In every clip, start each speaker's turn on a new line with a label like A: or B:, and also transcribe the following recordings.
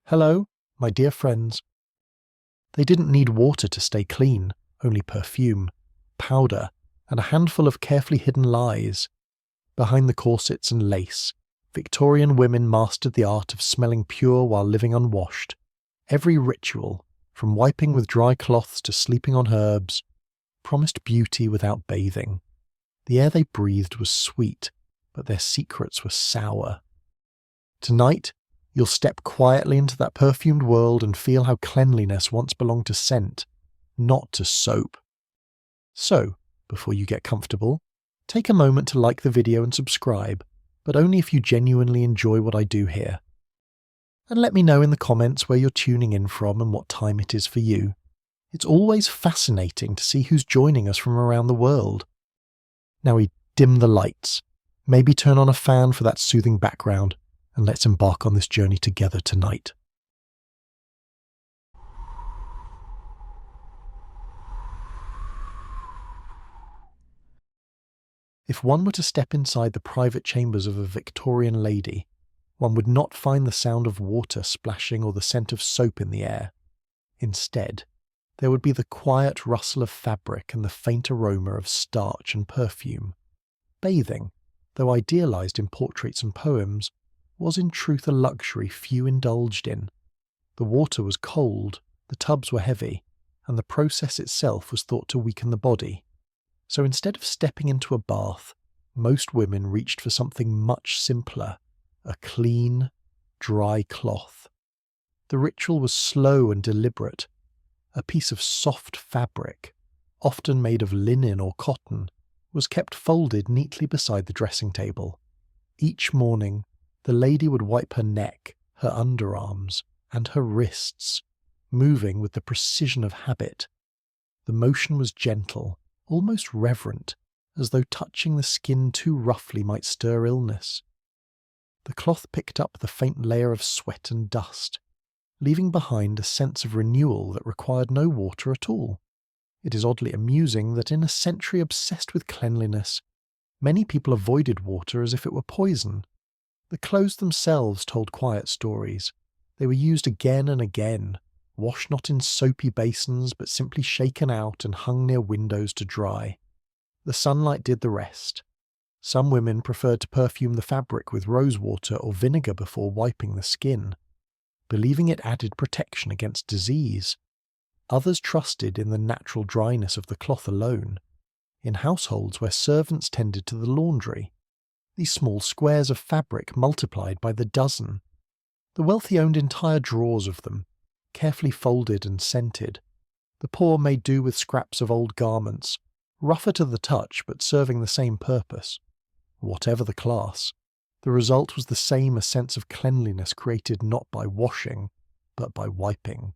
A: Hello, my dear friends. They didn't need water to stay clean, only perfume, powder, and a handful of carefully hidden lies. Behind the corsets and lace, Victorian women mastered the art of smelling pure while living unwashed. Every ritual, from wiping with dry cloths to sleeping on herbs, promised beauty without bathing. The air they breathed was sweet, but their secrets were sour. Tonight, you'll step quietly into that perfumed world and feel how cleanliness once belonged to scent, not to soap. So, before you get comfortable, take a moment to like the video and subscribe, but only if you genuinely enjoy what I do here. And let me know in the comments where you're tuning in from and what time it is for you. It's always fascinating to see who's joining us from around the world. Now we dim the lights, maybe turn on a fan for that soothing background, and let's embark on this journey together tonight. If one were to step inside the private chambers of a Victorian lady, one would not find the sound of water splashing or the scent of soap in the air. Instead, there would be the quiet rustle of fabric and the faint aroma of starch and perfume. Bathing, though idealized in portraits and poems, was in truth a luxury few indulged in. The water was cold, the tubs were heavy, and the process itself was thought to weaken the body. So instead of stepping into a bath, most women reached for something much simpler, a clean, dry cloth. The ritual was slow and deliberate. A piece of soft fabric, often made of linen or cotton, was kept folded neatly beside the dressing table. Each morning, the lady would wipe her neck, her underarms, and her wrists, moving with the precision of habit. The motion was gentle, almost reverent, as though touching the skin too roughly might stir illness. The cloth picked up the faint layer of sweat and dust, leaving behind a sense of renewal that required no water at all. It is oddly amusing that in a century obsessed with cleanliness, many people avoided water as if it were poison. The clothes themselves told quiet stories. They were used again and again, washed not in soapy basins but simply shaken out and hung near windows to dry. The sunlight did the rest. Some women preferred to perfume the fabric with rosewater or vinegar before wiping the skin, believing it added protection against disease. Others trusted in the natural dryness of the cloth alone. In households where servants tended to the laundry, these small squares of fabric multiplied by the dozen. The wealthy owned entire drawers of them, carefully folded and scented. The poor made do with scraps of old garments, rougher to the touch but serving the same purpose. Whatever the class, the result was the same: a sense of cleanliness created not by washing, but by wiping.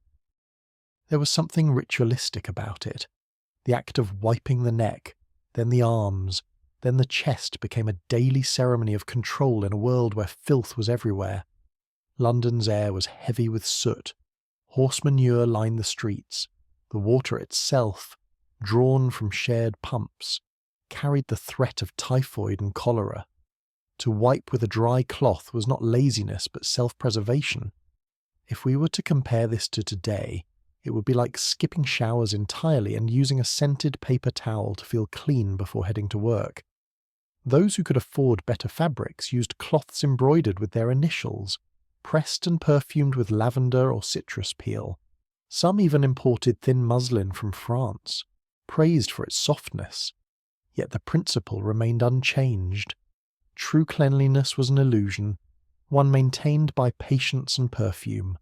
A: There was something ritualistic about it. The act of wiping the neck, then the arms, then the chest became a daily ceremony of control in a world where filth was everywhere. London's air was heavy with soot. Horse manure lined the streets. The water itself, drawn from shared pumps, carried the threat of typhoid and cholera. To wipe with a dry cloth was not laziness but self-preservation. If we were to compare this to today, it would be like skipping showers entirely and using a scented paper towel to feel clean before heading to work. Those who could afford better fabrics used cloths embroidered with their initials, pressed and perfumed with lavender or citrus peel. Some even imported thin muslin from France, praised for its softness. Yet the principle remained unchanged. True cleanliness was an illusion, one maintained by patience and perfume.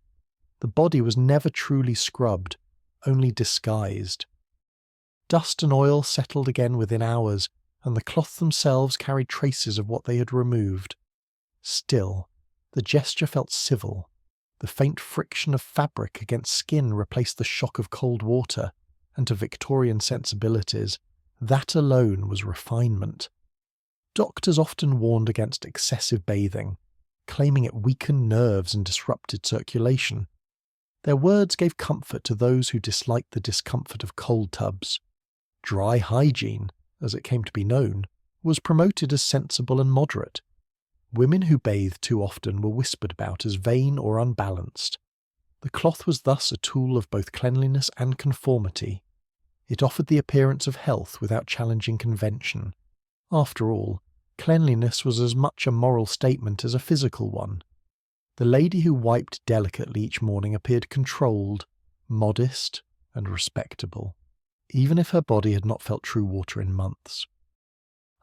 A: The body was never truly scrubbed, only disguised. Dust and oil settled again within hours, and the cloths themselves carried traces of what they had removed. Still, the gesture felt civil. The faint friction of fabric against skin replaced the shock of cold water, and to Victorian sensibilities, that alone was refinement. Doctors often warned against excessive bathing, claiming it weakened nerves and disrupted circulation. Their words gave comfort to those who disliked the discomfort of cold tubs. Dry hygiene, as it came to be known, was promoted as sensible and moderate. Women who bathed too often were whispered about as vain or unbalanced. The cloth was thus a tool of both cleanliness and conformity. It offered the appearance of health without challenging convention. After all, cleanliness was as much a moral statement as a physical one. The lady who wiped delicately each morning appeared controlled, modest, and respectable, even if her body had not felt true water in months.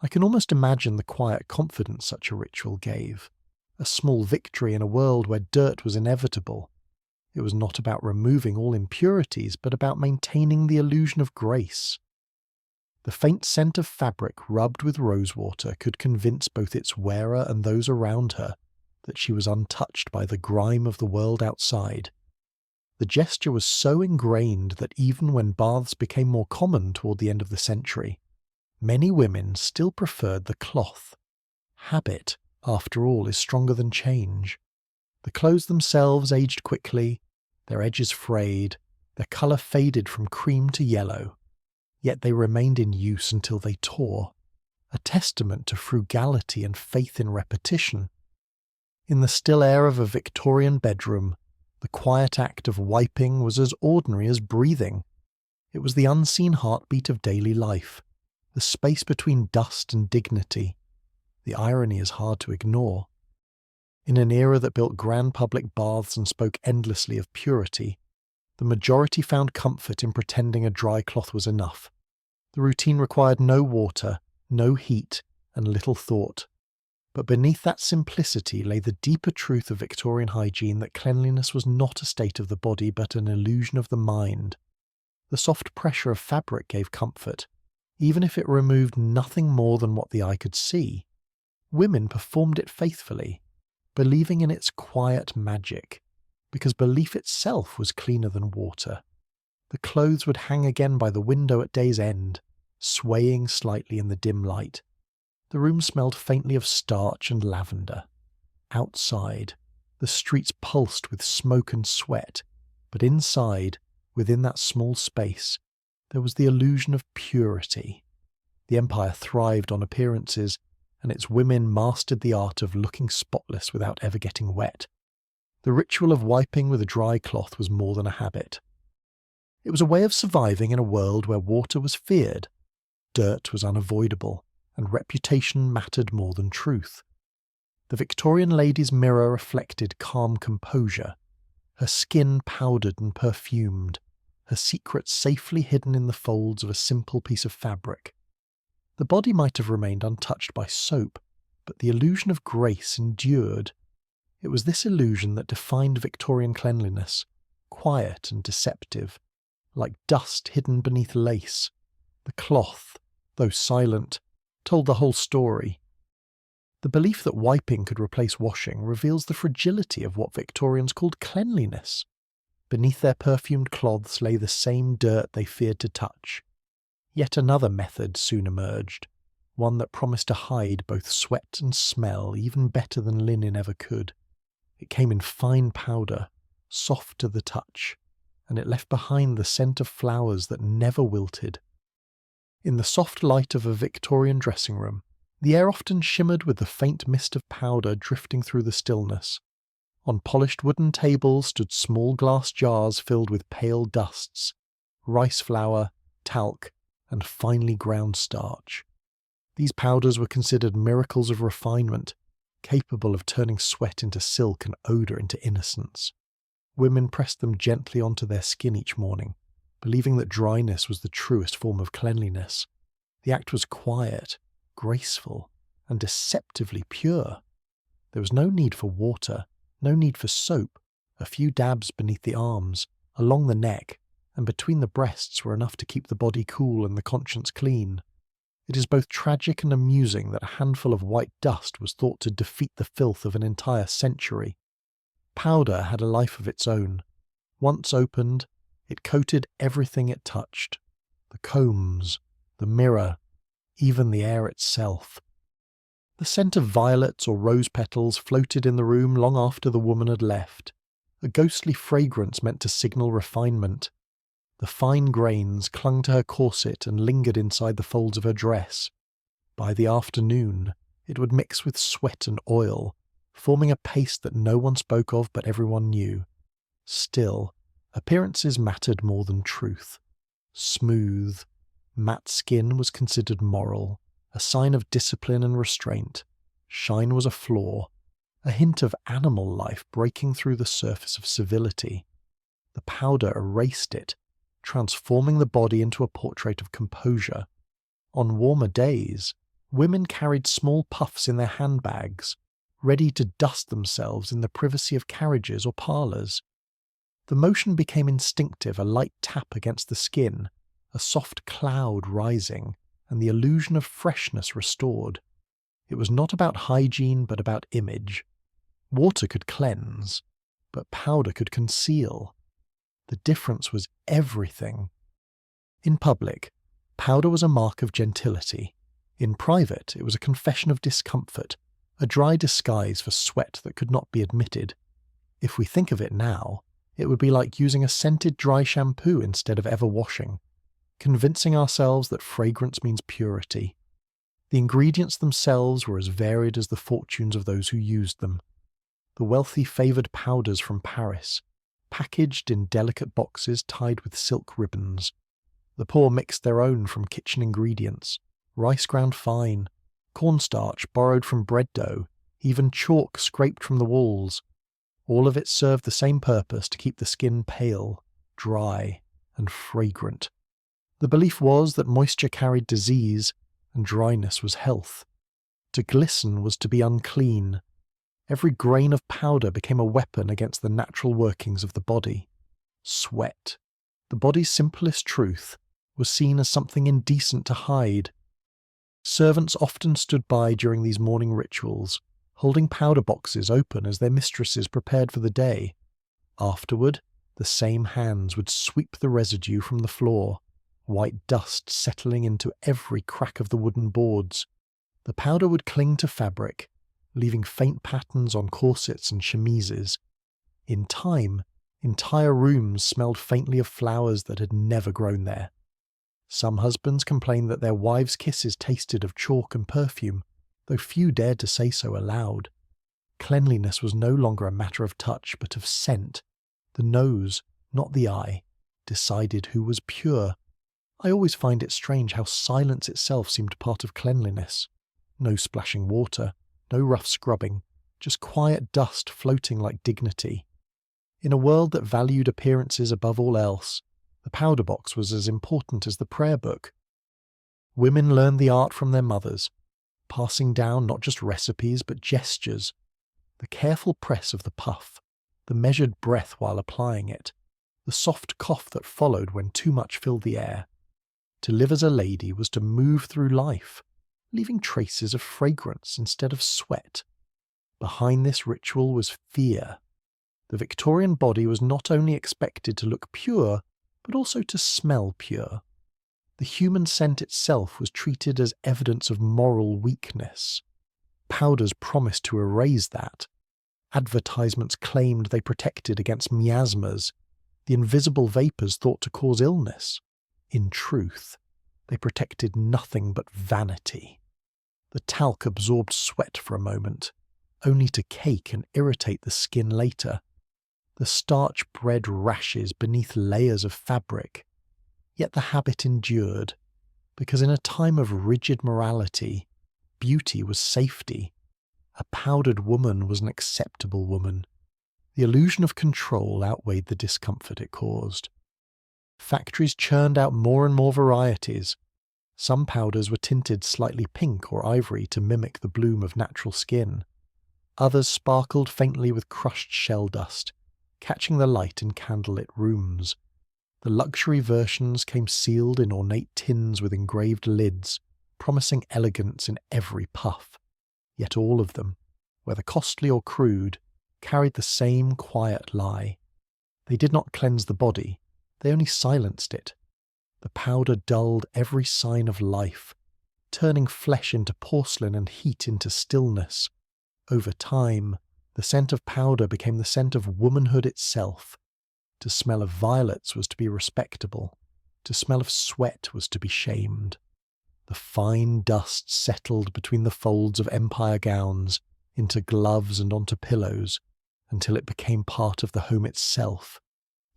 A: I can almost imagine the quiet confidence such a ritual gave, a small victory in a world where dirt was inevitable. It was not about removing all impurities, but about maintaining the illusion of grace. The faint scent of fabric rubbed with rosewater could convince both its wearer and those around her that she was untouched by the grime of the world outside. The gesture was so ingrained that even when baths became more common toward the end of the century, many women still preferred the cloth. Habit, after all, is stronger than change. The clothes themselves aged quickly, their edges frayed, their colour faded from cream to yellow, yet they remained in use until they tore, a testament to frugality and faith in repetition. In the still air of a Victorian bedroom, the quiet act of wiping was as ordinary as breathing. It was the unseen heartbeat of daily life, the space between dust and dignity. The irony is hard to ignore. In an era that built grand public baths and spoke endlessly of purity, the majority found comfort in pretending a dry cloth was enough. The routine required no water, no heat, and little thought. But beneath that simplicity lay the deeper truth of Victorian hygiene that cleanliness was not a state of the body but an illusion of the mind. The soft pressure of fabric gave comfort, even if it removed nothing more than what the eye could see. Women performed it faithfully, believing in its quiet magic, because belief itself was cleaner than water. The clothes would hang again by the window at day's end, swaying slightly in the dim light. The room smelled faintly of starch and lavender. Outside, the streets pulsed with smoke and sweat, but inside, within that small space, there was the illusion of purity. The empire thrived on appearances, and its women mastered the art of looking spotless without ever getting wet. The ritual of wiping with a dry cloth was more than a habit. It was a way of surviving in a world where water was feared, dirt was unavoidable, and reputation mattered more than truth. The Victorian lady's mirror reflected calm composure, her skin powdered and perfumed, her secrets safely hidden in the folds of a simple piece of fabric. The body might have remained untouched by soap, but the illusion of grace endured. It was this illusion that defined Victorian cleanliness, quiet and deceptive, like dust hidden beneath lace. The cloth, though silent, told the whole story. The belief that wiping could replace washing reveals the fragility of what Victorians called cleanliness. Beneath their perfumed cloths lay the same dirt they feared to touch. Yet another method soon emerged, one that promised to hide both sweat and smell even better than linen ever could. It came in fine powder, soft to the touch, and it left behind the scent of flowers that never wilted. In the soft light of a Victorian dressing room, the air often shimmered with the faint mist of powder drifting through the stillness. On polished wooden tables stood small glass jars filled with pale dusts, rice flour, talc, and finely ground starch. These powders were considered miracles of refinement, capable of turning sweat into silk and odour into innocence. Women pressed them gently onto their skin each morning, believing that dryness was the truest form of cleanliness. The act was quiet, graceful, and deceptively pure. There was no need for water, no need for soap. A few dabs beneath the arms, along the neck, and between the breasts were enough to keep the body cool and the conscience clean. It is both tragic and amusing that a handful of white dust was thought to defeat the filth of an entire century. Powder had a life of its own. Once opened, it coated everything it touched. The combs, the mirror, even the air itself. The scent of violets or rose petals floated in the room long after the woman had left, a ghostly fragrance meant to signal refinement. The fine grains clung to her corset and lingered inside the folds of her dress. By the afternoon, it would mix with sweat and oil, forming a paste that no one spoke of but everyone knew. Still, appearances mattered more than truth. Smooth, matte skin was considered moral, a sign of discipline and restraint. Shine was a flaw, a hint of animal life breaking through the surface of civility. The powder erased it, transforming the body into a portrait of composure. On warmer days, women carried small puffs in their handbags, ready to dust themselves in the privacy of carriages or parlours. The motion became instinctive, a light tap against the skin, a soft cloud rising, and the illusion of freshness restored. It was not about hygiene, but about image. Water could cleanse, but powder could conceal. The difference was everything. In public, powder was a mark of gentility. In private, it was a confession of discomfort, a dry disguise for sweat that could not be admitted. If we think of it now, it would be like using a scented dry shampoo instead of ever washing, convincing ourselves that fragrance means purity. The ingredients themselves were as varied as the fortunes of those who used them. The wealthy favoured powders from Paris, packaged in delicate boxes tied with silk ribbons. The poor mixed their own from kitchen ingredients, rice ground fine, cornstarch borrowed from bread dough, even chalk scraped from the walls. All of it served the same purpose, to keep the skin pale, dry, and fragrant. The belief was that moisture carried disease, and dryness was health. To glisten was to be unclean. Every grain of powder became a weapon against the natural workings of the body. Sweat, the body's simplest truth, was seen as something indecent to hide. Servants often stood by during these morning rituals, holding powder boxes open as their mistresses prepared for the day. Afterward, the same hands would sweep the residue from the floor, white dust settling into every crack of the wooden boards. The powder would cling to fabric, leaving faint patterns on corsets and chemises. In time, entire rooms smelled faintly of flowers that had never grown there. Some husbands complained that their wives' kisses tasted of chalk and perfume, though few dared to say so aloud. Cleanliness was no longer a matter of touch, but of scent. The nose, not the eye, decided who was pure. I always find it strange how silence itself seemed part of cleanliness. No splashing water, no rough scrubbing, just quiet dust floating like dignity. In a world that valued appearances above all else, the powder box was as important as the prayer book. Women learned the art from their mothers, passing down not just recipes but gestures. The careful press of the puff, the measured breath while applying it, the soft cough that followed when too much filled the air. To live as a lady was to move through life, leaving traces of fragrance instead of sweat. Behind this ritual was fear. The Victorian body was not only expected to look pure, but also to smell pure. The human scent itself was treated as evidence of moral weakness. Powders promised to erase that. Advertisements claimed they protected against miasmas, the invisible vapours thought to cause illness. In truth, they protected nothing but vanity. The talc absorbed sweat for a moment, only to cake and irritate the skin later. The starch bred rashes beneath layers of fabric. Yet the habit endured, because in a time of rigid morality, beauty was safety. A powdered woman was an acceptable woman. The illusion of control outweighed the discomfort it caused. Factories churned out more and more varieties. Some powders were tinted slightly pink or ivory to mimic the bloom of natural skin. Others sparkled faintly with crushed shell dust, catching the light in candlelit rooms. The luxury versions came sealed in ornate tins with engraved lids, promising elegance in every puff. Yet all of them, whether costly or crude, carried the same quiet lie. They did not cleanse the body, they only silenced it. The powder dulled every sign of life, turning flesh into porcelain and heat into stillness. Over time, the scent of powder became the scent of womanhood itself. To smell of violets was to be respectable. To smell of sweat was to be shamed. The fine dust settled between the folds of empire gowns, into gloves and onto pillows. until it became part of the home itself.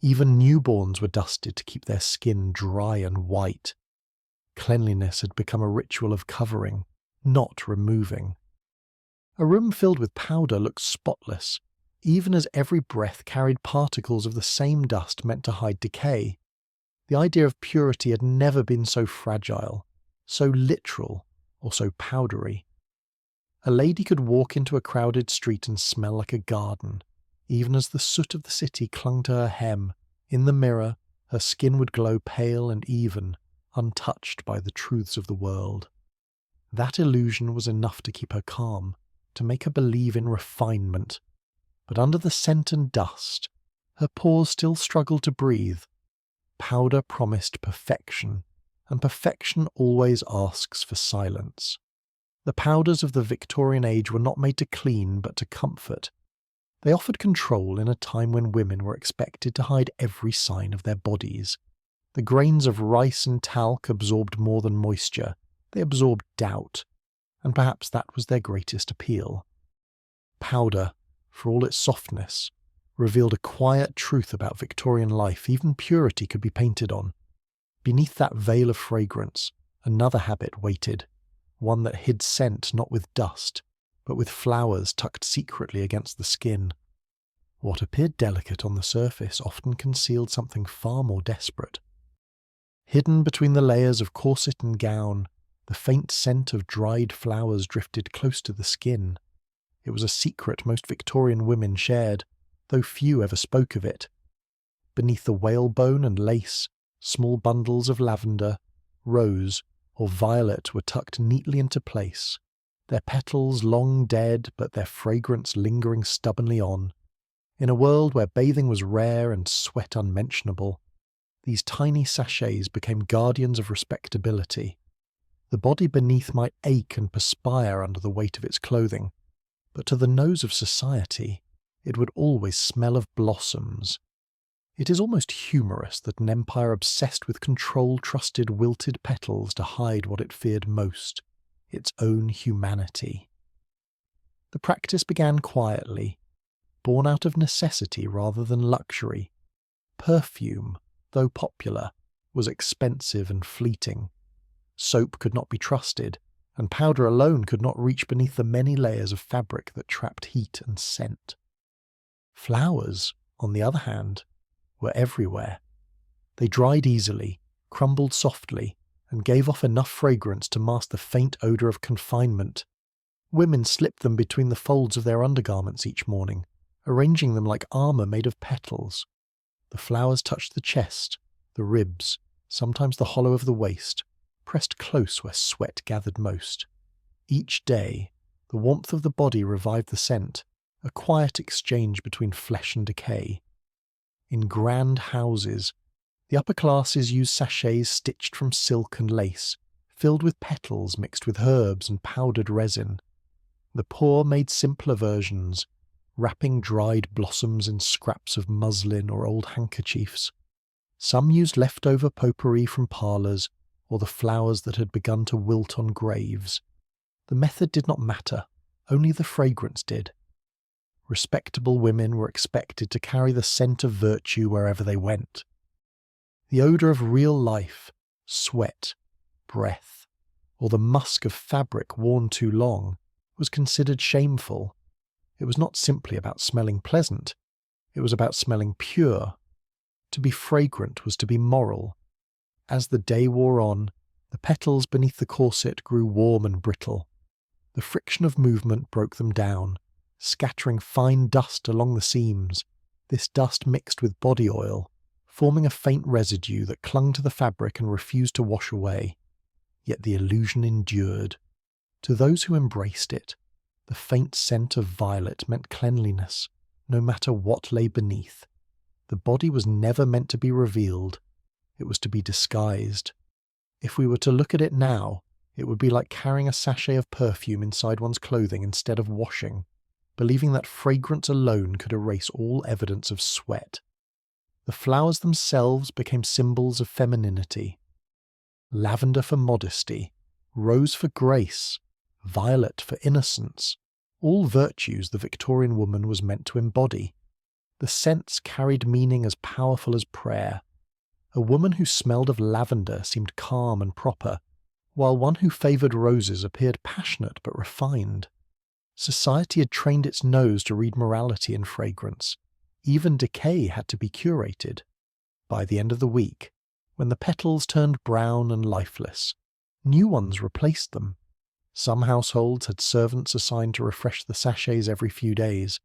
A: Even newborns were dusted to keep their skin dry and white. Cleanliness had become a ritual of covering, not removing. A room filled with powder looked spotless, even as every breath carried particles of the same dust meant to hide decay. The idea of purity had never been so fragile, so literal, or so powdery. A lady could walk into a crowded street and smell like a garden. Even as the soot of the city clung to her hem, in the mirror, her skin would glow pale and even, untouched by the truths of the world. That illusion was enough to keep her calm, to make her believe in refinement. But under the scent and dust, her pores still struggled to breathe. Powder promised perfection, and perfection always asks for silence. The powders of the Victorian age were not made to clean, but to comfort. They offered control in a time when women were expected to hide every sign of their bodies. The grains of rice and talc absorbed more than moisture. They absorbed doubt, and perhaps that was their greatest appeal. Powder, for all its softness, revealed a quiet truth about Victorian life even purity could be painted on. Beneath that veil of fragrance, another habit waited, one that hid scent not with dust, but with flowers tucked secretly against the skin. What appeared delicate on the surface often concealed something far more desperate. Hidden between the layers of corset and gown, the faint scent of dried flowers drifted close to the skin. It was a secret most Victorian women shared, though few ever spoke of it. Beneath the whalebone and lace, small bundles of lavender, rose, or violet were tucked neatly into place, their petals long dead but their fragrance lingering stubbornly on. In a world where bathing was rare and sweat unmentionable, these tiny sachets became guardians of respectability. The body beneath might ache and perspire under the weight of its clothing, but to the nose of society, it would always smell of blossoms. It is almost humorous that an empire obsessed with control trusted wilted petals to hide what it feared most, its own humanity. The practice began quietly, born out of necessity rather than luxury. Perfume, though popular, was expensive and fleeting. Soap could not be trusted, and powder alone could not reach beneath the many layers of fabric that trapped heat and scent. Flowers, on the other hand, were everywhere. They dried easily, crumbled softly, and gave off enough fragrance to mask the faint odour of confinement. Women slipped them between the folds of their undergarments each morning, arranging them like armour made of petals. The flowers touched the chest, the ribs, sometimes the hollow of the waist, pressed close where sweat gathered most. Each day, the warmth of the body revived the scent, a quiet exchange between flesh and decay. In grand houses, the upper classes used sachets stitched from silk and lace, filled with petals mixed with herbs and powdered resin. The poor made simpler versions, wrapping dried blossoms in scraps of muslin or old handkerchiefs. Some used leftover potpourri from parlours, or the flowers that had begun to wilt on graves. The method did not matter, only the fragrance did. Respectable women were expected to carry the scent of virtue wherever they went. The odour of real life, sweat, breath, or the musk of fabric worn too long, was considered shameful. It was not simply about smelling pleasant, it was about smelling pure. To be fragrant was to be moral. As the day wore on, the petals beneath the corset grew warm and brittle. The friction of movement broke them down, scattering fine dust along the seams. This dust mixed with body oil, forming a faint residue that clung to the fabric and refused to wash away. Yet the illusion endured. To those who embraced it, the faint scent of violet meant cleanliness, no matter what lay beneath. The body was never meant to be revealed. It was to be disguised. If we were to look at it now, it would be like carrying a sachet of perfume inside one's clothing instead of washing, believing that fragrance alone could erase all evidence of sweat. The flowers themselves became symbols of femininity. Lavender for modesty, rose for grace, violet for innocence, all virtues the Victorian woman was meant to embody. The scents carried meaning as powerful as prayer. A woman who smelled of lavender seemed calm and proper, while one who favoured roses appeared passionate but refined. Society had trained its nose to read morality in fragrance. Even decay had to be curated. By the end of the week, when the petals turned brown and lifeless, new ones replaced them. Some households had servants assigned to refresh the sachets every few days.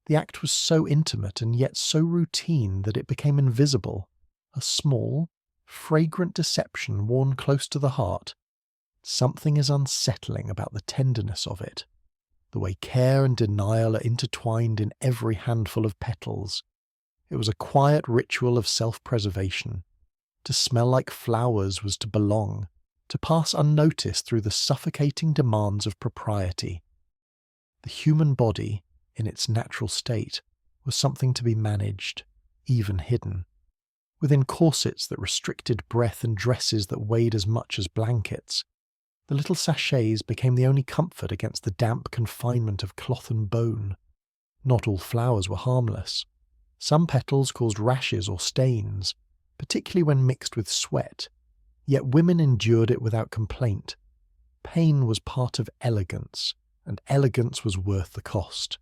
A: The act was so intimate and yet so routine that it became invisible, a small, fragrant deception worn close to the heart. Something is unsettling about the tenderness of it, the way care and denial are intertwined in every handful of petals. It was a quiet ritual of self-preservation. To smell like flowers was to belong, to pass unnoticed through the suffocating demands of propriety. The human body, in its natural state, was something to be managed, even hidden. Within corsets that restricted breath and dresses that weighed as much as blankets, the little sachets became the only comfort against the damp confinement of cloth and bone. Not all flowers were harmless. Some petals caused rashes or stains, particularly when mixed with sweat, yet women endured it without complaint. Pain was part of elegance, and elegance was worth the cost.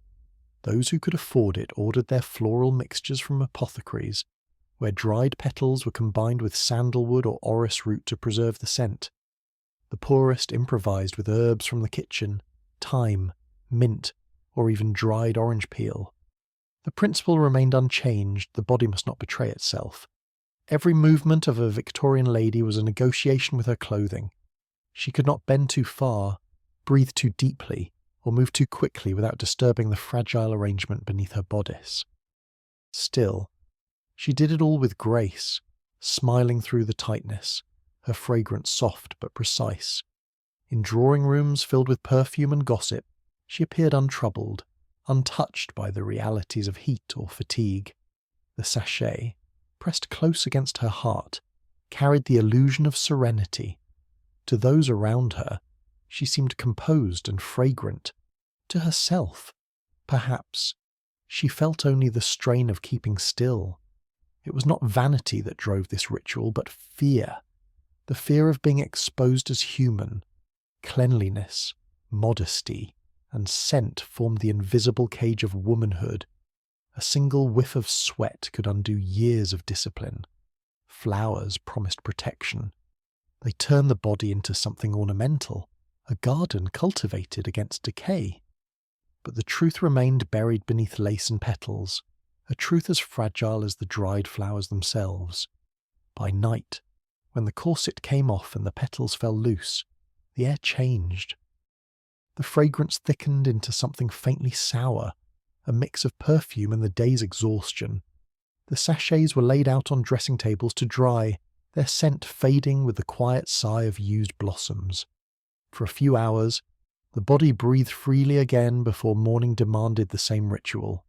A: Those who could afford it ordered their floral mixtures from apothecaries, where dried petals were combined with sandalwood or orris root to preserve the scent. The poorest improvised with herbs from the kitchen, thyme, mint, or even dried orange peel. The principle remained unchanged: the body must not betray itself. Every movement of a Victorian lady was a negotiation with her clothing. She could not bend too far, breathe too deeply, or move too quickly without disturbing the fragile arrangement beneath her bodice. Still, she did it all with grace, smiling through the tightness, her fragrance soft but precise. In drawing rooms filled with perfume and gossip, she appeared untroubled, untouched by the realities of heat or fatigue. The sachet, pressed close against her heart, carried the illusion of serenity. To those around her, she seemed composed and fragrant. To herself, perhaps, she felt only the strain of keeping still. It was not vanity that drove this ritual, but fear. The fear of being exposed as human. Cleanliness, modesty, and scent formed the invisible cage of womanhood. A single whiff of sweat could undo years of discipline. Flowers promised protection. They turned the body into something ornamental, a garden cultivated against decay. But the truth remained buried beneath lace and petals, a truth as fragile as the dried flowers themselves. By night, when the corset came off and the petals fell loose, the air changed. The fragrance thickened into something faintly sour, a mix of perfume and the day's exhaustion. The sachets were laid out on dressing tables to dry, their scent fading with the quiet sigh of used blossoms. For a few hours, the body breathed freely again before morning demanded the same ritual.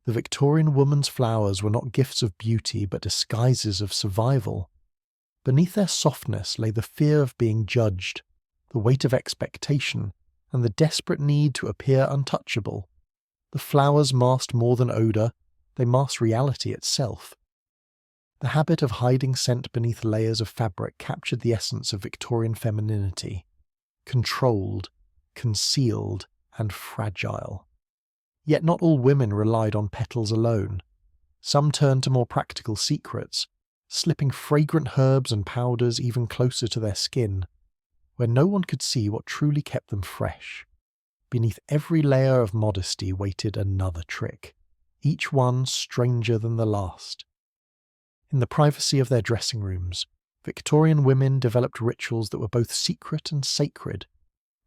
A: The Victorian woman's flowers were not gifts of beauty but disguises of survival. Beneath their softness lay the fear of being judged, the weight of expectation, and the desperate need to appear untouchable. The flowers masked more than odour, they masked reality itself. The habit of hiding scent beneath layers of fabric captured the essence of Victorian femininity. Controlled, concealed, and fragile. Yet not all women relied on petals alone. Some turned to more practical secrets, slipping fragrant herbs and powders even closer to their skin, where no one could see what truly kept them fresh. Beneath every layer of modesty waited another trick, each one stranger than the last. In the privacy of their dressing rooms, Victorian women developed rituals that were both secret and sacred.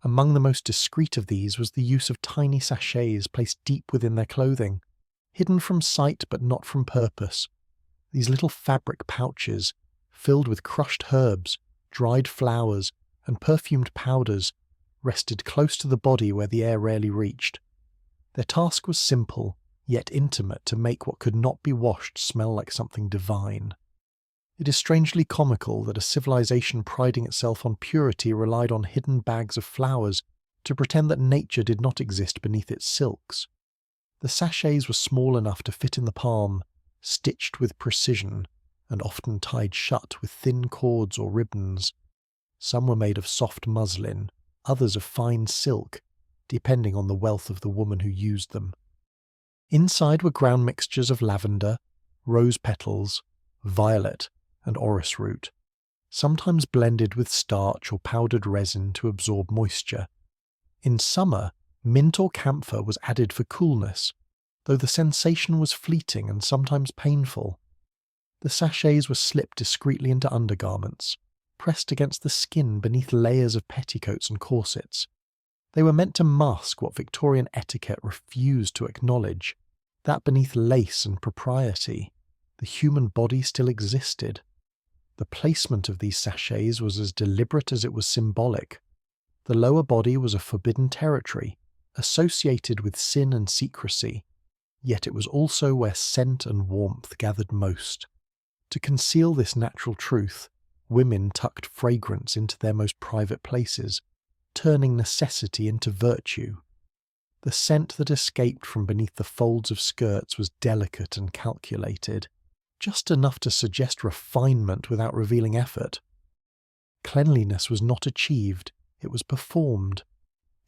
A: Among the most discreet of these was the use of tiny sachets placed deep within their clothing, hidden from sight but not from purpose. These little fabric pouches, filled with crushed herbs, dried flowers, and perfumed powders, rested close to the body where the air rarely reached. Their task was simple, yet intimate, to make what could not be washed smell like something divine. It is strangely comical that a civilization priding itself on purity relied on hidden bags of flowers to pretend that nature did not exist beneath its silks. The sachets were small enough to fit in the palm, stitched with precision, and often tied shut with thin cords or ribbons. Some were made of soft muslin, others of fine silk, depending on the wealth of the woman who used them. Inside were ground mixtures of lavender, rose petals, violet, and orris root, sometimes blended with starch or powdered resin to absorb moisture. In summer, mint or camphor was added for coolness, though the sensation was fleeting and sometimes painful. The sachets were slipped discreetly into undergarments, pressed against the skin beneath layers of petticoats and corsets. They were meant to mask what Victorian etiquette refused to acknowledge, that beneath lace and propriety, the human body still existed. The placement of these sachets was as deliberate as it was symbolic. The lower body was a forbidden territory, associated with sin and secrecy, yet it was also where scent and warmth gathered most. To conceal this natural truth, women tucked fragrance into their most private places, turning necessity into virtue. The scent that escaped from beneath the folds of skirts was delicate and calculated, just enough to suggest refinement without revealing effort. Cleanliness was not achieved, it was performed.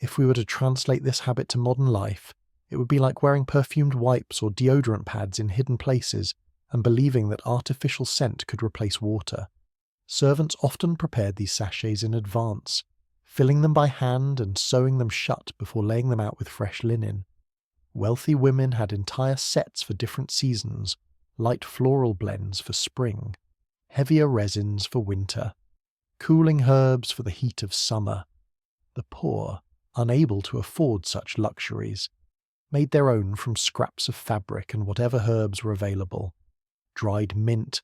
A: If we were to translate this habit to modern life, it would be like wearing perfumed wipes or deodorant pads in hidden places and believing that artificial scent could replace water. Servants often prepared these sachets in advance, filling them by hand and sewing them shut before laying them out with fresh linen. Wealthy women had entire sets for different seasons, light floral blends for spring, heavier resins for winter, cooling herbs for the heat of summer. The poor, unable to afford such luxuries, made their own from scraps of fabric and whatever herbs were available, dried mint,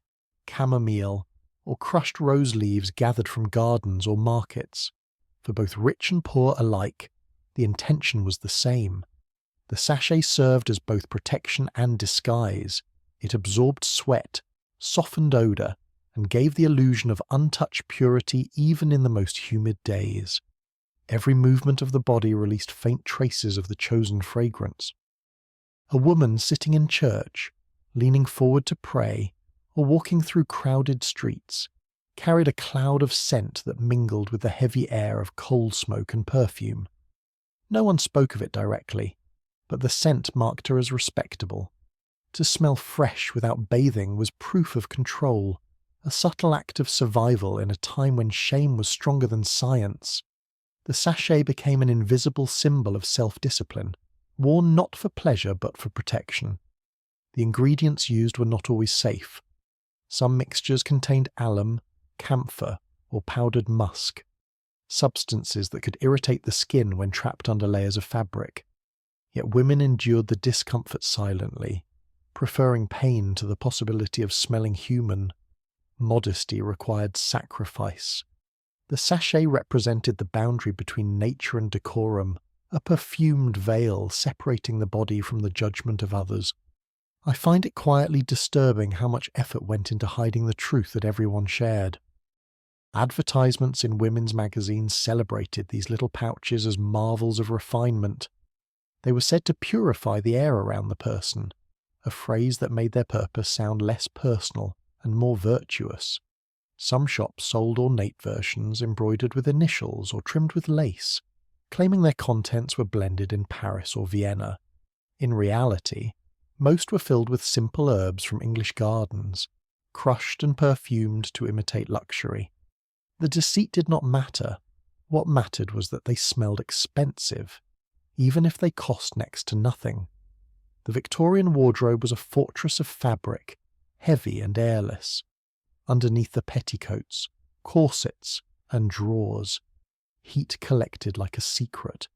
A: chamomile, or crushed rose leaves gathered from gardens or markets. For both rich and poor alike, the intention was the same. The sachet served as both protection and disguise. It absorbed sweat, softened odour, and gave the illusion of untouched purity even in the most humid days. Every movement of the body released faint traces of the chosen fragrance. A woman sitting in church, leaning forward to pray, or walking through crowded streets, carried a cloud of scent that mingled with the heavy air of coal smoke and perfume. No one spoke of it directly, but the scent marked her as respectable. To smell fresh without bathing was proof of control, a subtle act of survival in a time when shame was stronger than science. The sachet became an invisible symbol of self-discipline, worn not for pleasure but for protection. The ingredients used were not always safe. Some mixtures contained alum, camphor, or powdered musk, substances that could irritate the skin when trapped under layers of fabric. Yet women endured the discomfort silently, preferring pain to the possibility of smelling human. Modesty required sacrifice. The sachet represented the boundary between nature and decorum, a perfumed veil separating the body from the judgment of others. I find it quietly disturbing how much effort went into hiding the truth that everyone shared. Advertisements in women's magazines celebrated these little pouches as marvels of refinement. They were said to purify the air around the person, a phrase that made their purpose sound less personal and more virtuous. Some shops sold ornate versions embroidered with initials or trimmed with lace, claiming their contents were blended in Paris or Vienna. In reality, most were filled with simple herbs from English gardens, crushed and perfumed to imitate luxury. The deceit did not matter. What mattered was that they smelled expensive, even if they cost next to nothing. The Victorian wardrobe was a fortress of fabric, heavy and airless. Underneath the petticoats, corsets, and drawers, heat collected like a secret.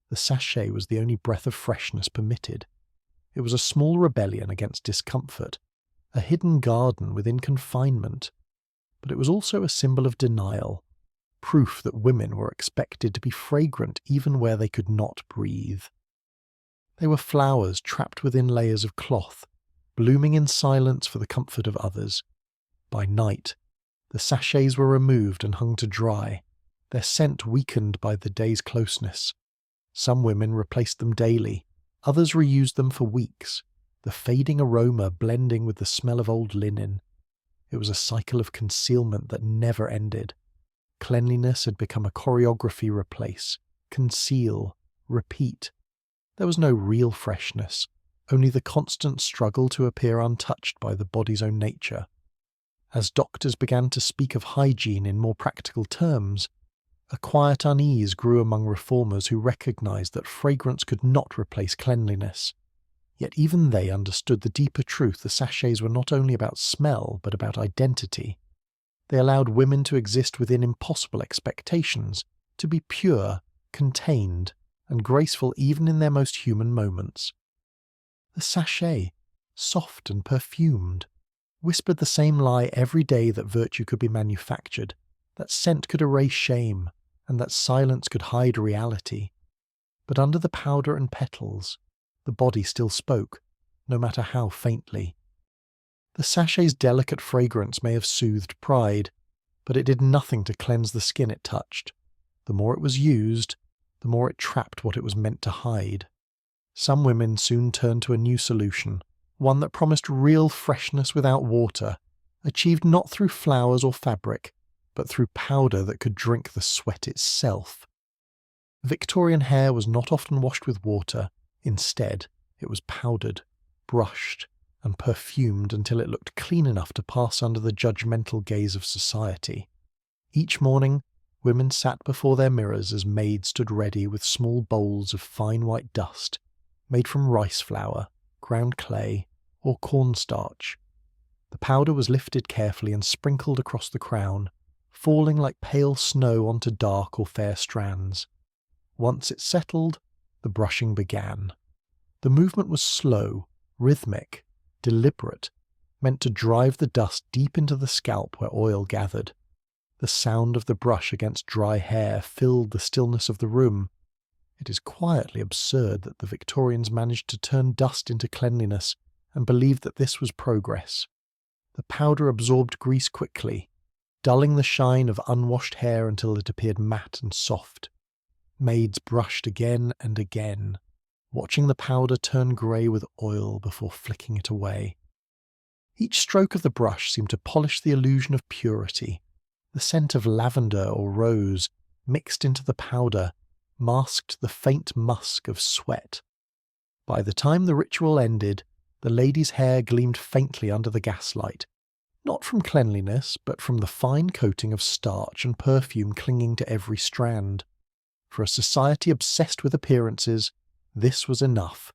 A: The sachet was the only breath of freshness permitted. It was a small rebellion against discomfort, a hidden garden within confinement. But it was also a symbol of denial, proof that women were expected to be fragrant even where they could not breathe. They were flowers trapped within layers of cloth, blooming in silence for the comfort of others. By night, the sachets were removed and hung to dry, their scent weakened by the day's closeness. Some women replaced them daily, others reused them for weeks, the fading aroma blending with the smell of old linen. It was a cycle of concealment that never ended. Cleanliness had become a choreography: replace, conceal, repeat. There was no real freshness, only the constant struggle to appear untouched by the body's own nature. As doctors began to speak of hygiene in more practical terms, a quiet unease grew among reformers who recognized that fragrance could not replace cleanliness. Yet even they understood the deeper truth: the sachets were not only about smell, but about identity. They allowed women to exist within impossible expectations, to be pure, contained, and graceful even in their most human moments. The sachet, soft and perfumed, whispered the same lie every day: that virtue could be manufactured, that scent could erase shame, and that silence could hide reality. But under the powder and petals, the body still spoke, no matter how faintly. The sachet's delicate fragrance may have soothed pride, but it did nothing to cleanse the skin it touched. The more it was used, the more it trapped what it was meant to hide. Some women soon turned to a new solution, one that promised real freshness without water, achieved not through flowers or fabric, but through powder that could drink the sweat itself. Victorian hair was not often washed with water. Instead, it was powdered, brushed, and perfumed until it looked clean enough to pass under the judgmental gaze of society. Each morning, women sat before their mirrors as maids stood ready with small bowls of fine white dust, made from rice flour, ground clay, or cornstarch. The powder was lifted carefully and sprinkled across the crown, falling like pale snow onto dark or fair strands. Once it settled, the brushing began. The movement was slow, rhythmic, deliberate, meant to drive the dust deep into the scalp where oil gathered. The sound of the brush against dry hair filled the stillness of the room. It is quietly absurd that the Victorians managed to turn dust into cleanliness and believed that this was progress. The powder absorbed grease quickly, dulling the shine of unwashed hair until it appeared matte and soft. Maids brushed again and again, watching the powder turn grey with oil before flicking it away. Each stroke of the brush seemed to polish the illusion of purity. The scent of lavender or rose, mixed into the powder, masked the faint musk of sweat. By the time the ritual ended, the lady's hair gleamed faintly under the gaslight, not from cleanliness, but from the fine coating of starch and perfume clinging to every strand. For a society obsessed with appearances, this was enough.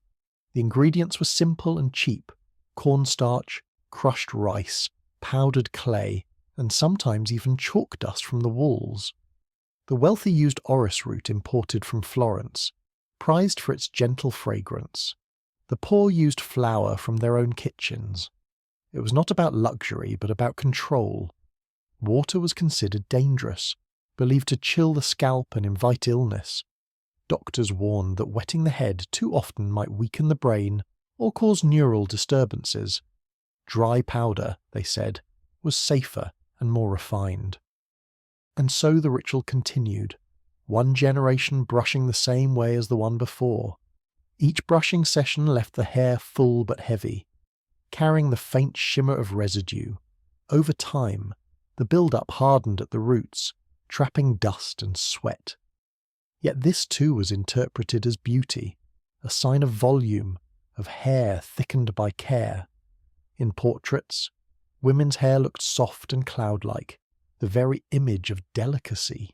A: The ingredients were simple and cheap: cornstarch, crushed rice, powdered clay, and sometimes even chalk dust from the walls. The wealthy used orris root imported from Florence, prized for its gentle fragrance. The poor used flour from their own kitchens. It was not about luxury, but about control. Water was considered dangerous, believed to chill the scalp and invite illness. Doctors warned that wetting the head too often might weaken the brain or cause neural disturbances. Dry powder, they said, was safer and more refined. And so the ritual continued, one generation brushing the same way as the one before. Each brushing session left the hair full but heavy, carrying the faint shimmer of residue. Over time, the build-up hardened at the roots, trapping dust and sweat. Yet this too was interpreted as beauty, a sign of volume, of hair thickened by care. In portraits, women's hair looked soft and cloud-like, the very image of delicacy.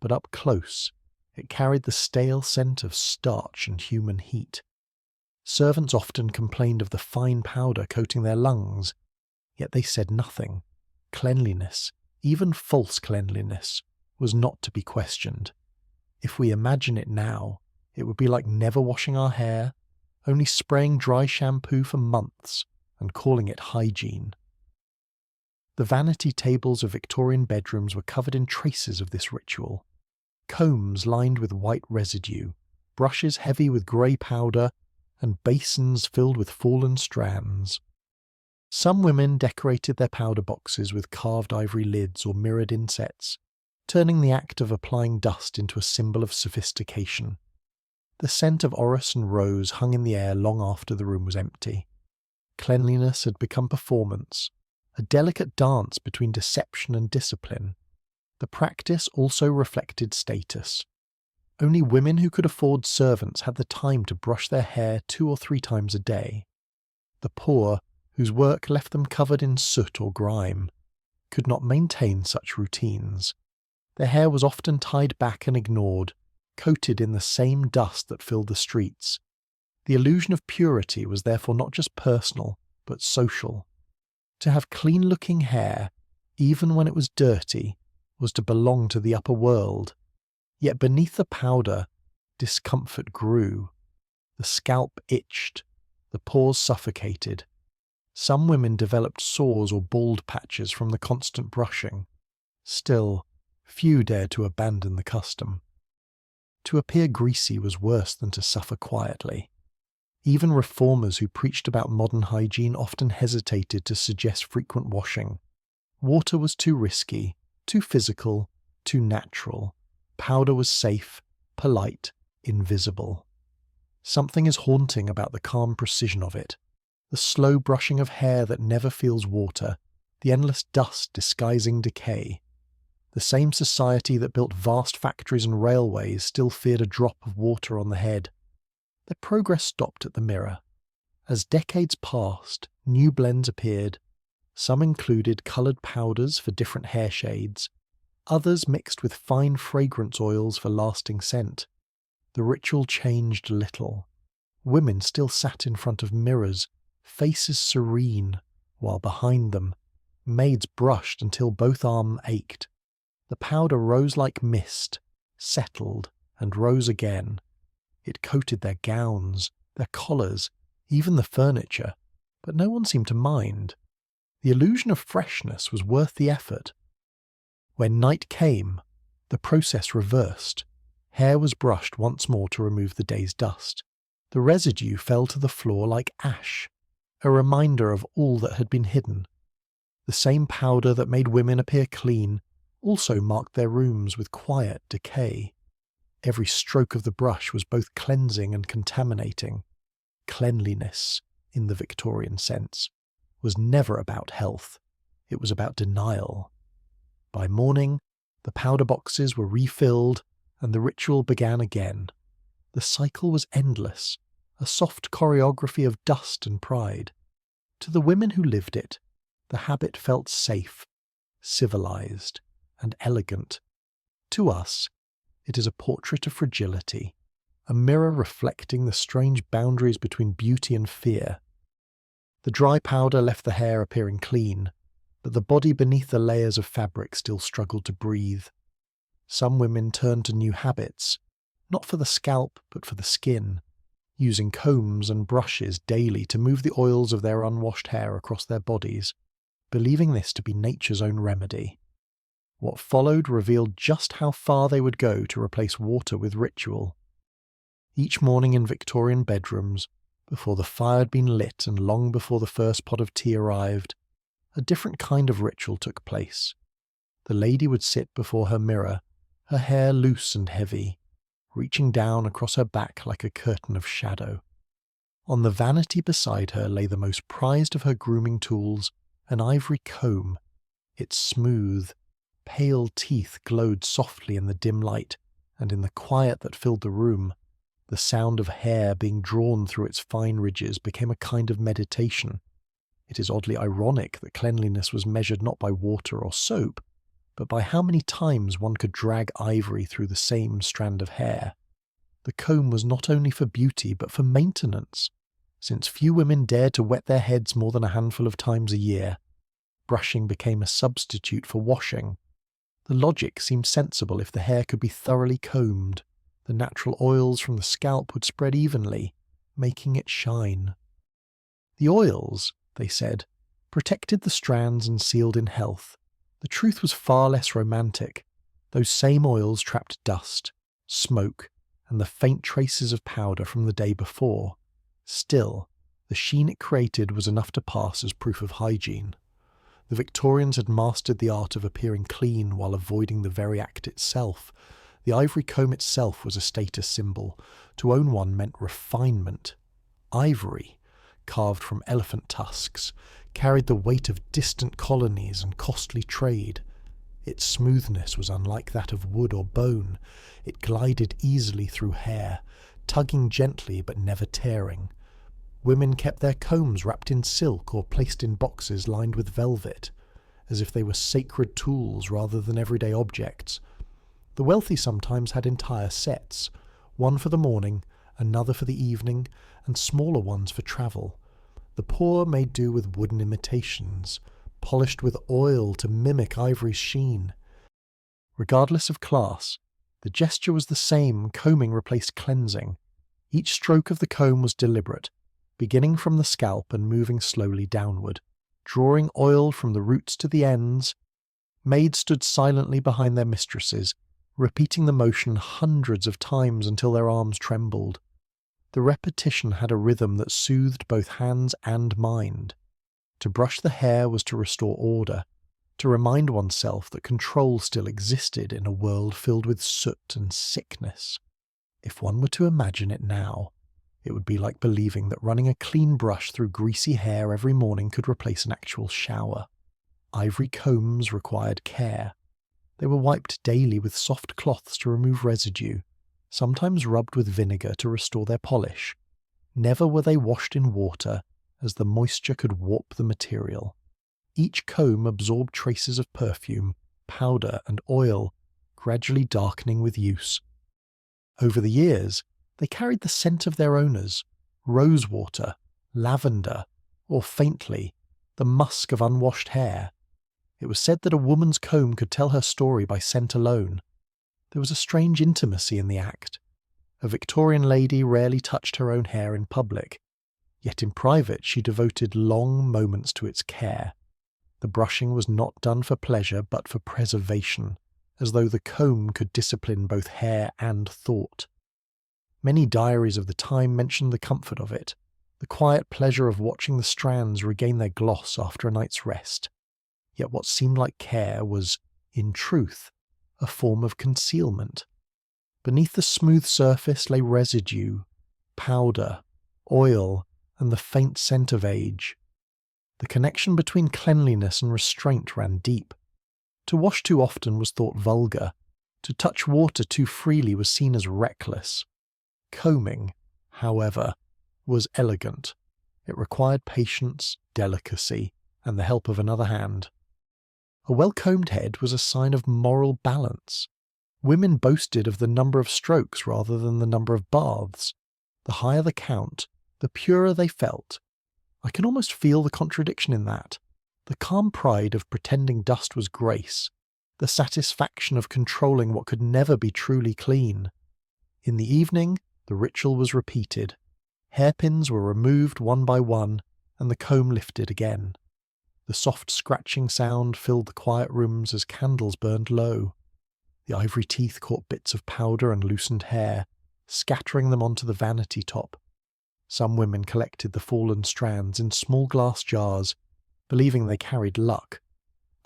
A: But up close, it carried the stale scent of starch and human heat. Servants often complained of the fine powder coating their lungs, yet they said nothing. Cleanliness, even false cleanliness, was not to be questioned. If we imagine it now, it would be like never washing our hair, only spraying dry shampoo for months and calling it hygiene. The vanity tables of Victorian bedrooms were covered in traces of this ritual. Combs lined with white residue, brushes heavy with grey powder, and basins filled with fallen strands. Some women decorated their powder boxes with carved ivory lids or mirrored insets, turning the act of applying dust into a symbol of sophistication. The scent of orris and rose hung in the air long after the room was empty. Cleanliness had become performance, a delicate dance between deception and discipline. The practice also reflected status. Only women who could afford servants had the time to brush their hair 2 or 3 times a day. The poor, whose work left them covered in soot or grime, could not maintain such routines. Their hair was often tied back and ignored, coated in the same dust that filled the streets. The illusion of purity was therefore not just personal, but social. To have clean-looking hair, even when it was dirty, was to belong to the upper world. Yet beneath the powder, discomfort grew. The scalp itched, the pores suffocated. Some women developed sores or bald patches from the constant brushing. Still, few dared to abandon the custom. To appear greasy was worse than to suffer quietly. Even reformers who preached about modern hygiene often hesitated to suggest frequent washing. Water was too risky, too physical, too natural. Powder was safe, polite, invisible. Something is haunting about the calm precision of it. The slow brushing of hair that never feels water, the endless dust disguising decay. The same society that built vast factories and railways still feared a drop of water on the head. Their progress stopped at the mirror. As decades passed, new blends appeared. Some included coloured powders for different hair shades, others mixed with fine fragrance oils for lasting scent. The ritual changed little. Women still sat in front of mirrors, faces serene, while behind them, maids brushed until both arms ached. The powder rose like mist, settled, and rose again. It coated their gowns, their collars, even the furniture, but no one seemed to mind. The illusion of freshness was worth the effort. When night came, the process reversed. Hair was brushed once more to remove the day's dust. The residue fell to the floor like ash, a reminder of all that had been hidden. The same powder that made women appear clean also marked their rooms with quiet decay. Every stroke of the brush was both cleansing and contaminating. Cleanliness, in the Victorian sense, was never about health. It was about denial. By morning, the powder boxes were refilled and the ritual began again. The cycle was endless, a soft choreography of dust and pride. To the women who lived it, the habit felt safe, civilized, and elegant. To us, it is a portrait of fragility, a mirror reflecting the strange boundaries between beauty and fear. The dry powder left the hair appearing clean, but the body beneath the layers of fabric still struggled to breathe. Some women turned to new habits, not for the scalp but for the skin, using combs and brushes daily to move the oils of their unwashed hair across their bodies, believing this to be nature's own remedy. What followed revealed just how far they would go to replace water with ritual. Each morning in Victorian bedrooms, before the fire had been lit and long before the first pot of tea arrived, a different kind of ritual took place. The lady would sit before her mirror, her hair loose and heavy, reaching down across her back like a curtain of shadow. On the vanity beside her lay the most prized of her grooming tools, an ivory comb. Its smooth, pale teeth glowed softly in the dim light, and in the quiet that filled the room, the sound of hair being drawn through its fine ridges became a kind of meditation. It is oddly ironic that cleanliness was measured not by water or soap, but by how many times one could drag ivory through the same strand of hair. The comb was not only for beauty but for maintenance, since few women dared to wet their heads more than a handful of times a year. Brushing became a substitute for washing. The logic seemed sensible if the hair could be thoroughly combed. The natural oils from the scalp would spread evenly, making it shine. The oils, they said, protected the strands and sealed in health. The truth was far less romantic. Those same oils trapped dust, smoke, and the faint traces of powder from the day before. Still, the sheen it created was enough to pass as proof of hygiene. The Victorians had mastered the art of appearing clean while avoiding the very act itself. The ivory comb itself was a status symbol. To own one meant refinement. Ivory, carved from elephant tusks, carried the weight of distant colonies and costly trade. Its smoothness was unlike that of wood or bone. It glided easily through hair, tugging gently but never tearing. Women kept their combs wrapped in silk or placed in boxes lined with velvet, as if they were sacred tools rather than everyday objects. The wealthy sometimes had entire sets, one for the morning, another for the evening, and smaller ones for travel. The poor made do with wooden imitations, polished with oil to mimic ivory's sheen. Regardless of class, the gesture was the same. Combing replaced cleansing. Each stroke of the comb was deliberate, beginning from the scalp and moving slowly downward, drawing oil from the roots to the ends. Maids stood silently behind their mistresses, repeating the motion hundreds of times until their arms trembled. The repetition had a rhythm that soothed both hands and mind. To brush the hair was to restore order, to remind oneself that control still existed in a world filled with soot and sickness. If one were to imagine it now, it would be like believing that running a clean brush through greasy hair every morning could replace an actual shower. Ivory combs required care. They were wiped daily with soft cloths to remove residue, sometimes rubbed with vinegar to restore their polish. Never were they washed in water, as the moisture could warp the material. Each comb absorbed traces of perfume, powder, and oil, gradually darkening with use. Over the years, they carried the scent of their owners, rosewater, lavender, or faintly, the musk of unwashed hair. It was said that a woman's comb could tell her story by scent alone. There was a strange intimacy in the act. A Victorian lady rarely touched her own hair in public, yet in private she devoted long moments to its care. The brushing was not done for pleasure but for preservation, as though the comb could discipline both hair and thought. Many diaries of the time mentioned the comfort of it, the quiet pleasure of watching the strands regain their gloss after a night's rest. Yet what seemed like care was, in truth, a form of concealment. Beneath the smooth surface lay residue, powder, oil, and the faint scent of age. The connection between cleanliness and restraint ran deep. To wash too often was thought vulgar. To touch water too freely was seen as reckless. Combing, however, was elegant. It required patience, delicacy, and the help of another hand. A well-combed head was a sign of moral balance. Women boasted of the number of strokes rather than the number of baths. The higher the count, the purer they felt. I can almost feel the contradiction in that. The calm pride of pretending dust was grace, the satisfaction of controlling what could never be truly clean. In the evening, the ritual was repeated. Hairpins were removed one by one, and the comb lifted again. The soft scratching sound filled the quiet rooms as candles burned low. The ivory teeth caught bits of powder and loosened hair, scattering them onto the vanity top. Some women collected the fallen strands in small glass jars, believing they carried luck.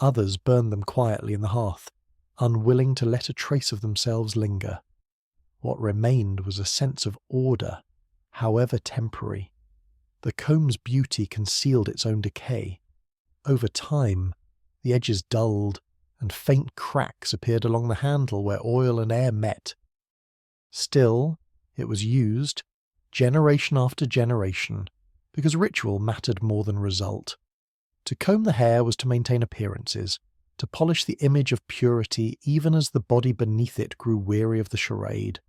A: Others burned them quietly in the hearth, unwilling to let a trace of themselves linger. What remained was a sense of order, however temporary. The comb's beauty concealed its own decay. Over time, the edges dulled, and faint cracks appeared along the handle where oil and air met. Still, it was used, generation after generation, because ritual mattered more than result. To comb the hair was to maintain appearances, to polish the image of purity even as the body beneath it grew weary of the charade.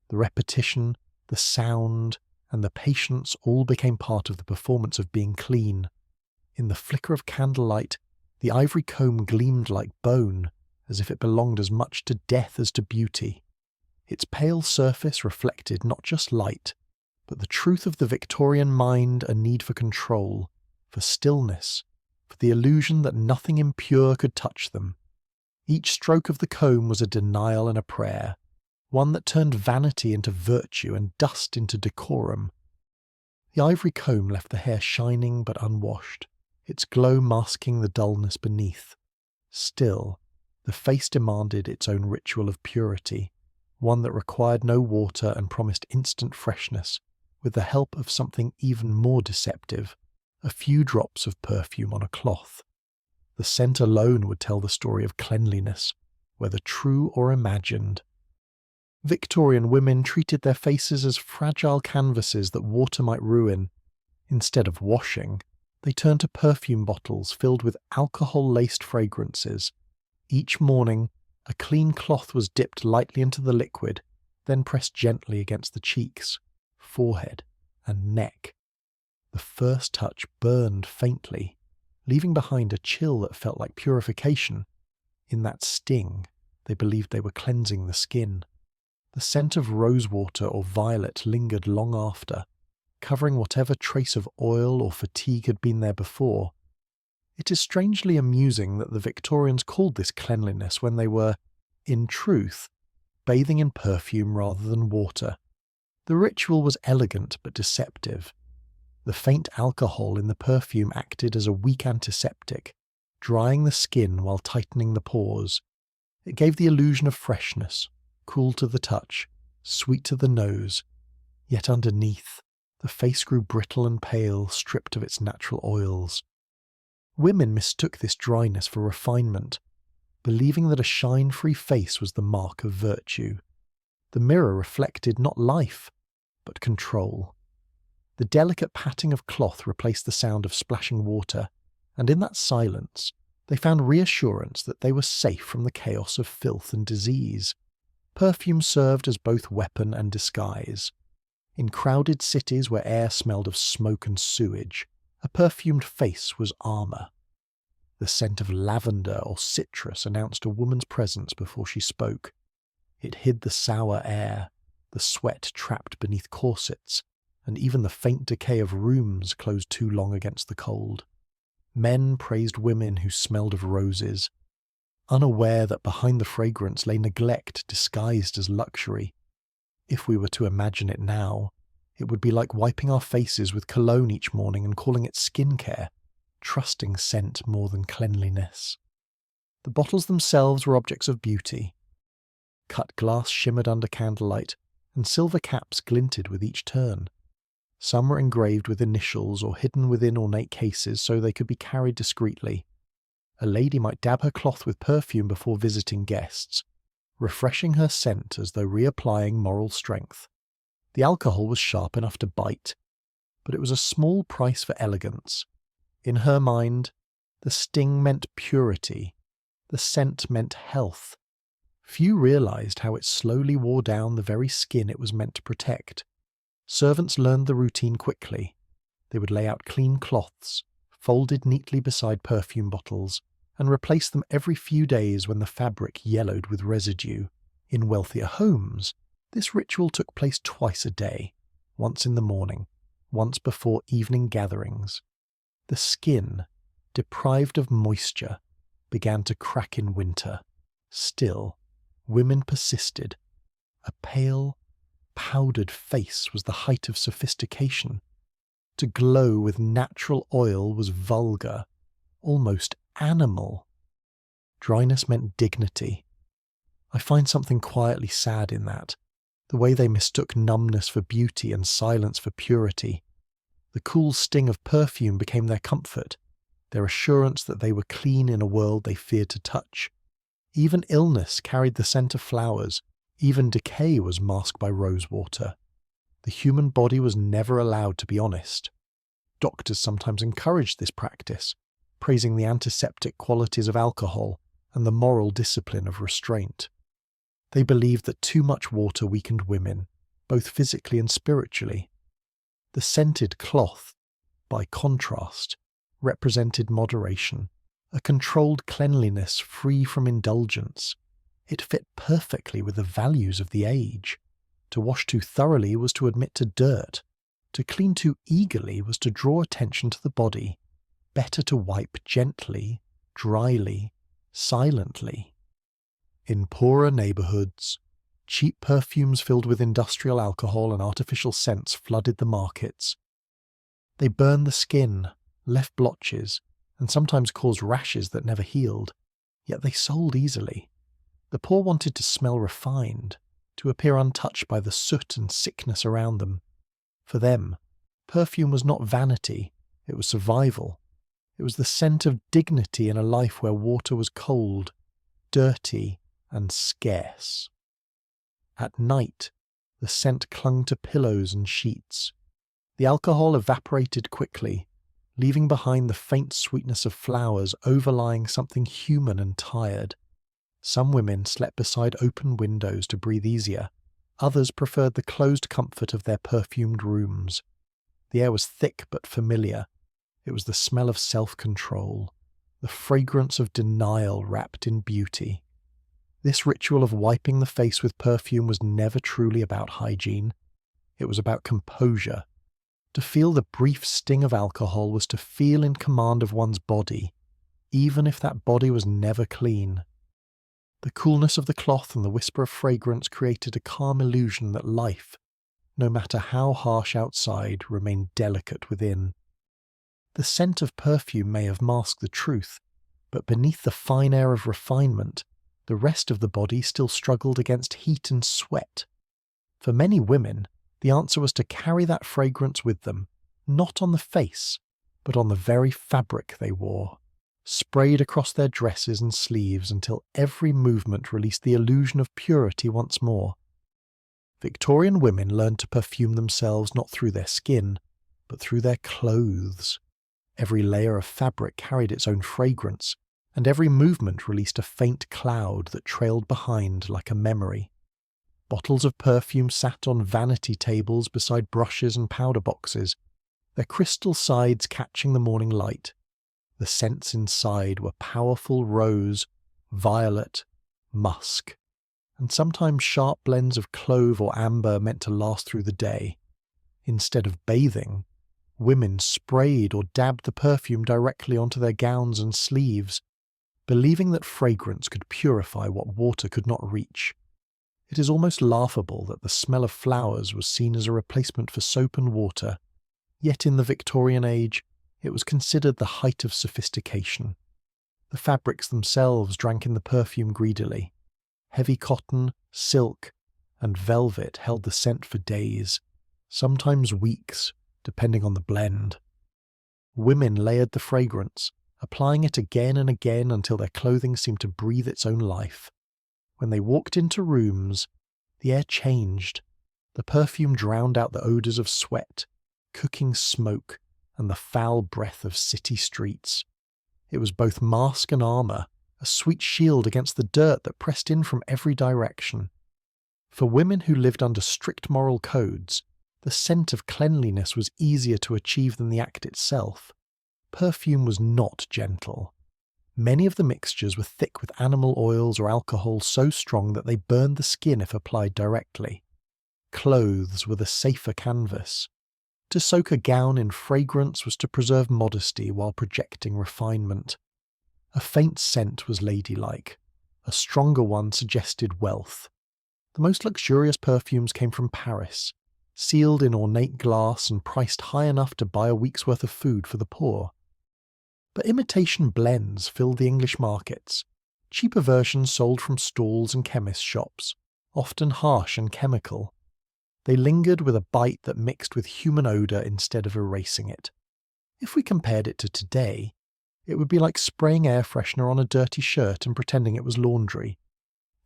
A: The repetition, the sound, and the patience all became part of the performance of being clean. In the flicker of candlelight, the ivory comb gleamed like bone, as if it belonged as much to death as to beauty. Its pale surface reflected not just light, but the truth of the Victorian mind, a need for control, for stillness, for the illusion that nothing impure could touch them. Each stroke of the comb was a denial and a prayer, one that turned vanity into virtue and dust into decorum. The ivory comb left the hair shining but unwashed. its glow masking the dullness beneath. Still, the face demanded its own ritual of purity, one that required no water and promised instant freshness, with the help of something even more deceptive, a few drops of perfume on a cloth. The scent alone would tell the story of cleanliness, whether true or imagined. Victorian women treated their faces as fragile canvases that water might ruin. Instead of washing, they turned to perfume bottles filled with alcohol-laced fragrances. Each morning, a clean cloth was dipped lightly into the liquid, then pressed gently against the cheeks, forehead, and neck. The first touch burned faintly, leaving behind a chill that felt like purification. In that sting, they believed they were cleansing the skin. The scent of rosewater or violet lingered long after, covering whatever trace of oil or fatigue had been there before. It is strangely amusing that the Victorians called this cleanliness when they were, in truth, bathing in perfume rather than water. The ritual was elegant but deceptive. The faint alcohol in the perfume acted as a weak antiseptic, drying the skin while tightening the pores. It gave the illusion of freshness, cool to the touch, sweet to the nose. Yet underneath, the face grew brittle and pale, stripped of its natural oils. Women mistook this dryness for refinement, believing that a shine-free face was the mark of virtue. The mirror reflected not life, but control. The delicate patting of cloth replaced the sound of splashing water, and in that silence, they found reassurance that they were safe from the chaos of filth and disease. Perfume served as both weapon and disguise. In crowded cities where air smelled of smoke and sewage, a perfumed face was armour. The scent of lavender or citrus announced a woman's presence before she spoke. It hid the sour air, the sweat trapped beneath corsets, and even the faint decay of rooms closed too long against the cold. Men praised women who smelled of roses, unaware that behind the fragrance lay neglect disguised as luxury. If we were to imagine it now, it would be like wiping our faces with cologne each morning and calling it skincare, trusting scent more than cleanliness. The bottles themselves were objects of beauty. Cut glass shimmered under candlelight, and silver caps glinted with each turn. Some were engraved with initials or hidden within ornate cases so they could be carried discreetly. A lady might dab her cloth with perfume before visiting guests, refreshing her scent as though reapplying moral strength. The alcohol was sharp enough to bite, but it was a small price for elegance. In her mind, the sting meant purity, the scent meant health. Few realized how it slowly wore down the very skin it was meant to protect. Servants learned the routine quickly. They would lay out clean cloths, folded neatly beside perfume bottles, and replace them every few days when the fabric yellowed with residue. In wealthier homes, this ritual took place twice a day, once in the morning, once before evening gatherings. The skin, deprived of moisture, began to crack in winter. Still, women persisted. A pale, powdered face was the height of sophistication. To glow with natural oil was vulgar, almost animal. Dryness meant dignity. I find something quietly sad in that, the way they mistook numbness for beauty and silence for purity. The cool sting of perfume became their comfort, their assurance that they were clean in a world they feared to touch. Even illness carried the scent of flowers, even decay was masked by rosewater. The human body was never allowed to be honest. Doctors sometimes encouraged this practice, praising the antiseptic qualities of alcohol and the moral discipline of restraint. They believed that too much water weakened women, both physically and spiritually. The scented cloth, by contrast, represented moderation, a controlled cleanliness free from indulgence. It fit perfectly with the values of the age. To wash too thoroughly was to admit to dirt. To clean too eagerly was to draw attention to the body. Better to wipe gently, dryly, silently. In poorer neighbourhoods, cheap perfumes filled with industrial alcohol and artificial scents flooded the markets. They burned the skin, left blotches, and sometimes caused rashes that never healed, yet they sold easily. The poor wanted to smell refined, to appear untouched by the soot and sickness around them. For them, perfume was not vanity, it was survival. It was the scent of dignity in a life where water was cold, dirty, and scarce. At night, the scent clung to pillows and sheets. The alcohol evaporated quickly, leaving behind the faint sweetness of flowers overlying something human and tired. Some women slept beside open windows to breathe easier. Others preferred the closed comfort of their perfumed rooms. The air was thick but familiar. It was the smell of self-control, the fragrance of denial wrapped in beauty. This ritual of wiping the face with perfume was never truly about hygiene. It was about composure. To feel the brief sting of alcohol was to feel in command of one's body, even if that body was never clean. The coolness of the cloth and the whisper of fragrance created a calm illusion that life, no matter how harsh outside, remained delicate within. The scent of perfume may have masked the truth, but beneath the fine air of refinement, the rest of the body still struggled against heat and sweat. For many women, the answer was to carry that fragrance with them, not on the face, but on the very fabric they wore, sprayed across their dresses and sleeves until every movement released the illusion of purity once more. Victorian women learned to perfume themselves not through their skin, but through their clothes. Every layer of fabric carried its own fragrance, and every movement released a faint cloud that trailed behind like a memory. Bottles of perfume sat on vanity tables beside brushes and powder boxes, their crystal sides catching the morning light. The scents inside were powerful rose, violet, musk, and sometimes sharp blends of clove or amber meant to last through the day. Instead of bathing, women sprayed or dabbed the perfume directly onto their gowns and sleeves, believing that fragrance could purify what water could not reach. It is almost laughable that the smell of flowers was seen as a replacement for soap and water, yet in the Victorian age, it was considered the height of sophistication. The fabrics themselves drank in the perfume greedily. Heavy cotton, silk, and velvet held the scent for days, sometimes weeks, depending on the blend. Women layered the fragrance, applying it again and again until their clothing seemed to breathe its own life. When they walked into rooms, the air changed. The perfume drowned out the odours of sweat, cooking smoke, and the foul breath of city streets. It was both mask and armour, a sweet shield against the dirt that pressed in from every direction. For women who lived under strict moral codes, the scent of cleanliness was easier to achieve than the act itself. Perfume was not gentle. Many of the mixtures were thick with animal oils or alcohol so strong that they burned the skin if applied directly. Clothes were the safer canvas. To soak a gown in fragrance was to preserve modesty while projecting refinement. A faint scent was ladylike. A stronger one suggested wealth. The most luxurious perfumes came from Paris, sealed in ornate glass and priced high enough to buy a week's worth of food for the poor. But imitation blends filled the English markets, cheaper versions sold from stalls and chemist shops, often harsh and chemical. They lingered with a bite that mixed with human odour instead of erasing it. If we compared it to today, it would be like spraying air freshener on a dirty shirt and pretending it was laundry.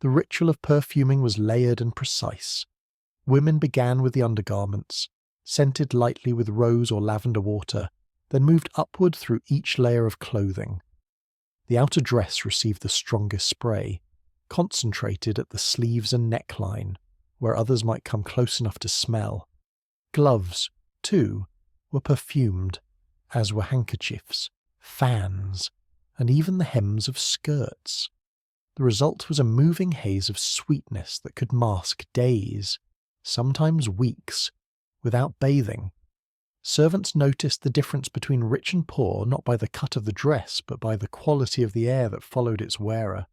A: The ritual of perfuming was layered and precise. Women began with the undergarments, scented lightly with rose or lavender water, then moved upward through each layer of clothing. The outer dress received the strongest spray, concentrated at the sleeves and neckline, where others might come close enough to smell. Gloves, too, were perfumed, as were handkerchiefs, fans, and even the hems of skirts. The result was a moving haze of sweetness that could mask days, sometimes weeks, without bathing. Servants noticed the difference between rich and poor not by the cut of the dress, but by the quality of the air that followed its wearer.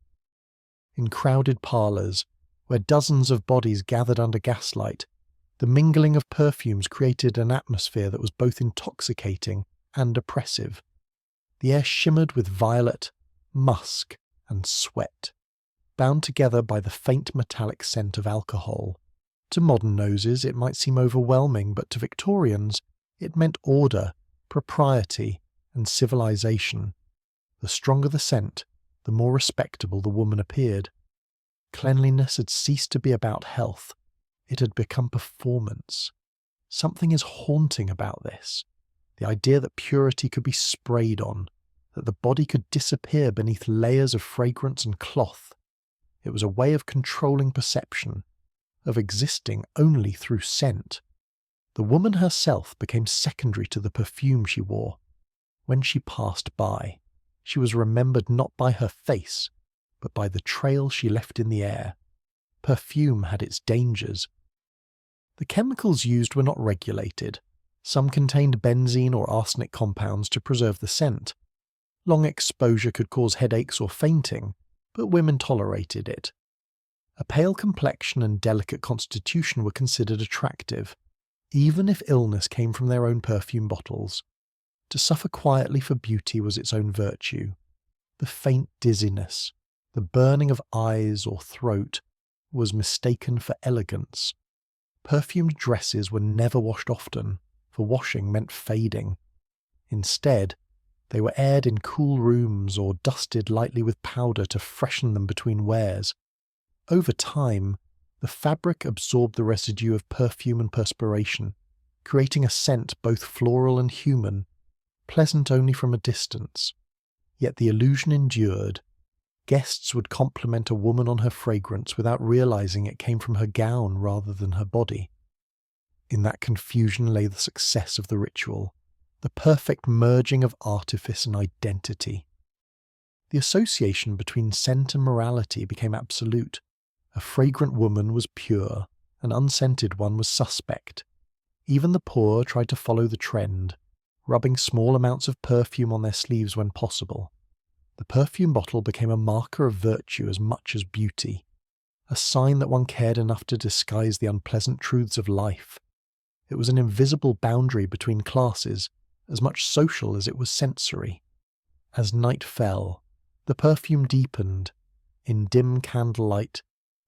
A: In crowded parlours, where dozens of bodies gathered under gaslight, the mingling of perfumes created an atmosphere that was both intoxicating and oppressive. The air shimmered with violet, musk, and sweat, bound together by the faint metallic scent of alcohol. To modern noses it might seem overwhelming, but to Victorians it meant order, propriety, and civilization. The stronger the scent, the more respectable the woman appeared. Cleanliness had ceased to be about health. It had become performance. Something is haunting about this. The idea that purity could be sprayed on, that the body could disappear beneath layers of fragrance and cloth. It was a way of controlling perception, of existing only through scent. The woman herself became secondary to the perfume she wore. When she passed by, she was remembered not by her face, but by the trail she left in the air. Perfume had its dangers. The chemicals used were not regulated. Some contained benzene or arsenic compounds to preserve the scent. Long exposure could cause headaches or fainting, but women tolerated it. A pale complexion and delicate constitution were considered attractive, even if illness came from their own perfume bottles. To suffer quietly for beauty was its own virtue. The faint dizziness, the burning of eyes or throat, was mistaken for elegance. Perfumed dresses were never washed often, for washing meant fading. Instead, they were aired in cool rooms or dusted lightly with powder to freshen them between wears. Over time, the fabric absorbed the residue of perfume and perspiration, creating a scent both floral and human, pleasant only from a distance. Yet the illusion endured. Guests would compliment a woman on her fragrance without realizing it came from her gown rather than her body. In that confusion lay the success of the ritual, the perfect merging of artifice and identity. The association between scent and morality became absolute. A fragrant woman was pure, an unscented one was suspect. Even the poor tried to follow the trend, rubbing small amounts of perfume on their sleeves when possible. The perfume bottle became a marker of virtue as much as beauty, a sign that one cared enough to disguise the unpleasant truths of life. It was an invisible boundary between classes, as much social as it was sensory. As night fell, the perfume deepened. In dim candlelight,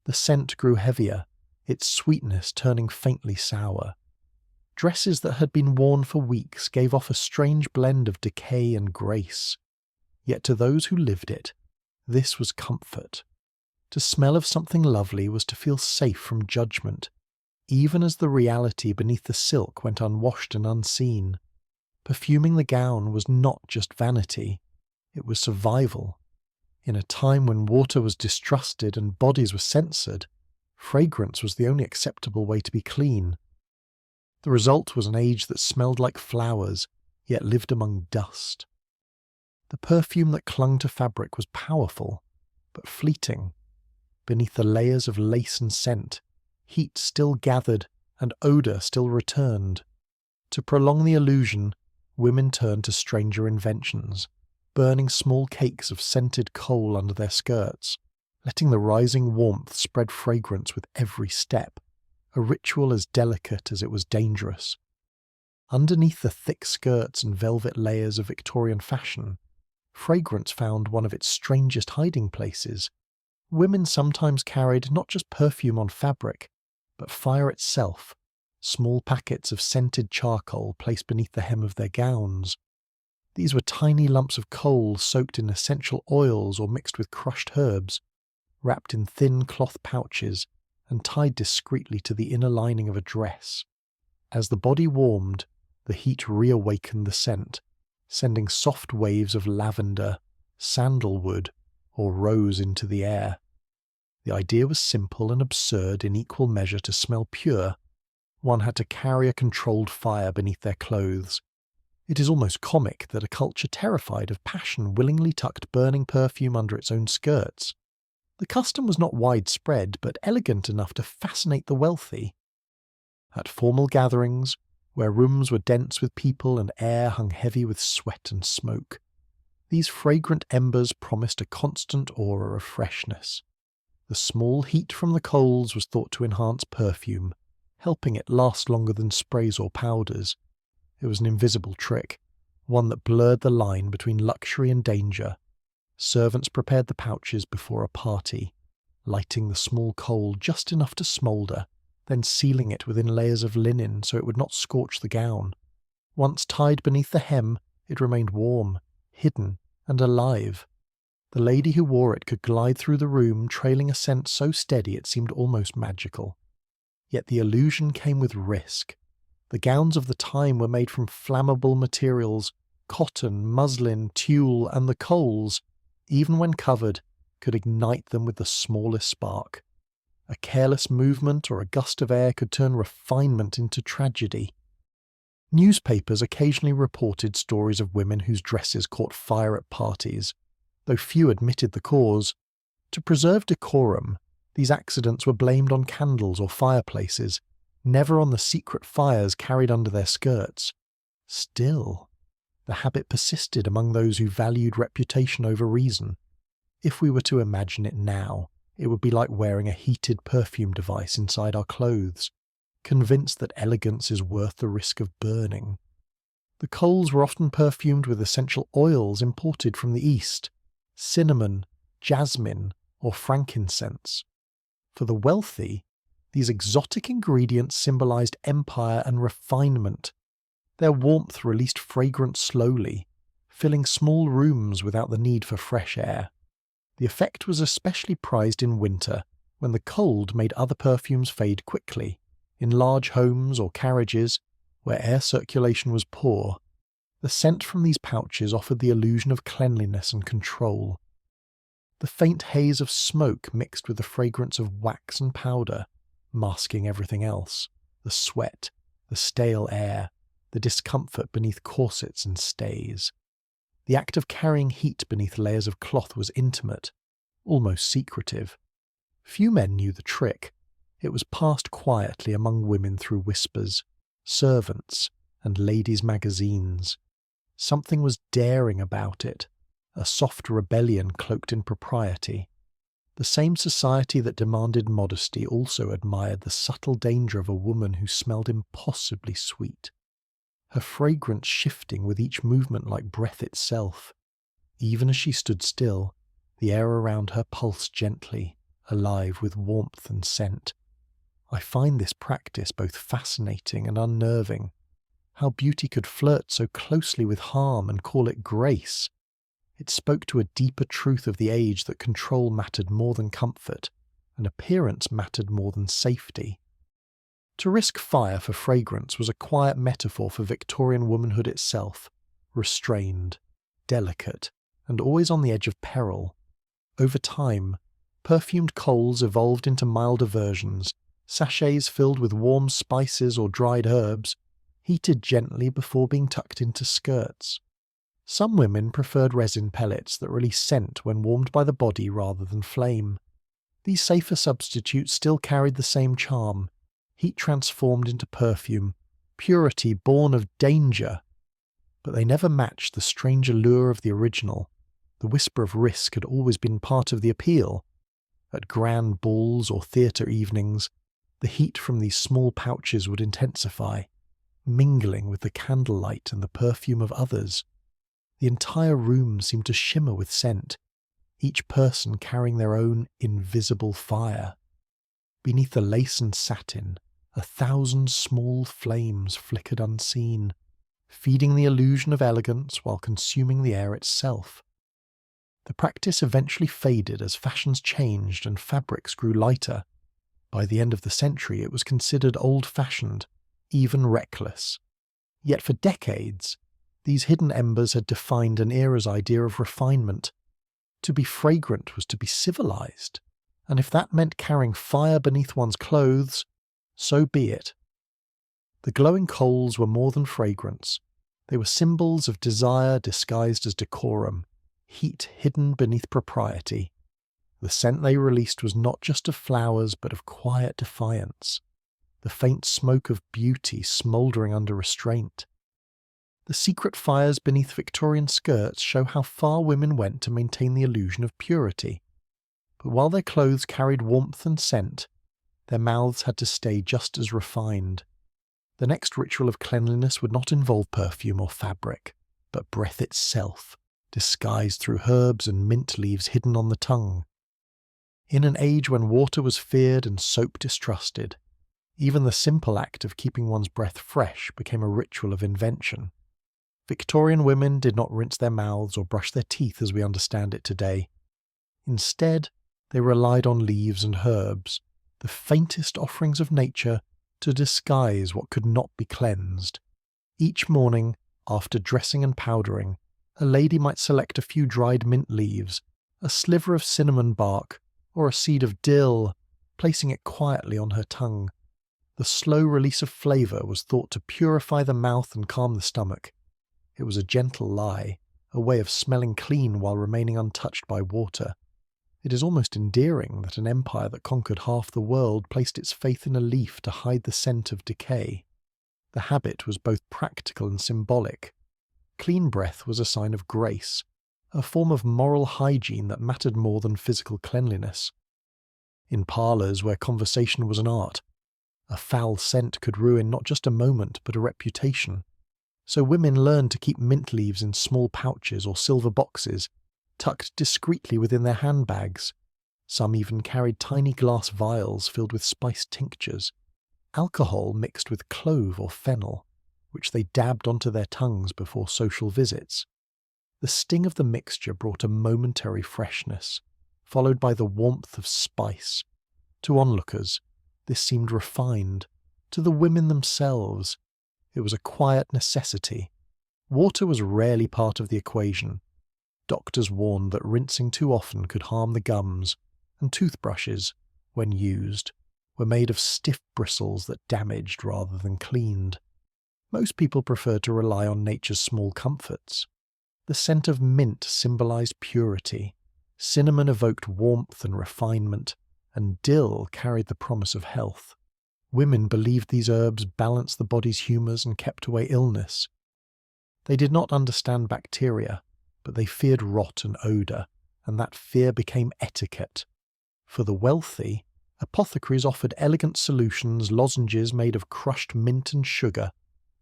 A: the scent grew heavier, its sweetness turning faintly sour. Dresses that had been worn for weeks gave off a strange blend of decay and grace. Yet to those who lived it, this was comfort. To smell of something lovely was to feel safe from judgment, even as the reality beneath the silk went unwashed and unseen. Perfuming the gown was not just vanity, it was survival. In a time when water was distrusted and bodies were censored, fragrance was the only acceptable way to be clean. The result was an age that smelled like flowers, yet lived among dust. The perfume that clung to fabric was powerful, but fleeting. Beneath the layers of lace and scent, heat still gathered and odour still returned. To prolong the illusion, women turned to stranger inventions, burning small cakes of scented coal under their skirts, letting the rising warmth spread fragrance with every step, a ritual as delicate as it was dangerous. Underneath the thick skirts and velvet layers of Victorian fashion, fragrance found one of its strangest hiding places. Women sometimes carried not just perfume on fabric, but fire itself, small packets of scented charcoal placed beneath the hem of their gowns. These were tiny lumps of coal soaked in essential oils or mixed with crushed herbs, wrapped in thin cloth pouches and tied discreetly to the inner lining of a dress. As the body warmed, the heat reawakened the scent, sending soft waves of lavender, sandalwood, or rose into the air. The idea was simple and absurd in equal measure to smell pure. One had to carry a controlled fire beneath their clothes. It is almost comic that a culture terrified of passion willingly tucked burning perfume under its own skirts. The custom was not widespread, but elegant enough to fascinate the wealthy. At formal gatherings, where rooms were dense with people and air hung heavy with sweat and smoke, these fragrant embers promised a constant aura of freshness. The small heat from the coals was thought to enhance perfume, helping it last longer than sprays or powders. It was an invisible trick, one that blurred the line between luxury and danger. Servants prepared the pouches before a party, lighting the small coal just enough to smoulder, then sealing it within layers of linen so it would not scorch the gown. Once tied beneath the hem, it remained warm, hidden, and alive. The lady who wore it could glide through the room, trailing a scent so steady it seemed almost magical. Yet the illusion came with risk. The gowns of the time were made from flammable materials, cotton, muslin, tulle, and the coals, even when covered, could ignite them with the smallest spark. A careless movement or a gust of air could turn refinement into tragedy. Newspapers occasionally reported stories of women whose dresses caught fire at parties, though few admitted the cause. To preserve decorum, these accidents were blamed on candles or fireplaces, never on the secret fires carried under their skirts. Still, the habit persisted among those who valued reputation over reason. If we were to imagine it now, it would be like wearing a heated perfume device inside our clothes, convinced that elegance is worth the risk of burning. The coals were often perfumed with essential oils imported from the East, cinnamon, jasmine, or frankincense. For the wealthy, these exotic ingredients symbolized empire and refinement. Their warmth released fragrance slowly, filling small rooms without the need for fresh air. The effect was especially prized in winter, when the cold made other perfumes fade quickly. In large homes or carriages, where air circulation was poor, the scent from these pouches offered the illusion of cleanliness and control. The faint haze of smoke mixed with the fragrance of wax and powder, masking everything else: the sweat, the stale air, the discomfort beneath corsets and stays. The act of carrying heat beneath layers of cloth was intimate, almost secretive. Few men knew the trick. It was passed quietly among women through whispers, servants, and ladies' magazines. Something was daring about it, a soft rebellion cloaked in propriety. The same society that demanded modesty also admired the subtle danger of a woman who smelled impossibly sweet, her fragrance shifting with each movement like breath itself. Even as she stood still, the air around her pulsed gently, alive with warmth and scent. I find this practice both fascinating and unnerving. How beauty could flirt so closely with harm and call it grace. It spoke to a deeper truth of the age that control mattered more than comfort, and appearance mattered more than safety. To risk fire for fragrance was a quiet metaphor for Victorian womanhood itself, restrained, delicate, and always on the edge of peril. Over time, perfumed coals evolved into milder versions, sachets filled with warm spices or dried herbs, heated gently before being tucked into skirts. Some women preferred resin pellets that release scent when warmed by the body rather than flame. These safer substitutes still carried the same charm, heat transformed into perfume, purity born of danger. But they never matched the strange allure of the original. The whisper of risk had always been part of the appeal. At grand balls or theatre evenings, the heat from these small pouches would intensify, mingling with the candlelight and the perfume of others. The entire room seemed to shimmer with scent, each person carrying their own invisible fire. Beneath the lace and satin, 1,000 small flames flickered unseen, feeding the illusion of elegance while consuming the air itself. The practice eventually faded as fashions changed and fabrics grew lighter. By the end of the century, it was considered old-fashioned, even reckless. Yet for decades, these hidden embers had defined an era's idea of refinement. To be fragrant was to be civilized, and if that meant carrying fire beneath one's clothes, so be it. The glowing coals were more than fragrance. They were symbols of desire disguised as decorum, heat hidden beneath propriety. The scent they released was not just of flowers, but of quiet defiance, the faint smoke of beauty smouldering under restraint. The secret fires beneath Victorian skirts show how far women went to maintain the illusion of purity. But while their clothes carried warmth and scent, their mouths had to stay just as refined. The next ritual of cleanliness would not involve perfume or fabric. but breath itself, disguised through herbs and mint leaves hidden on the tongue. In an age when water was feared and soap distrusted, even the simple act of keeping one's breath fresh became a ritual of invention. Victorian women did not rinse their mouths or brush their teeth as we understand it today. Instead, they relied on leaves and herbs, the faintest offerings of nature, to disguise what could not be cleansed. Each morning, after dressing and powdering, a lady might select a few dried mint leaves, a sliver of cinnamon bark, or a seed of dill, placing it quietly on her tongue. The slow release of flavour was thought to purify the mouth and calm the stomach. It was a gentle lie, a way of smelling clean while remaining untouched by water. It is almost endearing that an empire that conquered half the world placed its faith in a leaf to hide the scent of decay. The habit was both practical and symbolic. Clean breath was a sign of grace, a form of moral hygiene that mattered more than physical cleanliness. In parlours where conversation was an art, a foul scent could ruin not just a moment but a reputation. So women learned to keep mint leaves in small pouches or silver boxes, tucked discreetly within their handbags. Some even carried tiny glass vials filled with spiced tinctures, alcohol mixed with clove or fennel, which they dabbed onto their tongues before social visits. The sting of the mixture brought a momentary freshness, followed by the warmth of spice. To onlookers, this seemed refined. To the women themselves, it was a quiet necessity. Water was rarely part of the equation. Doctors warned that rinsing too often could harm the gums, and toothbrushes, when used, were made of stiff bristles that damaged rather than cleaned. Most people preferred to rely on nature's small comforts. The scent of mint symbolized purity, cinnamon evoked warmth and refinement, and dill carried the promise of health. Women believed these herbs balanced the body's humours and kept away illness. They did not understand bacteria, but they feared rot and odour, and that fear became etiquette. For the wealthy, apothecaries offered elegant solutions, lozenges made of crushed mint and sugar,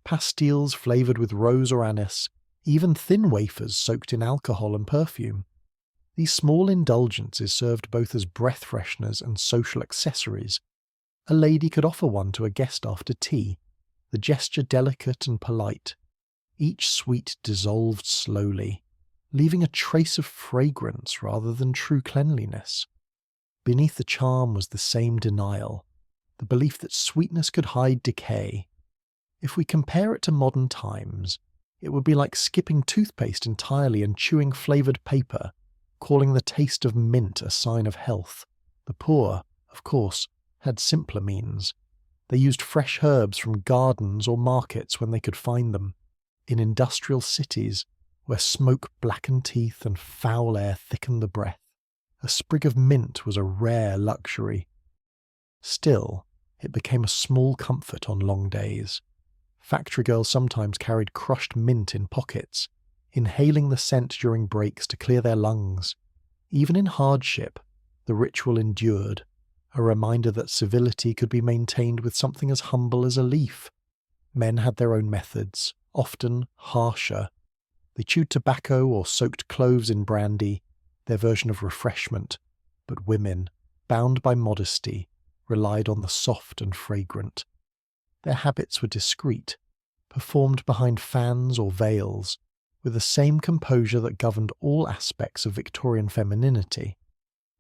A: pastilles flavoured with rose or anise, even thin wafers soaked in alcohol and perfume. These small indulgences served both as breath fresheners and social accessories. A lady could offer one to a guest after tea, the gesture delicate and polite. Each sweet dissolved slowly, leaving a trace of fragrance rather than true cleanliness. Beneath the charm was the same denial, the belief that sweetness could hide decay. If we compare it to modern times, it would be like skipping toothpaste entirely and chewing flavoured paper, calling the taste of mint a sign of health. The poor, of course, had simpler means. They used fresh herbs from gardens or markets when they could find them. In industrial cities, where smoke blackened teeth and foul air thickened the breath, a sprig of mint was a rare luxury. Still, it became a small comfort on long days. Factory girls sometimes carried crushed mint in pockets, inhaling the scent during breaks to clear their lungs. Even in hardship, the ritual endured, a reminder that civility could be maintained with something as humble as a leaf. Men had their own methods, often harsher. They chewed tobacco or soaked cloves in brandy, their version of refreshment, but women, bound by modesty, relied on the soft and fragrant. Their habits were discreet, performed behind fans or veils, with the same composure that governed all aspects of Victorian femininity.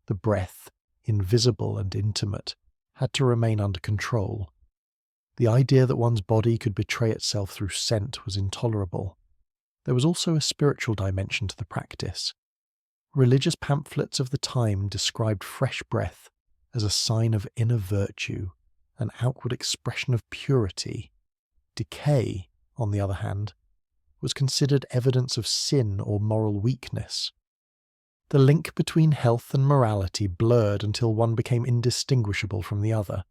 A: The breath, invisible and intimate, had to remain under control. The idea that one's body could betray itself through scent was intolerable. There was also a spiritual dimension to the practice. Religious pamphlets of the time described fresh breath as a sign of inner virtue, an outward expression of purity. Decay, on the other hand, was considered evidence of sin or moral weakness. The link between health and morality blurred until one became indistinguishable from the other.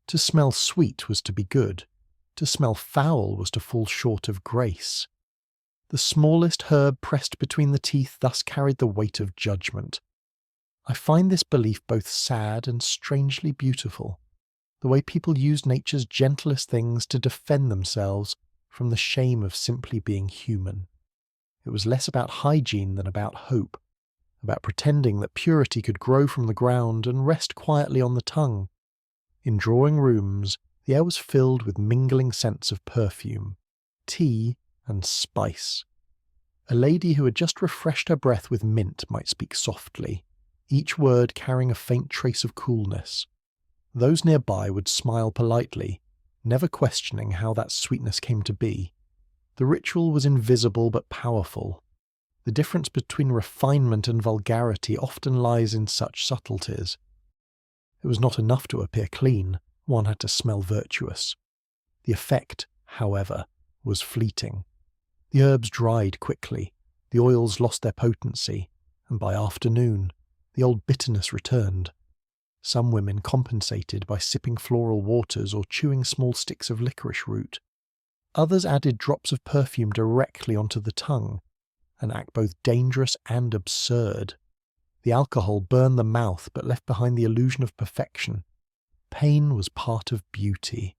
A: To smell sweet was to be good. To smell foul was to fall short of grace. The smallest herb pressed between the teeth thus carried the weight of judgment. I find this belief both sad and strangely beautiful, the way people used nature's gentlest things to defend themselves from the shame of simply being human. It was less about hygiene than about hope, about pretending that purity could grow from the ground and rest quietly on the tongue. In drawing rooms, the air was filled with mingling scents of perfume, tea, and spice. A lady who had just refreshed her breath with mint might speak softly, each word carrying a faint trace of coolness. Those nearby would smile politely, never questioning how that sweetness came to be. The ritual was invisible but powerful. The difference between refinement and vulgarity often lies in such subtleties. It was not enough to appear clean, one had to smell virtuous. The effect, however, was fleeting. The herbs dried quickly, the oils lost their potency, and by afternoon, the old bitterness returned. Some women compensated by sipping floral waters or chewing small sticks of licorice root. Others added drops of perfume directly onto the tongue, an act both dangerous and absurd. The alcohol burned the mouth but left behind the illusion of perfection. Pain was part of beauty,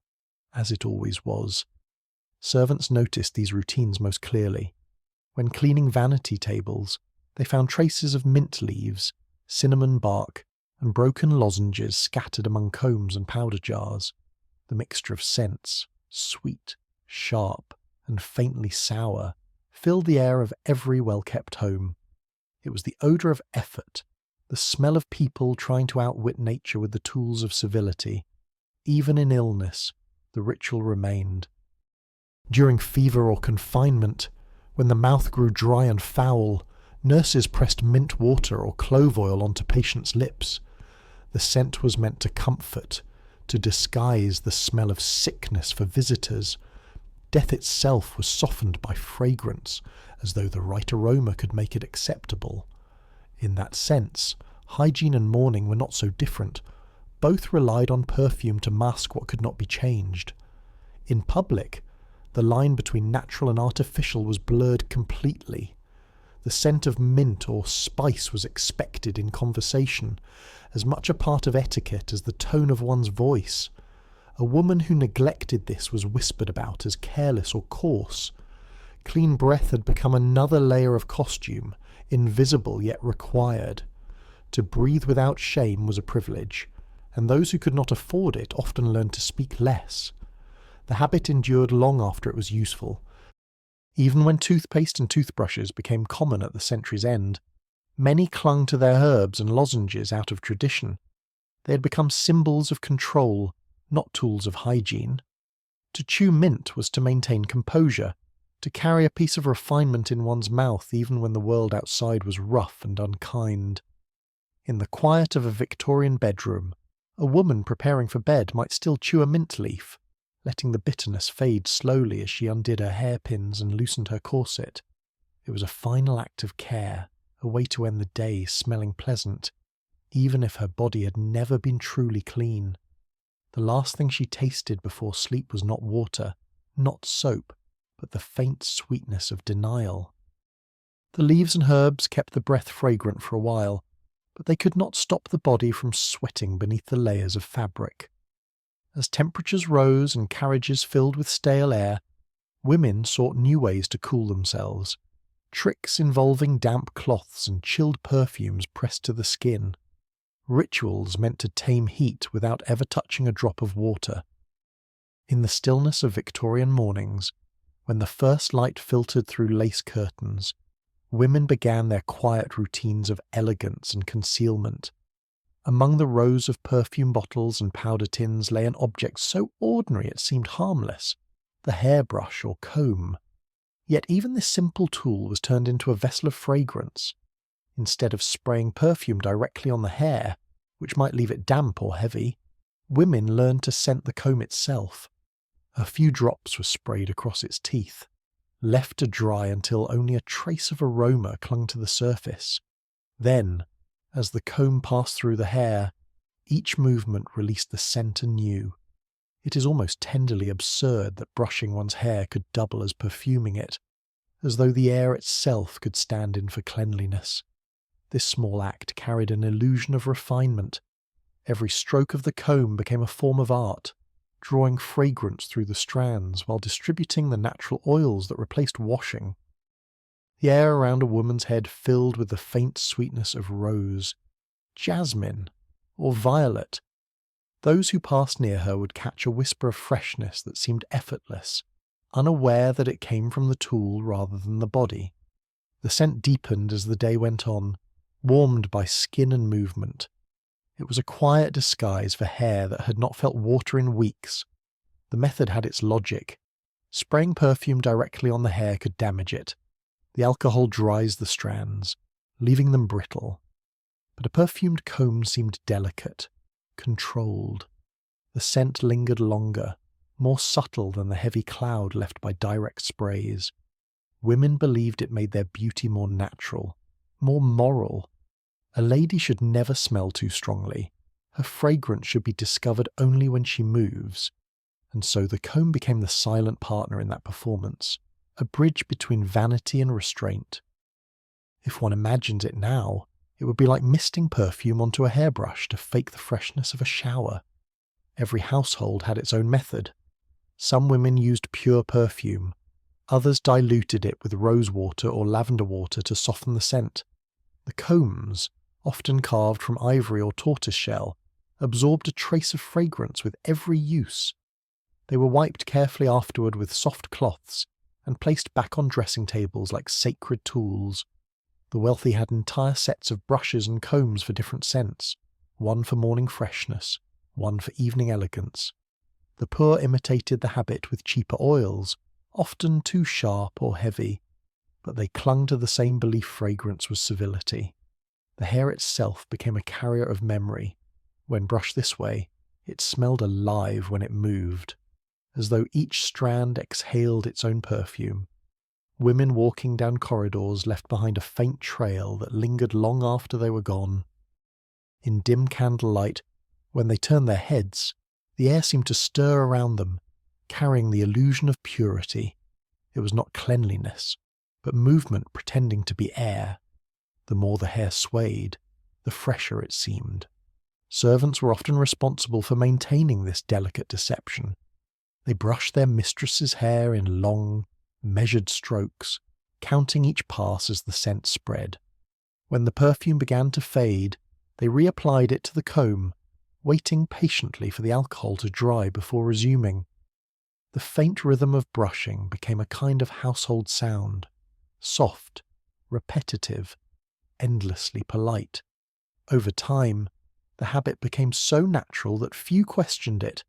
A: as it always was. Servants noticed these routines most clearly. When cleaning vanity tables, they found traces of mint leaves, cinnamon bark, and broken lozenges scattered among combs and powder jars. The mixture of scents, sweet, sharp, and faintly sour, filled the air of every well-kept home. It was the odour of effort, the smell of people trying to outwit nature with the tools of civility. Even in illness, the ritual remained. During fever or confinement, when the mouth grew dry and foul, nurses pressed mint water or clove oil onto patients' lips. The scent was meant to comfort, to disguise the smell of sickness for visitors. Death itself was softened by fragrance, as though the right aroma could make it acceptable. In that sense, hygiene and mourning were not so different. Both relied on perfume to mask what could not be changed. In public, the line between natural and artificial was blurred completely. The scent of mint or spice was expected in conversation, as much a part of etiquette as the tone of one's voice. A woman who neglected this was whispered about as careless or coarse. Clean breath had become another layer of costume, invisible yet required. To breathe without shame was a privilege, and those who could not afford it often learned to speak less. The habit endured long after it was useful. Even when toothpaste and toothbrushes became common at the century's end, many clung to their herbs and lozenges out of tradition. They had become symbols of control, not tools of hygiene. To chew mint was to maintain composure, to carry a piece of refinement in one's mouth even when the world outside was rough and unkind. In the quiet of a Victorian bedroom, a woman preparing for bed might still chew a mint leaf, letting the bitterness fade slowly as she undid her hairpins and loosened her corset. It was a final act of care, a way to end the day smelling pleasant, even if her body had never been truly clean. The last thing she tasted before sleep was not water, not soap, but the faint sweetness of denial. The leaves and herbs kept the breath fragrant for a while, but they could not stop the body from sweating beneath the layers of fabric. As temperatures rose and carriages filled with stale air, women sought new ways to cool themselves, tricks involving damp cloths and chilled perfumes pressed to the skin. Rituals meant to tame heat without ever touching a drop of water. In the stillness of Victorian mornings, when the first light filtered through lace curtains, women began their quiet routines of elegance and concealment. Among the rows of perfume bottles and powder tins lay an object so ordinary it seemed harmless, the hairbrush or comb. Yet even this simple tool was turned into a vessel of fragrance. Instead of spraying perfume directly on the hair, which might leave it damp or heavy, women learned to scent the comb itself. A few drops were sprayed across its teeth, left to dry until only a trace of aroma clung to the surface. Then, as the comb passed through the hair, each movement released the scent anew. It is almost tenderly absurd that brushing one's hair could double as perfuming it, as though the air itself could stand in for cleanliness. This small act carried an illusion of refinement. Every stroke of the comb became a form of art, drawing fragrance through the strands while distributing the natural oils that replaced washing. the air around a woman's head filled with the faint sweetness of rose, jasmine, or violet. Those who passed near her would catch a whisper of freshness that seemed effortless, unaware that it came from the tool rather than the body. The scent deepened as the day went on, warmed by skin and movement. It was a quiet disguise for hair that had not felt water in weeks. The method had its logic. Spraying perfume directly on the hair could damage it. The alcohol dries the strands, leaving them brittle. But a perfumed comb seemed delicate, controlled. The scent lingered longer, more subtle than the heavy cloud left by direct sprays. Women believed it made their beauty more natural, more moral. A lady should never smell too strongly. Her fragrance should be discovered only when she moves. And so the comb became the silent partner in that performance, a bridge between vanity and restraint. If one imagines it now, it would be like misting perfume onto a hairbrush to fake the freshness of a shower. Every household had its own method. Some women used pure perfume. Others diluted it with rose water or lavender water to soften the scent. The combs, often carved from ivory or tortoiseshell, absorbed a trace of fragrance with every use. They were wiped carefully afterward with soft cloths and placed back on dressing tables like sacred tools. The wealthy had entire sets of brushes and combs for different scents, one for morning freshness, one for evening elegance. The poor imitated the habit with cheaper oils, often too sharp or heavy, but they clung to the same belief fragrance was civility. The hair itself became a carrier of memory. When brushed this way, it smelled alive when it moved, as though each strand exhaled its own perfume. Women walking down corridors left behind a faint trail that lingered long after they were gone. In dim candlelight, when they turned their heads, the air seemed to stir around them, carrying the illusion of purity. It was not cleanliness, but movement pretending to be air. The more the hair swayed, the fresher it seemed. Servants were often responsible for maintaining this delicate deception. They brushed their mistress's hair in long, measured strokes, counting each pass as the scent spread. When the perfume began to fade, they reapplied it to the comb, waiting patiently for the alcohol to dry before resuming. The faint rhythm of brushing became a kind of household sound, soft, repetitive, endlessly polite. Over time, the habit became so natural that few questioned it.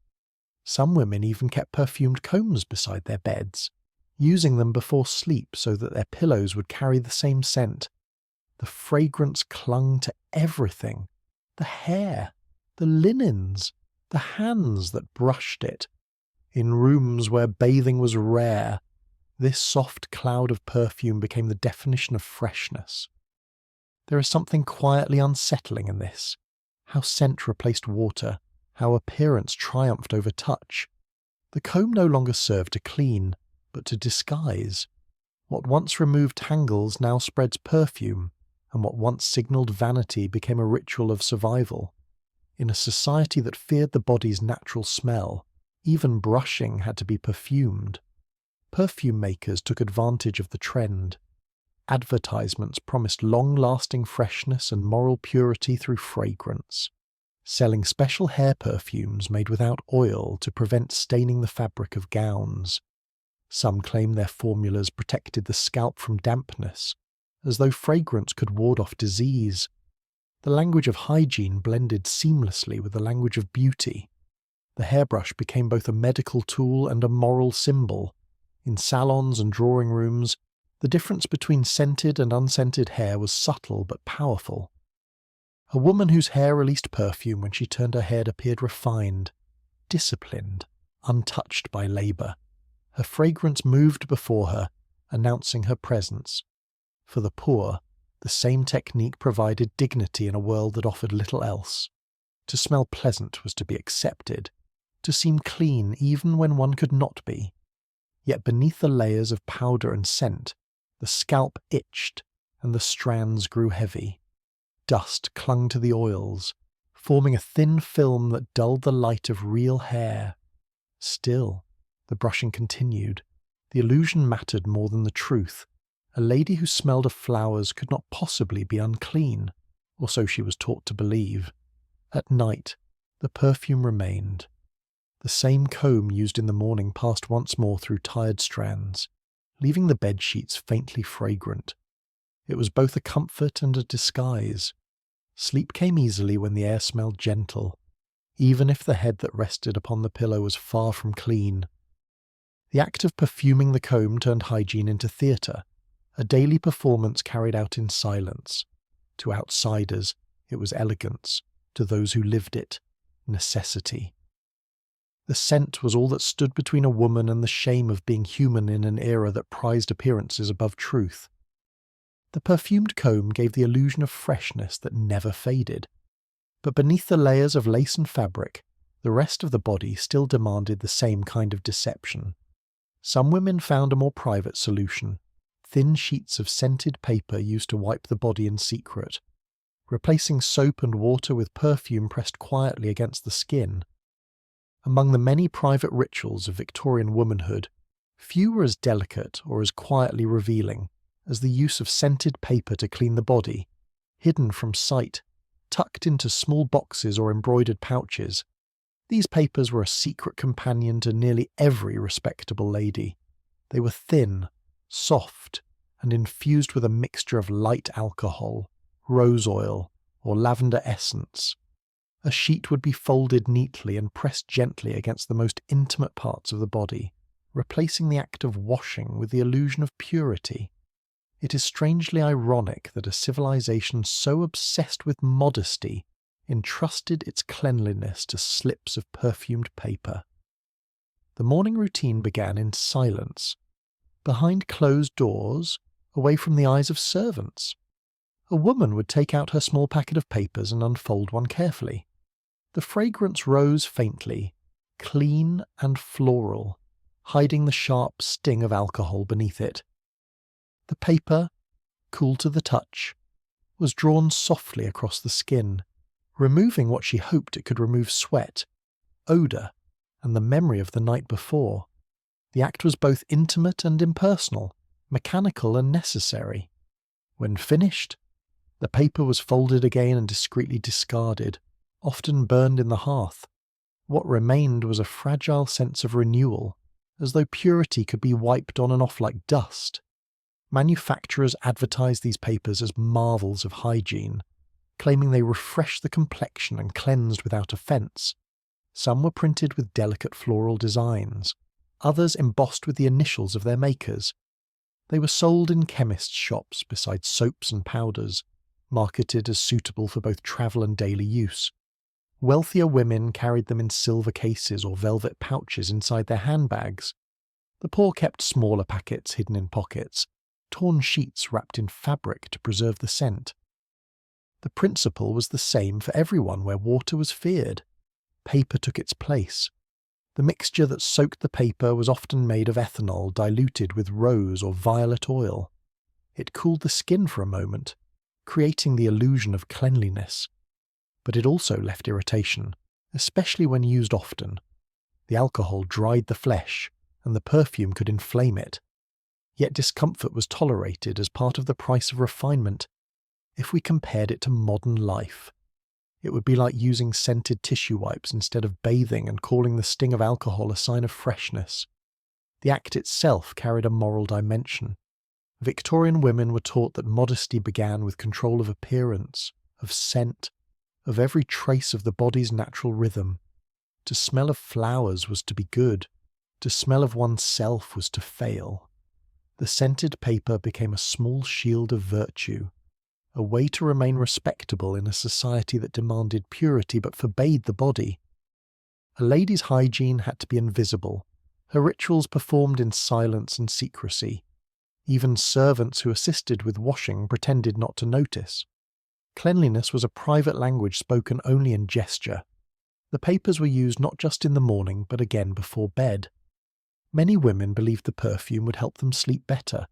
A: Some women even kept perfumed combs beside their beds, using them before sleep so that their pillows would carry the same scent. The fragrance clung to everything: the hair, the linens, the hands that brushed it. In rooms where bathing was rare, this soft cloud of perfume became the definition of freshness. There is something quietly unsettling in this, how scent replaced water, how appearance triumphed over touch. The comb no longer served to clean, but to disguise. What once removed tangles now spreads perfume, and what once signalled vanity became a ritual of survival. In a society that feared the body's natural smell, even brushing had to be perfumed. Perfume makers took advantage of the trend. Advertisements promised long-lasting freshness and moral purity through fragrance, selling special hair perfumes made without oil to prevent staining the fabric of gowns. Some claim their formulas protected the scalp from dampness, as though fragrance could ward off disease. The language of hygiene blended seamlessly with the language of beauty. The hairbrush became both a medical tool and a moral symbol. In salons and drawing rooms, the difference between scented and unscented hair was subtle but powerful. A woman whose hair released perfume when she turned her head appeared refined, disciplined, untouched by labour. Her fragrance moved before her, announcing her presence. For the poor, the same technique provided dignity in a world that offered little else. To smell pleasant was to be accepted, to seem clean even when one could not be. Yet beneath the layers of powder and scent, the scalp itched and the strands grew heavy. Dust clung to the oils, forming a thin film that dulled the light of real hair. Still, the brushing continued. The illusion mattered more than the truth, A lady who smelled of flowers could not possibly be unclean, or so she was taught to believe. At night, the perfume remained. The same comb used in the morning passed once more through tired strands, leaving the bed sheets faintly fragrant. It was both a comfort and a disguise. Sleep came easily when the air smelled gentle, even if the head that rested upon the pillow was far from clean. The act of perfuming the comb turned hygiene into theatre, a daily performance carried out in silence. To outsiders, it was elegance. To those who lived it, necessity. The scent was all that stood between a woman and the shame of being human in an era that prized appearances above truth. The perfumed comb gave the illusion of freshness that never faded. But beneath the layers of lace and fabric, the rest of the body still demanded the same kind of deception. Some women found a more private solution: thin sheets of scented paper used to wipe the body in secret, replacing soap and water with perfume pressed quietly against the skin. Among the many private rituals of Victorian womanhood, few were as delicate or as quietly revealing as the use of scented paper to clean the body, hidden from sight, tucked into small boxes or embroidered pouches. These papers were a secret companion to nearly every respectable lady. They were thin, soft, and infused with a mixture of light alcohol, rose oil, or lavender essence. A sheet would be folded neatly and pressed gently against the most intimate parts of the body, replacing the act of washing with the illusion of purity. It is strangely ironic that a civilization so obsessed with modesty entrusted its cleanliness to slips of perfumed paper. The morning routine began in silence, behind closed doors, away from the eyes of servants. A woman would take out her small packet of papers and unfold one carefully. The fragrance rose faintly, clean and floral, hiding the sharp sting of alcohol beneath it. The paper, cool to the touch, was drawn softly across the skin, removing what she hoped it could remove: sweat, odour, and the memory of the night before. The act was both intimate and impersonal, mechanical and necessary. When finished, the paper was folded again and discreetly discarded, often burned in the hearth. What remained was a fragile sense of renewal, as though purity could be wiped on and off like dust. Manufacturers advertised these papers as marvels of hygiene, claiming they refreshed the complexion and cleansed without offence. Some were printed with delicate floral designs, others embossed with the initials of their makers. They were sold in chemists' shops beside soaps and powders, marketed as suitable for both travel and daily use. Wealthier women carried them in silver cases or velvet pouches inside their handbags. The poor kept smaller packets hidden in pockets, torn sheets wrapped in fabric to preserve the scent. The principle was the same for everyone where water was feared. Paper took its place. The mixture that soaked the paper was often made of ethanol diluted with rose or violet oil. It cooled the skin for a moment, creating the illusion of cleanliness. But it also left irritation, especially when used often. The alcohol dried the flesh, and the perfume could inflame it. Yet discomfort was tolerated as part of the price of refinement. If we compared it to modern life, it would be like using scented tissue wipes instead of bathing and calling the sting of alcohol a sign of freshness. The act itself carried a moral dimension. Victorian women were taught that modesty began with control of appearance, of scent, of every trace of the body's natural rhythm. To smell of flowers was to be good. To smell of oneself was to fail. The scented paper became a small shield of virtue, a way to remain respectable in a society that demanded purity but forbade the body. A lady's hygiene had to be invisible, her rituals performed in silence and secrecy. Even servants who assisted with washing pretended not to notice. Cleanliness was a private language spoken only in gesture. The papers were used not just in the morning but again before bed. Many women believed the perfume would help them sleep better,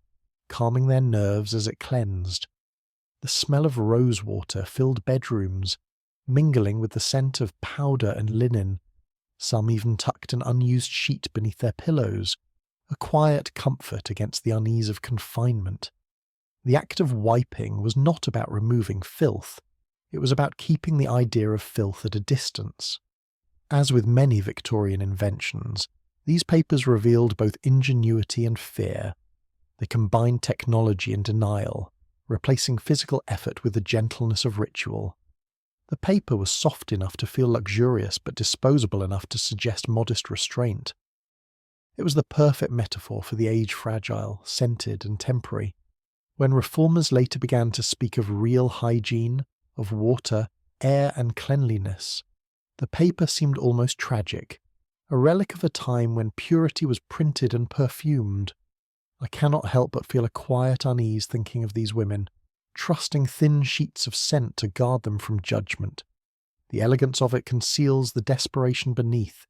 A: calming their nerves as it cleansed. The smell of rosewater filled bedrooms, mingling with the scent of powder and linen. Some even tucked an unused sheet beneath their pillows, a quiet comfort against the unease of confinement. The act of wiping was not about removing filth, it was about keeping the idea of filth at a distance. As with many Victorian inventions, these papers revealed both ingenuity and fear. They combined technology and denial, replacing physical effort with the gentleness of ritual. The paper was soft enough to feel luxurious but disposable enough to suggest modest restraint. It was the perfect metaphor for the age-fragile, scented and temporary. When reformers later began to speak of real hygiene, of water, air and cleanliness, the paper seemed almost tragic, a relic of a time when purity was printed and perfumed. I cannot help but feel a quiet unease thinking of these women, trusting thin sheets of scent to guard them from judgment. The elegance of it conceals the desperation beneath,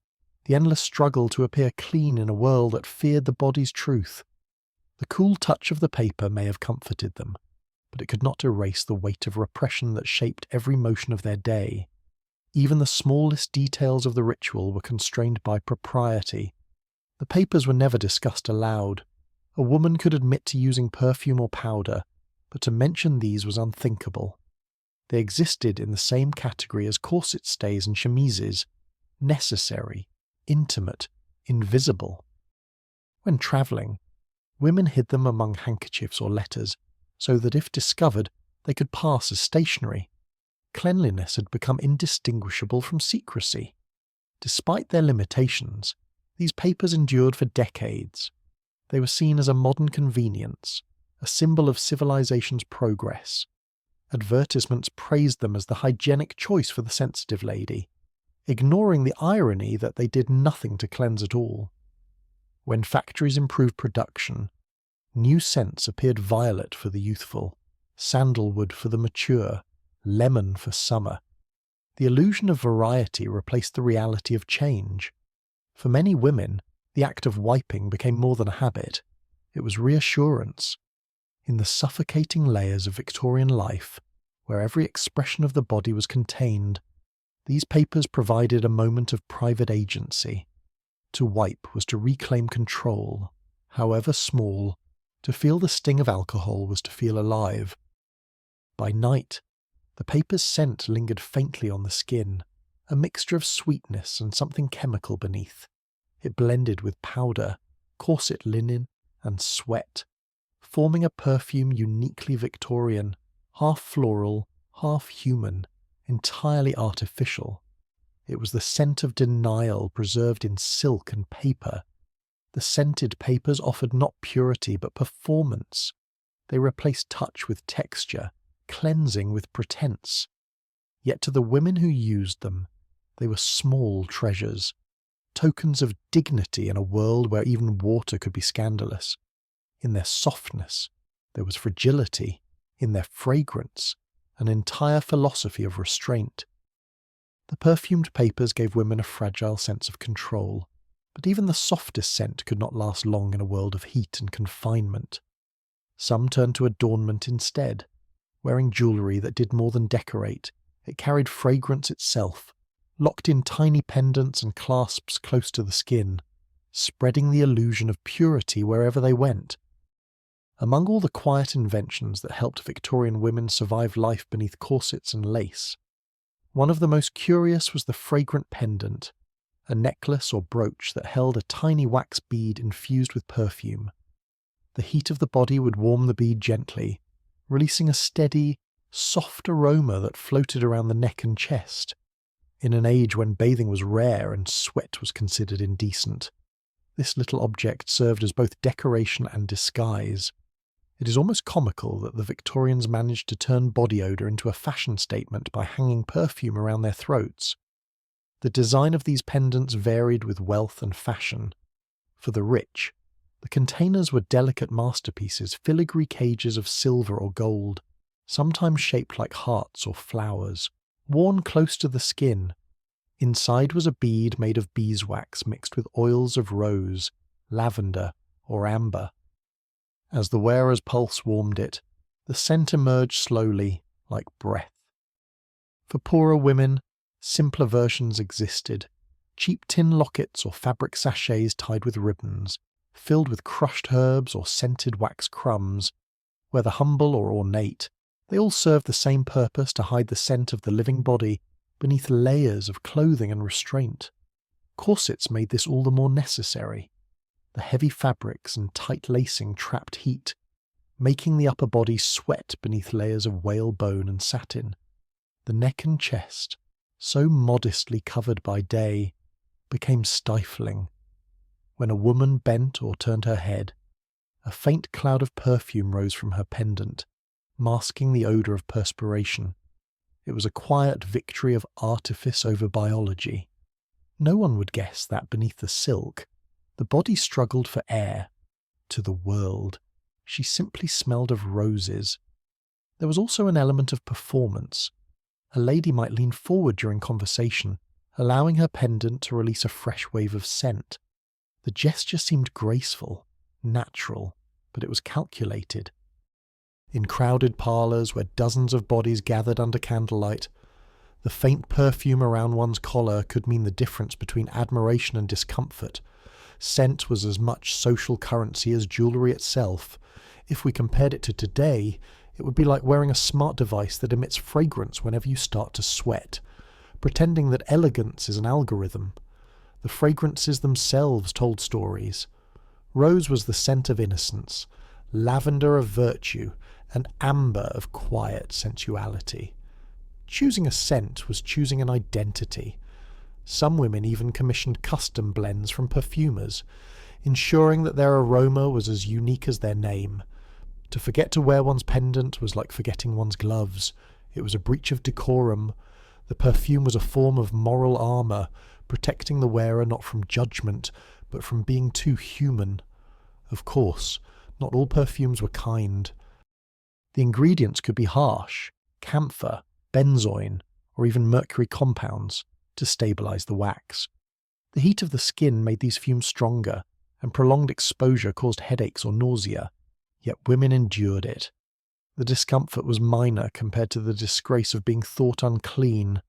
A: the endless struggle to appear clean in a world that feared the body's truth. The cool touch of the paper may have comforted them, but it could not erase the weight of repression that shaped every motion of their day. Even the smallest details of the ritual were constrained by propriety. The papers were never discussed aloud. A woman could admit to using perfume or powder, but to mention these was unthinkable. They existed in the same category as corset stays and chemises, necessary, intimate, invisible. When travelling, women hid them among handkerchiefs or letters, so that if discovered, they could pass as stationery. Cleanliness had become indistinguishable from secrecy. Despite their limitations, these papers endured for decades. They were seen as a modern convenience, a symbol of civilization's progress. Advertisements praised them as the hygienic choice for the sensitive lady, ignoring the irony that they did nothing to cleanse at all. When factories improved production, new scents appeared: violet for the youthful, sandalwood for the mature, lemon for summer. The illusion of variety replaced the reality of change. For many women, the act of wiping became more than a habit. It was reassurance. In the suffocating layers of Victorian life, where every expression of the body was contained, these papers provided a moment of private agency. To wipe was to reclaim control, however small. To feel the sting of alcohol was to feel alive. By night, the paper's scent lingered faintly on the skin, a mixture of sweetness and something chemical beneath. It blended with powder, corset linen, and sweat, forming a perfume uniquely Victorian, half floral, half human, entirely artificial. It was the scent of denial preserved in silk and paper. The scented papers offered not purity but performance. They replaced touch with texture, cleansing with pretense. Yet to the women who used them, they were small treasures, tokens of dignity in a world where even water could be scandalous. In their softness, there was fragility. In their fragrance, an entire philosophy of restraint. The perfumed papers gave women a fragile sense of control, but even the softest scent could not last long in a world of heat and confinement. Some turned to adornment instead. Wearing jewellery that did more than decorate, it carried fragrance itself, locked in tiny pendants and clasps close to the skin, spreading the illusion of purity wherever they went. Among all the quiet inventions that helped Victorian women survive life beneath corsets and lace, one of the most curious was the fragrant pendant, a necklace or brooch that held a tiny wax bead infused with perfume. The heat of the body would warm the bead gently, releasing a steady, soft aroma that floated around the neck and chest. In an age when bathing was rare and sweat was considered indecent, this little object served as both decoration and disguise. It is almost comical that the Victorians managed to turn body odour into a fashion statement by hanging perfume around their throats. The design of these pendants varied with wealth and fashion. For the rich, the containers were delicate masterpieces, filigree cages of silver or gold, sometimes shaped like hearts or flowers, worn close to the skin. Inside was a bead made of beeswax mixed with oils of rose, lavender, or amber. As the wearer's pulse warmed it, the scent emerged slowly, like breath. For poorer women, simpler versions existed, cheap tin lockets or fabric sachets tied with ribbons, filled with crushed herbs or scented wax crumbs. Whether humble or ornate, they all served the same purpose: to hide the scent of the living body beneath layers of clothing and restraint. Corsets made this all the more necessary. The heavy fabrics and tight lacing trapped heat, making the upper body sweat beneath layers of whalebone and satin. The neck and chest, so modestly covered by day, became stifling. When a woman bent or turned her head, a faint cloud of perfume rose from her pendant, masking the odour of perspiration. It was a quiet victory of artifice over biology. No one would guess that beneath the silk, the body struggled for air. To the world, she simply smelled of roses. There was also an element of performance. A lady might lean forward during conversation, allowing her pendant to release a fresh wave of scent. The gesture seemed graceful, natural, but it was calculated. In crowded parlours where dozens of bodies gathered under candlelight, the faint perfume around one's collar could mean the difference between admiration and discomfort. Scent was as much social currency as jewellery itself. If we compared it to today, it would be like wearing a smart device that emits fragrance whenever you start to sweat, pretending that elegance is an algorithm. The fragrances themselves told stories. Rose was the scent of innocence, lavender of virtue, and amber of quiet sensuality. Choosing a scent was choosing an identity. Some women even commissioned custom blends from perfumers, ensuring that their aroma was as unique as their name. To forget to wear one's pendant was like forgetting one's gloves. It was a breach of decorum. The perfume was a form of moral armour, protecting the wearer not from judgment, but from being too human. Of course, not all perfumes were kind. The ingredients could be harsh: camphor, benzoin, or even mercury compounds, to stabilise the wax. The heat of the skin made these fumes stronger, and prolonged exposure caused headaches or nausea, yet women endured it. The discomfort was minor compared to the disgrace of being thought unclean.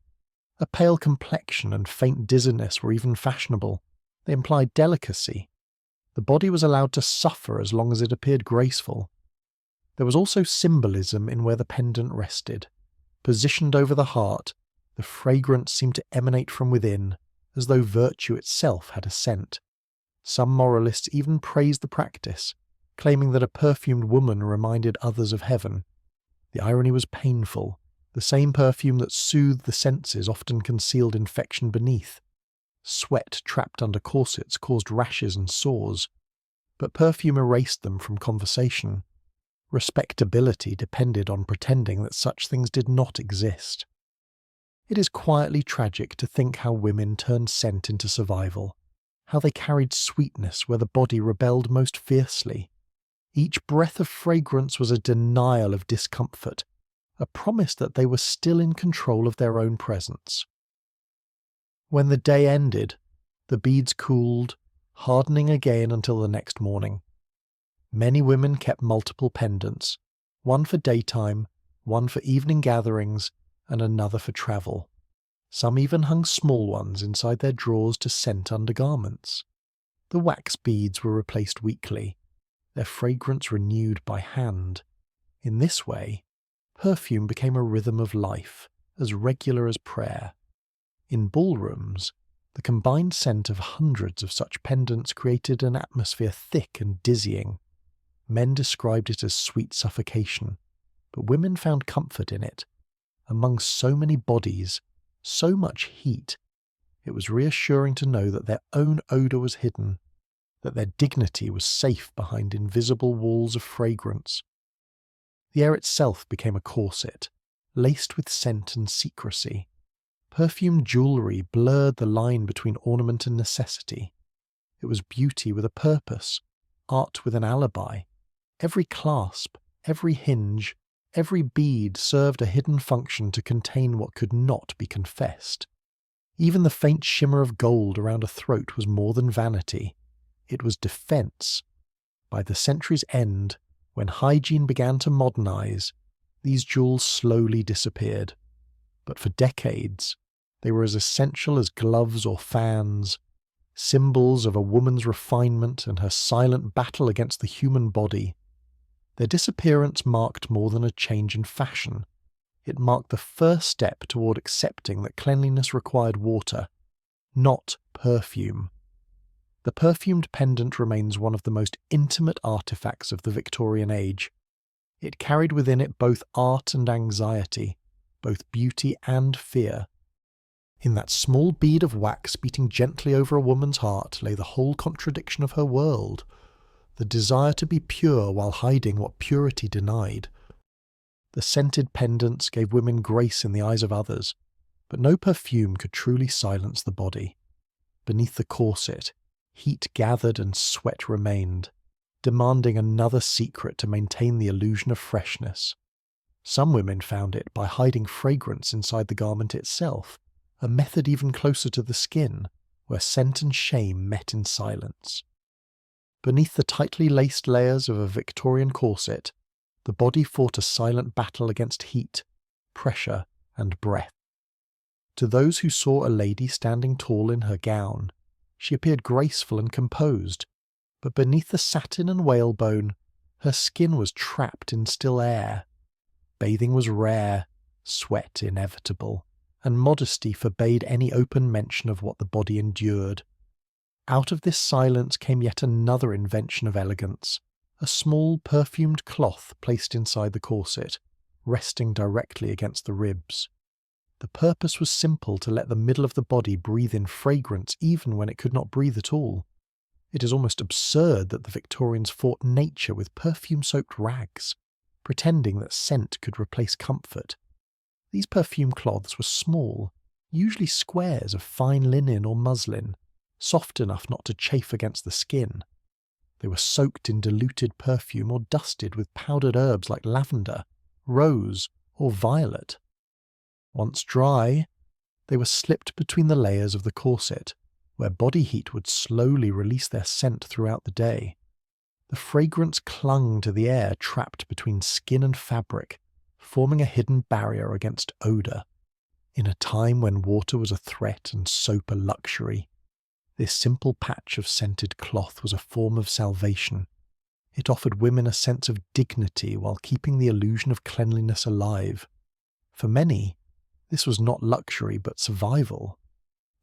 A: A pale complexion and faint dizziness were even fashionable. They implied delicacy. The body was allowed to suffer as long as it appeared graceful. There was also symbolism in where the pendant rested. Positioned over the heart, the fragrance seemed to emanate from within, as though virtue itself had a scent. Some moralists even praised the practice, claiming that a perfumed woman reminded others of heaven. The irony was painful. The same perfume that soothed the senses often concealed infection beneath. Sweat trapped under corsets caused rashes and sores, but perfume erased them from conversation. Respectability depended on pretending that such things did not exist. It is quietly tragic to think how women turned scent into survival, how they carried sweetness where the body rebelled most fiercely. Each breath of fragrance was a denial of discomfort, a promise that they were still in control of their own presence. When the day ended, the beads cooled, hardening again until the next morning. Many women kept multiple pendants, one for daytime, one for evening gatherings, and another for travel. Some even hung small ones inside their drawers to scent undergarments. The wax beads were replaced weekly, their fragrance renewed by hand. In this way, perfume became a rhythm of life, as regular as prayer. In ballrooms, the combined scent of hundreds of such pendants created an atmosphere thick and dizzying. Men described it as sweet suffocation, but women found comfort in it. Among so many bodies, so much heat, it was reassuring to know that their own odour was hidden, that their dignity was safe behind invisible walls of fragrance. The air itself became a corset, laced with scent and secrecy. Perfumed jewellery blurred the line between ornament and necessity. It was beauty with a purpose, art with an alibi. Every clasp, every hinge, every bead served a hidden function to contain what could not be confessed. Even the faint shimmer of gold around a throat was more than vanity. It was defence. By the century's end, when hygiene began to modernise, these jewels slowly disappeared. But for decades, they were as essential as gloves or fans, symbols of a woman's refinement and her silent battle against the human body. Their disappearance marked more than a change in fashion. It marked the first step toward accepting that cleanliness required water, not perfume. The perfumed pendant remains one of the most intimate artifacts of the Victorian age. It carried within it both art and anxiety, both beauty and fear. In that small bead of wax beating gently over a woman's heart lay the whole contradiction of her world, the desire to be pure while hiding what purity denied. The scented pendants gave women grace in the eyes of others, but no perfume could truly silence the body. Beneath the corset, heat gathered and sweat remained, demanding another secret to maintain the illusion of freshness. Some women found it by hiding fragrance inside the garment itself, a method even closer to the skin, where scent and shame met in silence. Beneath the tightly laced layers of a Victorian corset, the body fought a silent battle against heat, pressure, and breath. To those who saw a lady standing tall in her gown, she appeared graceful and composed, but beneath the satin and whalebone, her skin was trapped in still air. Bathing was rare, sweat inevitable, and modesty forbade any open mention of what the body endured. Out of this silence came yet another invention of elegance, a small perfumed cloth placed inside the corset, resting directly against the ribs. The purpose was simple: to let the middle of the body breathe in fragrance even when it could not breathe at all. It is almost absurd that the Victorians fought nature with perfume-soaked rags, pretending that scent could replace comfort. These perfume cloths were small, usually squares of fine linen or muslin, soft enough not to chafe against the skin. They were soaked in diluted perfume or dusted with powdered herbs like lavender, rose, or violet. Once dry, they were slipped between the layers of the corset, where body heat would slowly release their scent throughout the day. The fragrance clung to the air trapped between skin and fabric, forming a hidden barrier against odour. In a time when water was a threat and soap a luxury, this simple patch of scented cloth was a form of salvation. It offered women a sense of dignity while keeping the illusion of cleanliness alive. For many, this was not luxury but survival.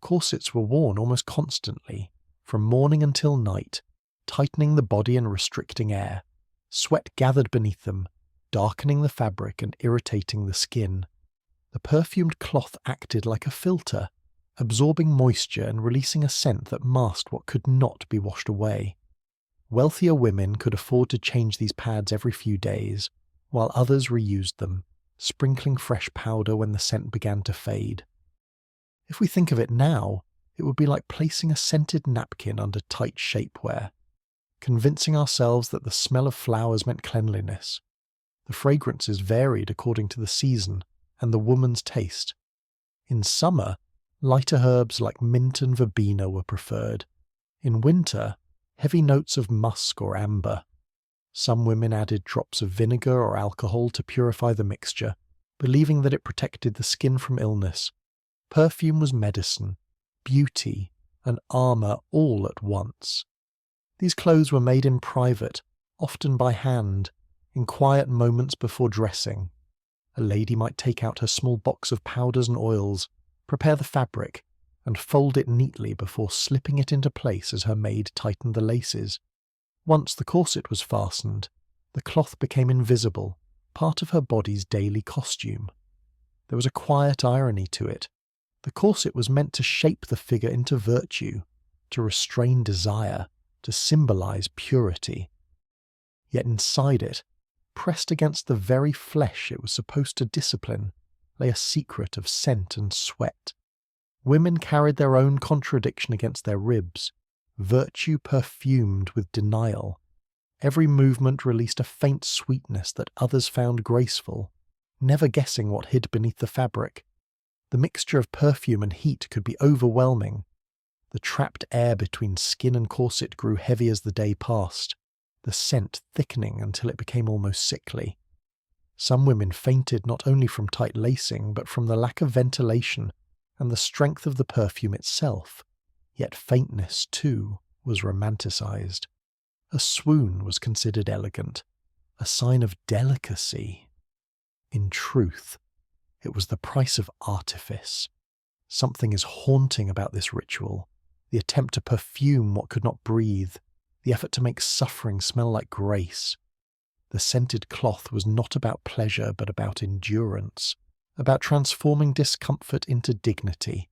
A: Corsets were worn almost constantly, from morning until night, tightening the body and restricting air. Sweat gathered beneath them, darkening the fabric and irritating the skin. The perfumed cloth acted like a filter, absorbing moisture and releasing a scent that masked what could not be washed away. Wealthier women could afford to change these pads every few days, while others reused them, sprinkling fresh powder when the scent began to fade. If we think of it now, it would be like placing a scented napkin under tight shapewear, convincing ourselves that the smell of flowers meant cleanliness. The fragrances varied according to the season and the woman's taste. In summer, lighter herbs like mint and verbena were preferred. In winter, heavy notes of musk or amber. Some women added drops of vinegar or alcohol to purify the mixture, believing that it protected the skin from illness. Perfume was medicine, beauty, and armour all at once. These clothes were made in private, often by hand, in quiet moments before dressing. A lady might take out her small box of powders and oils, prepare the fabric, and fold it neatly before slipping it into place as her maid tightened the laces. Once the corset was fastened, the cloth became invisible, part of her body's daily costume. There was a quiet irony to it. The corset was meant to shape the figure into virtue, to restrain desire, to symbolize purity. Yet inside it, pressed against the very flesh it was supposed to discipline, lay a secret of scent and sweat. Women carried their own contradiction against their ribs, virtue perfumed with denial. Every movement released a faint sweetness that others found graceful, never guessing what hid beneath the fabric. The mixture of perfume and heat could be overwhelming. The trapped air between skin and corset grew heavy as the day passed, the scent thickening until it became almost sickly. Some women fainted not only from tight lacing, but from the lack of ventilation and the strength of the perfume itself. Yet faintness, too, was romanticized. A swoon was considered elegant. a sign of delicacy. In truth, it was the price of artifice. Something is haunting about this ritual, the attempt to perfume what could not breathe, the effort to make suffering smell like grace. The scented cloth was not about pleasure but about endurance, about transforming discomfort into dignity.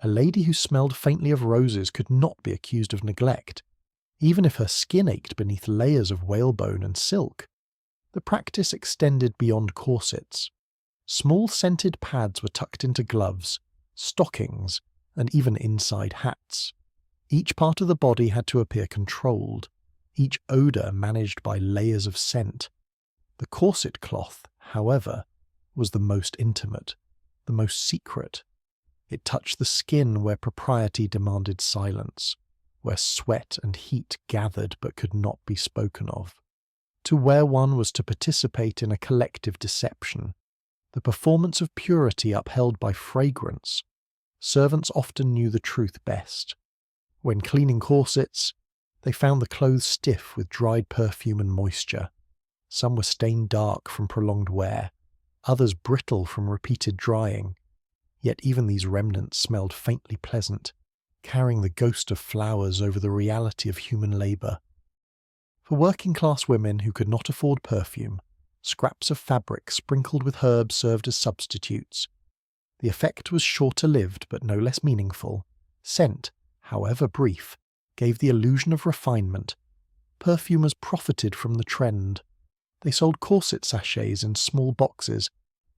A: A lady who smelled faintly of roses could not be accused of neglect, even if her skin ached beneath layers of whalebone and silk. The practice extended beyond corsets. Small scented pads were tucked into gloves, stockings, and even inside hats. Each part of the body had to appear controlled, each odour managed by layers of scent. The corset cloth, however, was the most intimate, the most secret. It touched the skin where propriety demanded silence, where sweat and heat gathered but could not be spoken of. To wear one was to participate in a collective deception, the performance of purity upheld by fragrance. Servants often knew the truth best. When cleaning corsets, they found the clothes stiff with dried perfume and moisture. Some were stained dark from prolonged wear, others brittle from repeated drying. Yet even these remnants smelled faintly pleasant, carrying the ghost of flowers over the reality of human labour. For working-class women who could not afford perfume, scraps of fabric sprinkled with herbs served as substitutes. The effect was shorter-lived but no less meaningful. Scent, however brief, gave the illusion of refinement. Perfumers profited from the trend. They sold corset sachets in small boxes,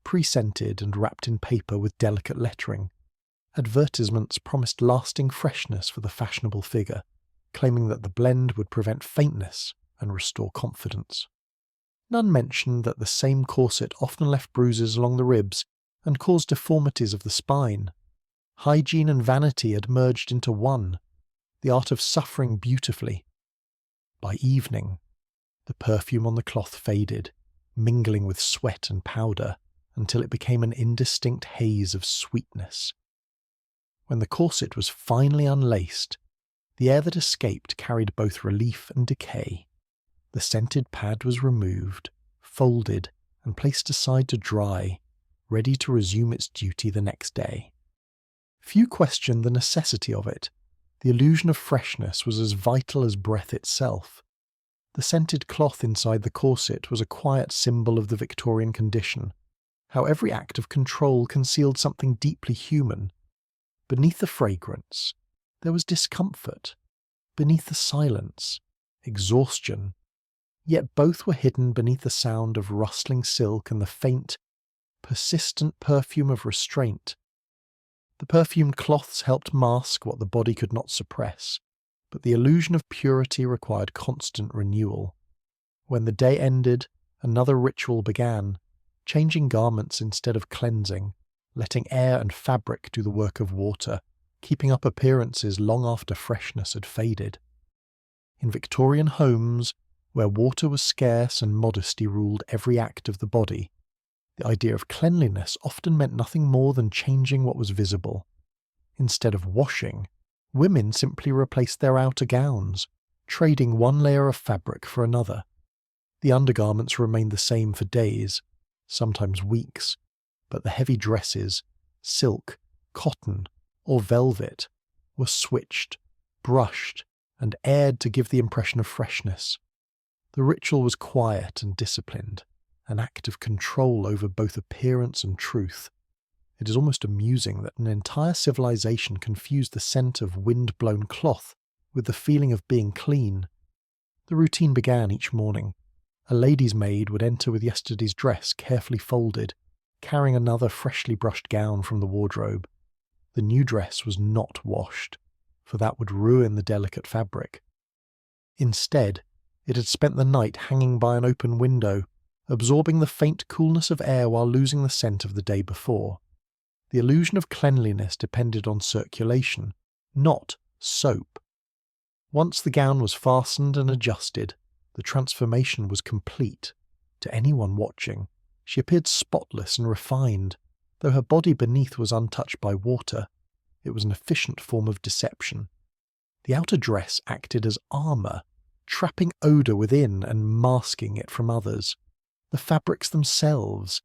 A: pre-scented and wrapped in paper with delicate lettering. Advertisements promised lasting freshness for the fashionable figure, claiming that the blend would prevent faintness and restore confidence. None mentioned that the same corset often left bruises along the ribs and caused deformities of the spine. Hygiene and vanity had merged into one, the art of suffering beautifully. By evening, the perfume on the cloth faded, mingling with sweat and powder, until it became an indistinct haze of sweetness. When the corset was finally unlaced, the air that escaped carried both relief and decay. The scented pad was removed, folded, and placed aside to dry, ready to resume its duty the next day. Few questioned the necessity of it. The illusion of freshness was as vital as breath itself. The scented cloth inside the corset was a quiet symbol of the Victorian condition, how every act of control concealed something deeply human. Beneath the fragrance, there was discomfort. Beneath the silence, exhaustion. Yet both were hidden beneath the sound of rustling silk and the faint, persistent perfume of restraint. The perfumed cloths helped mask what the body could not suppress, but the illusion of purity required constant renewal. When the day ended, another ritual began, changing garments instead of cleansing, letting air and fabric do the work of water, keeping up appearances long after freshness had faded. In Victorian homes, where water was scarce and modesty ruled every act of the body, the idea of cleanliness often meant nothing more than changing what was visible. Instead of washing, women simply replaced their outer gowns, trading one layer of fabric for another. The undergarments remained the same for days, sometimes weeks, but the heavy dresses, silk, cotton, or velvet, were switched, brushed, and aired to give the impression of freshness. The ritual was quiet and disciplined, an act of control over both appearance and truth. It is almost amusing that an entire civilization confused the scent of wind-blown cloth with the feeling of being clean. The routine began each morning. A lady's maid would enter with yesterday's dress carefully folded, carrying another freshly brushed gown from the wardrobe. The new dress was not washed, for that would ruin the delicate fabric. Instead, it had spent the night hanging by an open window, absorbing the faint coolness of air while losing the scent of the day before. The illusion of cleanliness depended on circulation, not soap. Once the gown was fastened and adjusted, the transformation was complete. To anyone watching, she appeared spotless and refined, though her body beneath was untouched by water. It was an efficient form of deception. The outer dress acted as armour, trapping odour within and masking it from others. The fabrics themselves,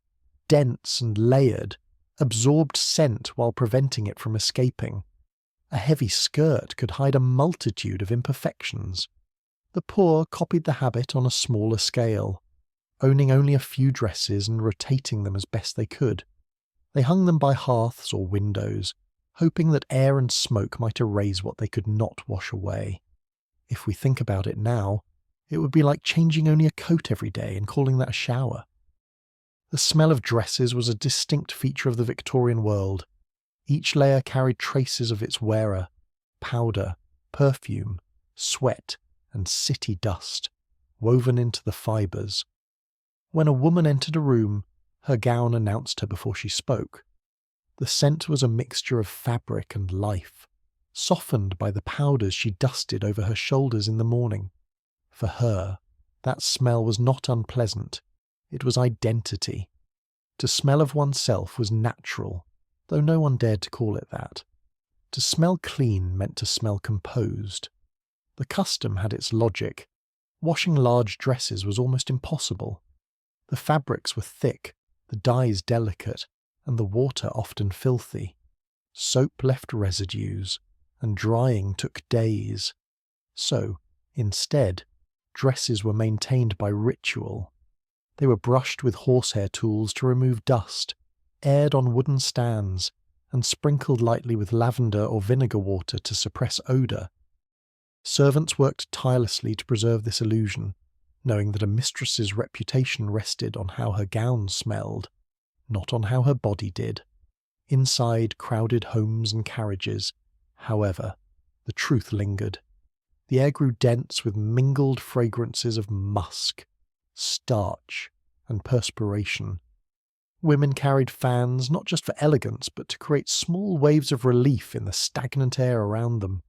A: dense and layered, absorbed scent while preventing it from escaping. A heavy skirt could hide a multitude of imperfections. The poor copied the habit on a smaller scale, owning only a few dresses and rotating them as best they could. They hung them by hearths or windows, hoping that air and smoke might erase what they could not wash away. If we think about it now, it would be like changing only a coat every day and calling that a shower. The smell of dresses was a distinct feature of the Victorian world. Each layer carried traces of its wearer: powder, perfume, sweat, and city dust, woven into the fibres. When a woman entered a room, her gown announced her before she spoke. The scent was a mixture of fabric and life, softened by the powders she dusted over her shoulders in the morning. For her, that smell was not unpleasant. It was identity. To smell of oneself was natural, though no one dared to call it that. To smell clean meant to smell composed. The custom had its logic. Washing large dresses was almost impossible. The fabrics were thick, the dyes delicate, and the water often filthy. Soap left residues, and drying took days. So, instead, dresses were maintained by ritual. They were brushed with horsehair tools to remove dust, aired on wooden stands, and sprinkled lightly with lavender or vinegar water to suppress odour. Servants worked tirelessly to preserve this illusion, knowing that a mistress's reputation rested on how her gown smelled, not on how her body did. Inside crowded homes and carriages, however, the truth lingered. The air grew dense with mingled fragrances of musk, starch, and perspiration. Women carried fans not just for elegance, but to create small waves of relief in the stagnant air around them.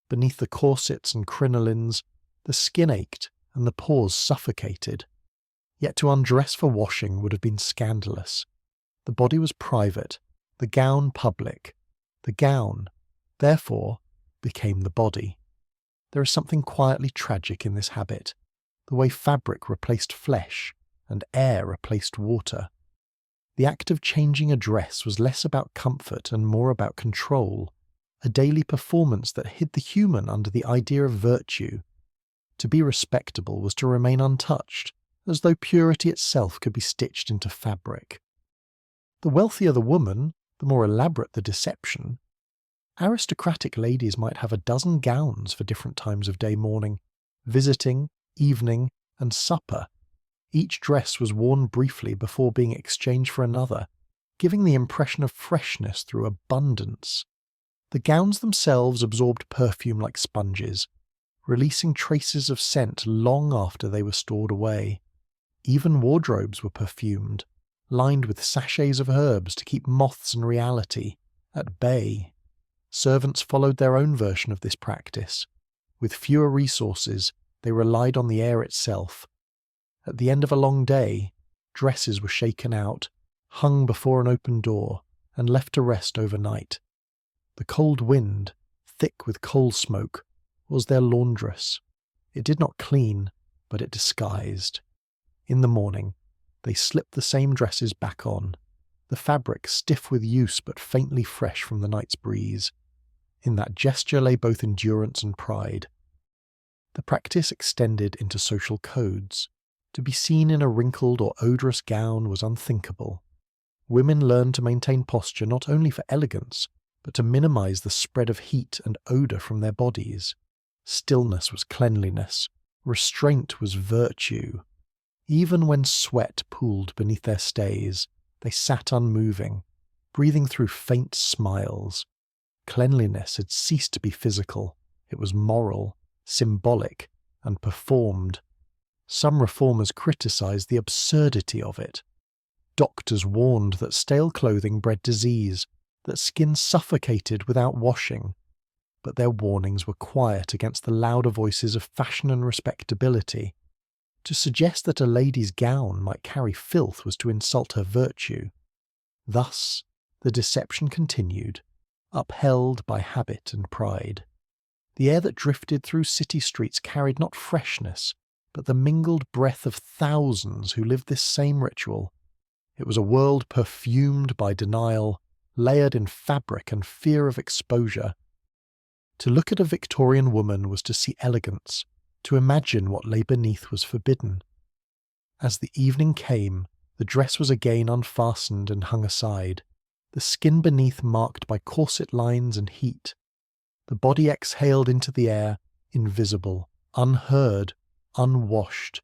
A: Beneath the corsets and crinolines, the skin ached and the pores suffocated. Yet to undress for washing would have been scandalous. The body was private, the gown public. The gown, therefore, became the body. There is something quietly tragic in this habit, the way fabric replaced flesh and air replaced water. The act of changing a dress was less about comfort and more about control, a daily performance that hid the human under the idea of virtue. To be respectable was to remain untouched, as though purity itself could be stitched into fabric. The wealthier the woman, the more elaborate the deception. Aristocratic ladies might have a dozen gowns for different times of day: morning, visiting, evening, and supper. Each dress was worn briefly before being exchanged for another, giving the impression of freshness through abundance. The gowns themselves absorbed perfume like sponges, releasing traces of scent long after they were stored away. Even wardrobes were perfumed, lined with sachets of herbs to keep moths and reality at bay. Servants followed their own version of this practice. With fewer resources, they relied on the air itself. At the end of a long day, dresses were shaken out, hung before an open door, and left to rest overnight. The cold wind, thick with coal smoke, was their laundress. It did not clean, but it disguised. In the morning, they slipped the same dresses back on, the fabric stiff with use but faintly fresh from the night's breeze. In that gesture lay both endurance and pride. The practice extended into social codes. To be seen in a wrinkled or odorous gown was unthinkable. Women learned to maintain posture not only for elegance, but to minimize the spread of heat and odor from their bodies. Stillness was cleanliness. Restraint was virtue. Even when sweat pooled beneath their stays, they sat unmoving, breathing through faint smiles. Cleanliness had ceased to be physical. It was moral, symbolic, and performed. Some reformers criticized the absurdity of it. Doctors warned that stale clothing bred disease, that skin suffocated without washing. But their warnings were quiet against the louder voices of fashion and respectability. To suggest that a lady's gown might carry filth was to insult her virtue. Thus, the deception continued, upheld by habit and pride. The air that drifted through city streets carried not freshness, but the mingled breath of thousands who lived this same ritual. It was a world perfumed by denial, layered in fabric and fear of exposure. To look at a Victorian woman was to see elegance, to imagine what lay beneath was forbidden. As the evening came, the dress was again unfastened and hung aside, the skin beneath marked by corset lines and heat. The body exhaled into the air, invisible, unheard, unwashed.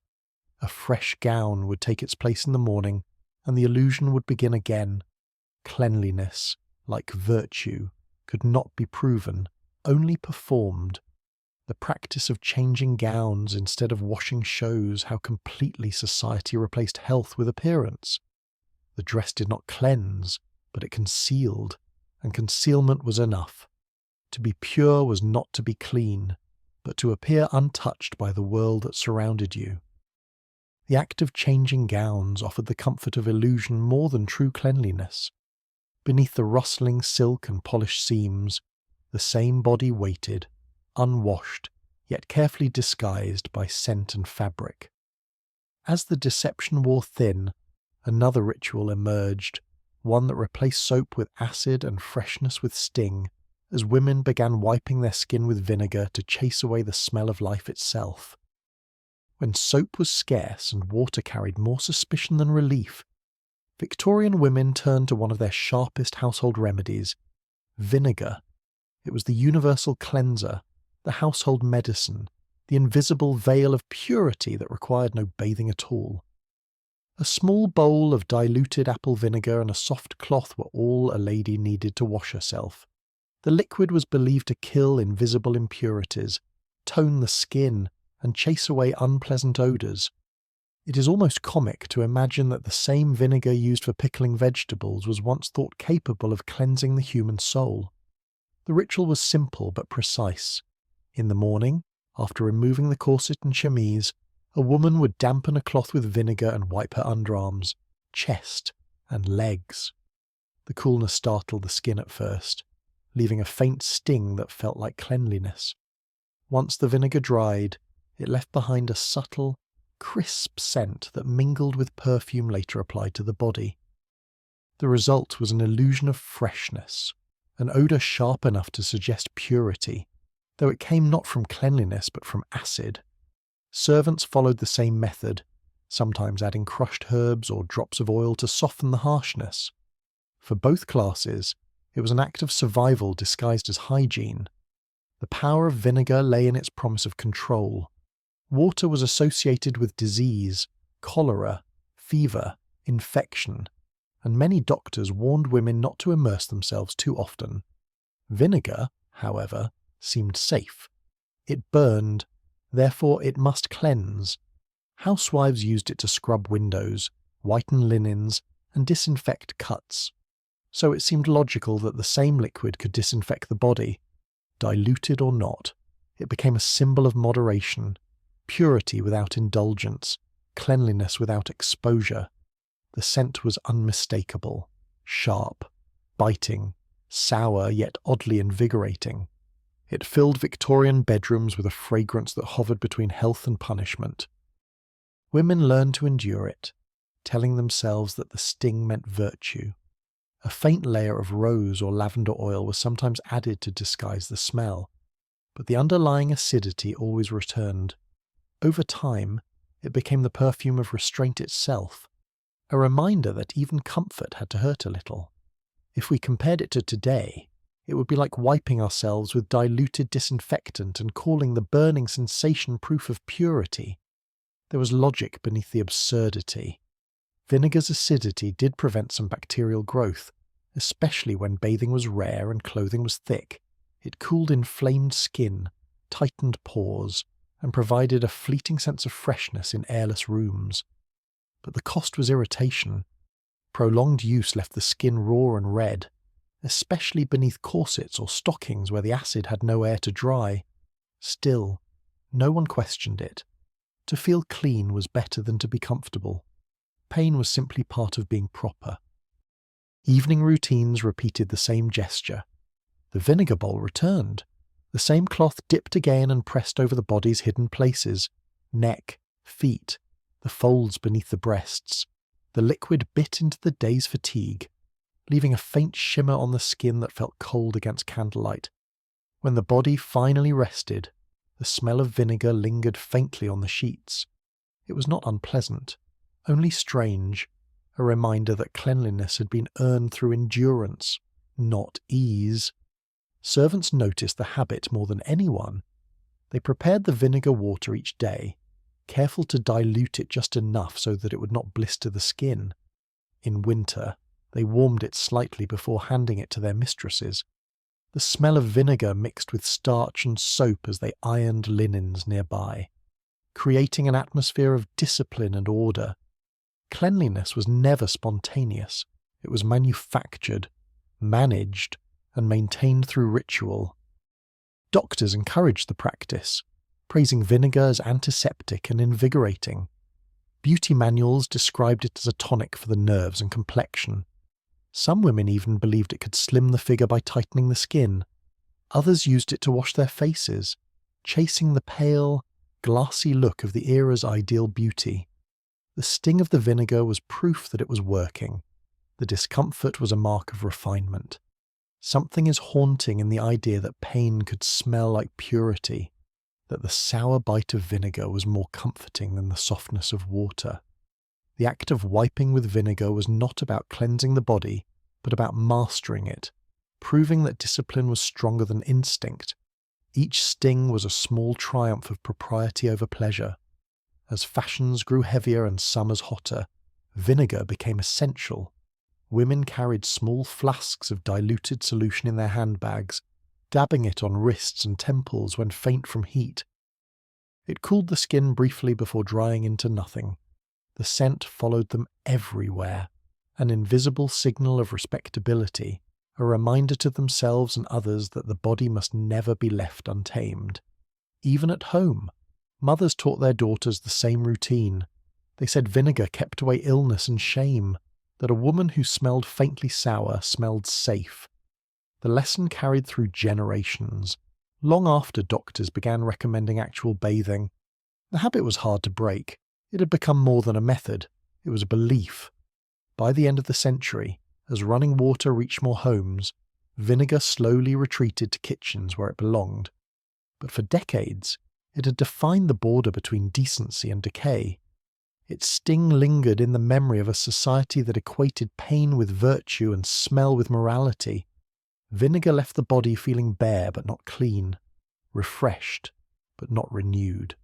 A: A fresh gown would take its place in the morning, and the illusion would begin again. Cleanliness, like virtue, could not be proven, only performed. The practice of changing gowns instead of washing shows how completely society replaced health with appearance. The dress did not cleanse, but it concealed, and concealment was enough. To be pure was not to be clean, but to appear untouched by the world that surrounded you. The act of changing gowns offered the comfort of illusion more than true cleanliness. Beneath the rustling silk and polished seams, the same body waited, unwashed, yet carefully disguised by scent and fabric. As the deception wore thin, another ritual emerged, one that replaced soap with acid and freshness with sting, as women began wiping their skin with vinegar to chase away the smell of life itself. When soap was scarce and water carried more suspicion than relief, Victorian women turned to one of their sharpest household remedies, vinegar. It was the universal cleanser, the household medicine, the invisible veil of purity that required no bathing at all. A small bowl of diluted apple vinegar and a soft cloth were all a lady needed to wash herself. The liquid was believed to kill invisible impurities, tone the skin, and chase away unpleasant odours. It is almost comic to imagine that the same vinegar used for pickling vegetables was once thought capable of cleansing the human soul. The ritual was simple but precise. In the morning, after removing the corset and chemise, a woman would dampen a cloth with vinegar and wipe her underarms, chest, and legs. The coolness startled the skin at first, leaving a faint sting that felt like cleanliness. Once the vinegar dried, it left behind a subtle, crisp scent that mingled with perfume later applied to the body. The result was an illusion of freshness, an odour sharp enough to suggest purity, though it came not from cleanliness but from acid. Servants followed the same method, sometimes adding crushed herbs or drops of oil to soften the harshness. For both classes, it was an act of survival disguised as hygiene. The power of vinegar lay in its promise of control. Water was associated with disease, cholera, fever, infection, and many doctors warned women not to immerse themselves too often. Vinegar, however, seemed safe. It burned, therefore it must cleanse. Housewives used it to scrub windows, whiten linens, and disinfect cuts. So it seemed logical that the same liquid could disinfect the body. Diluted or not, it became a symbol of moderation, purity without indulgence, cleanliness without exposure. The scent was unmistakable, sharp, biting, sour yet oddly invigorating. It filled Victorian bedrooms with a fragrance that hovered between health and punishment. Women learned to endure it, telling themselves that the sting meant virtue. A faint layer of rose or lavender oil was sometimes added to disguise the smell, but the underlying acidity always returned. Over time, it became the perfume of restraint itself, a reminder that even comfort had to hurt a little. If we compared it to today, it would be like wiping ourselves with diluted disinfectant and calling the burning sensation proof of purity. There was logic beneath the absurdity. Vinegar's acidity did prevent some bacterial growth, especially when bathing was rare and clothing was thick. It cooled inflamed skin, tightened pores, and provided a fleeting sense of freshness in airless rooms. But the cost was irritation. Prolonged use left the skin raw and red, especially beneath corsets or stockings where the acid had no air to dry. Still, no one questioned it. To feel clean was better than to be comfortable. Pain was simply part of being proper. Evening routines repeated the same gesture. The vinegar bowl returned, The same cloth dipped again and pressed over the body's hidden places: neck, feet, the folds beneath the breasts. The liquid bit into the day's fatigue, leaving a faint shimmer on the skin that felt cold against candlelight. When the body finally rested, the smell of vinegar lingered faintly on the sheets. It was not unpleasant, only strange, a reminder that cleanliness had been earned through endurance, not ease. Servants noticed the habit more than anyone. They prepared the vinegar water each day, careful to dilute it just enough so that it would not blister the skin. In winter, they warmed it slightly before handing it to their mistresses. The smell of vinegar mixed with starch and soap as they ironed linens nearby, creating an atmosphere of discipline and order. Cleanliness was never spontaneous. It was manufactured, managed, and maintained through ritual. Doctors encouraged the practice, praising vinegar as antiseptic and invigorating. Beauty manuals described it as a tonic for the nerves and complexion. Some women even believed it could slim the figure by tightening the skin. Others used it to wash their faces, chasing the pale, glassy look of the era's ideal beauty. The sting of the vinegar was proof that it was working. The discomfort was a mark of refinement. Something is haunting in the idea that pain could smell like purity, that the sour bite of vinegar was more comforting than the softness of water. The act of wiping with vinegar was not about cleansing the body, but about mastering it, proving that discipline was stronger than instinct. Each sting was a small triumph of propriety over pleasure. As fashions grew heavier and summers hotter, vinegar became essential. Women carried small flasks of diluted solution in their handbags, dabbing it on wrists and temples when faint from heat. It cooled the skin briefly before drying into nothing. The scent followed them everywhere, an invisible signal of respectability, a reminder to themselves and others that the body must never be left untamed. Even at home, mothers taught their daughters the same routine. They said vinegar kept away illness and shame, that a woman who smelled faintly sour smelled safe. The lesson carried through generations. Long after doctors began recommending actual bathing, the habit was hard to break. It had become more than a method. It was a belief. By the end of the century, as running water reached more homes, vinegar slowly retreated to kitchens where it belonged. But for decades, it had defined the border between decency and decay. Its sting lingered in the memory of a society that equated pain with virtue and smell with morality. Vinegar left the body feeling bare but not clean, refreshed but not renewed.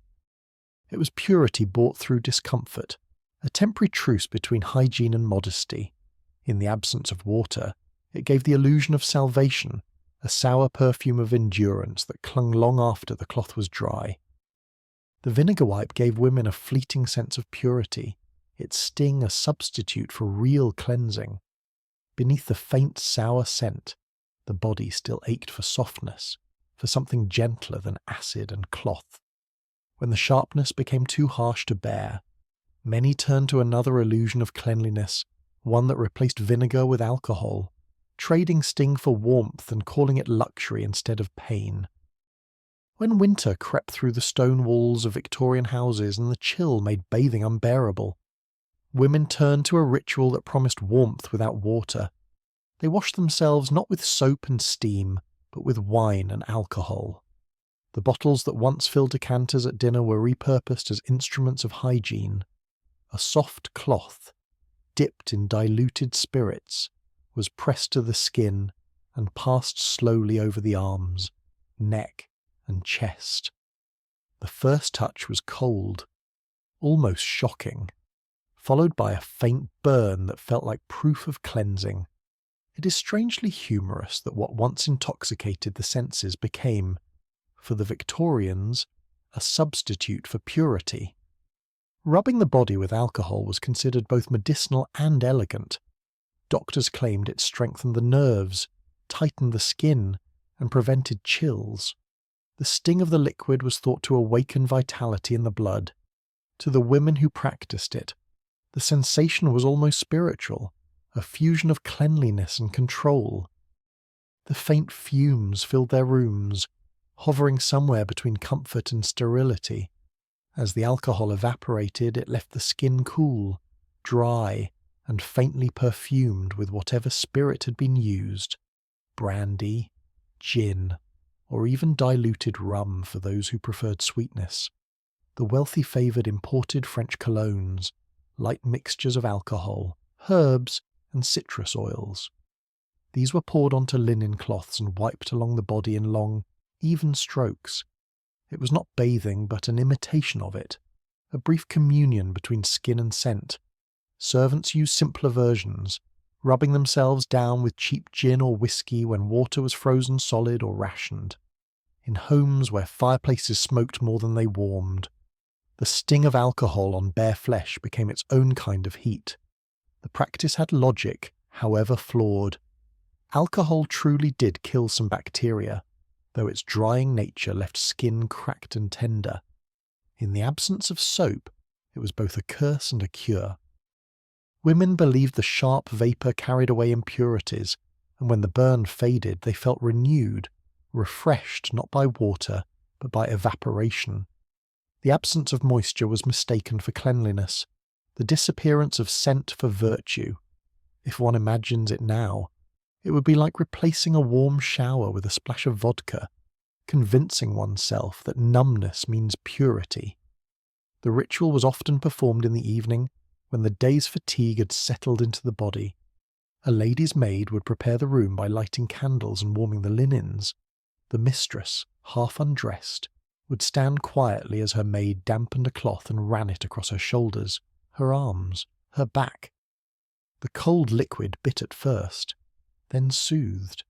A: It was purity bought through discomfort, a temporary truce between hygiene and modesty. In the absence of water, it gave the illusion of salvation, a sour perfume of endurance that clung long after the cloth was dry. The vinegar wipe gave women a fleeting sense of purity, its sting a substitute for real cleansing. Beneath the faint sour scent, the body still ached for softness, for something gentler than acid and cloth. When the sharpness became too harsh to bear, many turned to another illusion of cleanliness, one that replaced vinegar with alcohol, trading sting for warmth and calling it luxury instead of pain. When winter crept through the stone walls of Victorian houses and the chill made bathing unbearable, women turned to a ritual that promised warmth without water. They washed themselves not with soap and steam, but with wine and alcohol. The bottles that once filled decanters at dinner were repurposed as instruments of hygiene. A soft cloth, dipped in diluted spirits, was pressed to the skin and passed slowly over the arms, neck, and chest. The first touch was cold, almost shocking, followed by a faint burn that felt like proof of cleansing. It is strangely humorous that what once intoxicated the senses became, for the Victorians, a substitute for purity. Rubbing the body with alcohol was considered both medicinal and elegant. Doctors claimed it strengthened the nerves, tightened the skin, and prevented chills. The sting of the liquid was thought to awaken vitality in the blood. To the women who practiced it, the sensation was almost spiritual, a fusion of cleanliness and control. The faint fumes filled their rooms, hovering somewhere between comfort and sterility. As the alcohol evaporated, it left the skin cool, dry, and faintly perfumed with whatever spirit had been used: brandy, gin, or even diluted rum for those who preferred sweetness. The wealthy favoured imported French colognes, light mixtures of alcohol, herbs, and citrus oils. These were poured onto linen cloths and wiped along the body in long, even strokes. It was not bathing, but an imitation of it, a brief communion between skin and scent. Servants used simpler versions, rubbing themselves down with cheap gin or whiskey when water was frozen solid or rationed. In homes where fireplaces smoked more than they warmed, the sting of alcohol on bare flesh became its own kind of heat. The practice had logic, however flawed. Alcohol truly did kill some bacteria, though its drying nature left skin cracked and tender. In the absence of soap, it was both a curse and a cure. Women believed the sharp vapour carried away impurities, and when the burn faded, they felt renewed, refreshed not by water, but by evaporation. The absence of moisture was mistaken for cleanliness, the disappearance of scent for virtue. If one imagines it now, it would be like replacing a warm shower with a splash of vodka, convincing oneself that numbness means purity. The ritual was often performed in the evening, when the day's fatigue had settled into the body. A lady's maid would prepare the room by lighting candles and warming the linens. The mistress, half undressed, would stand quietly as her maid dampened a cloth and ran it across her shoulders, her arms, her back. The cold liquid bit at first, then soothed,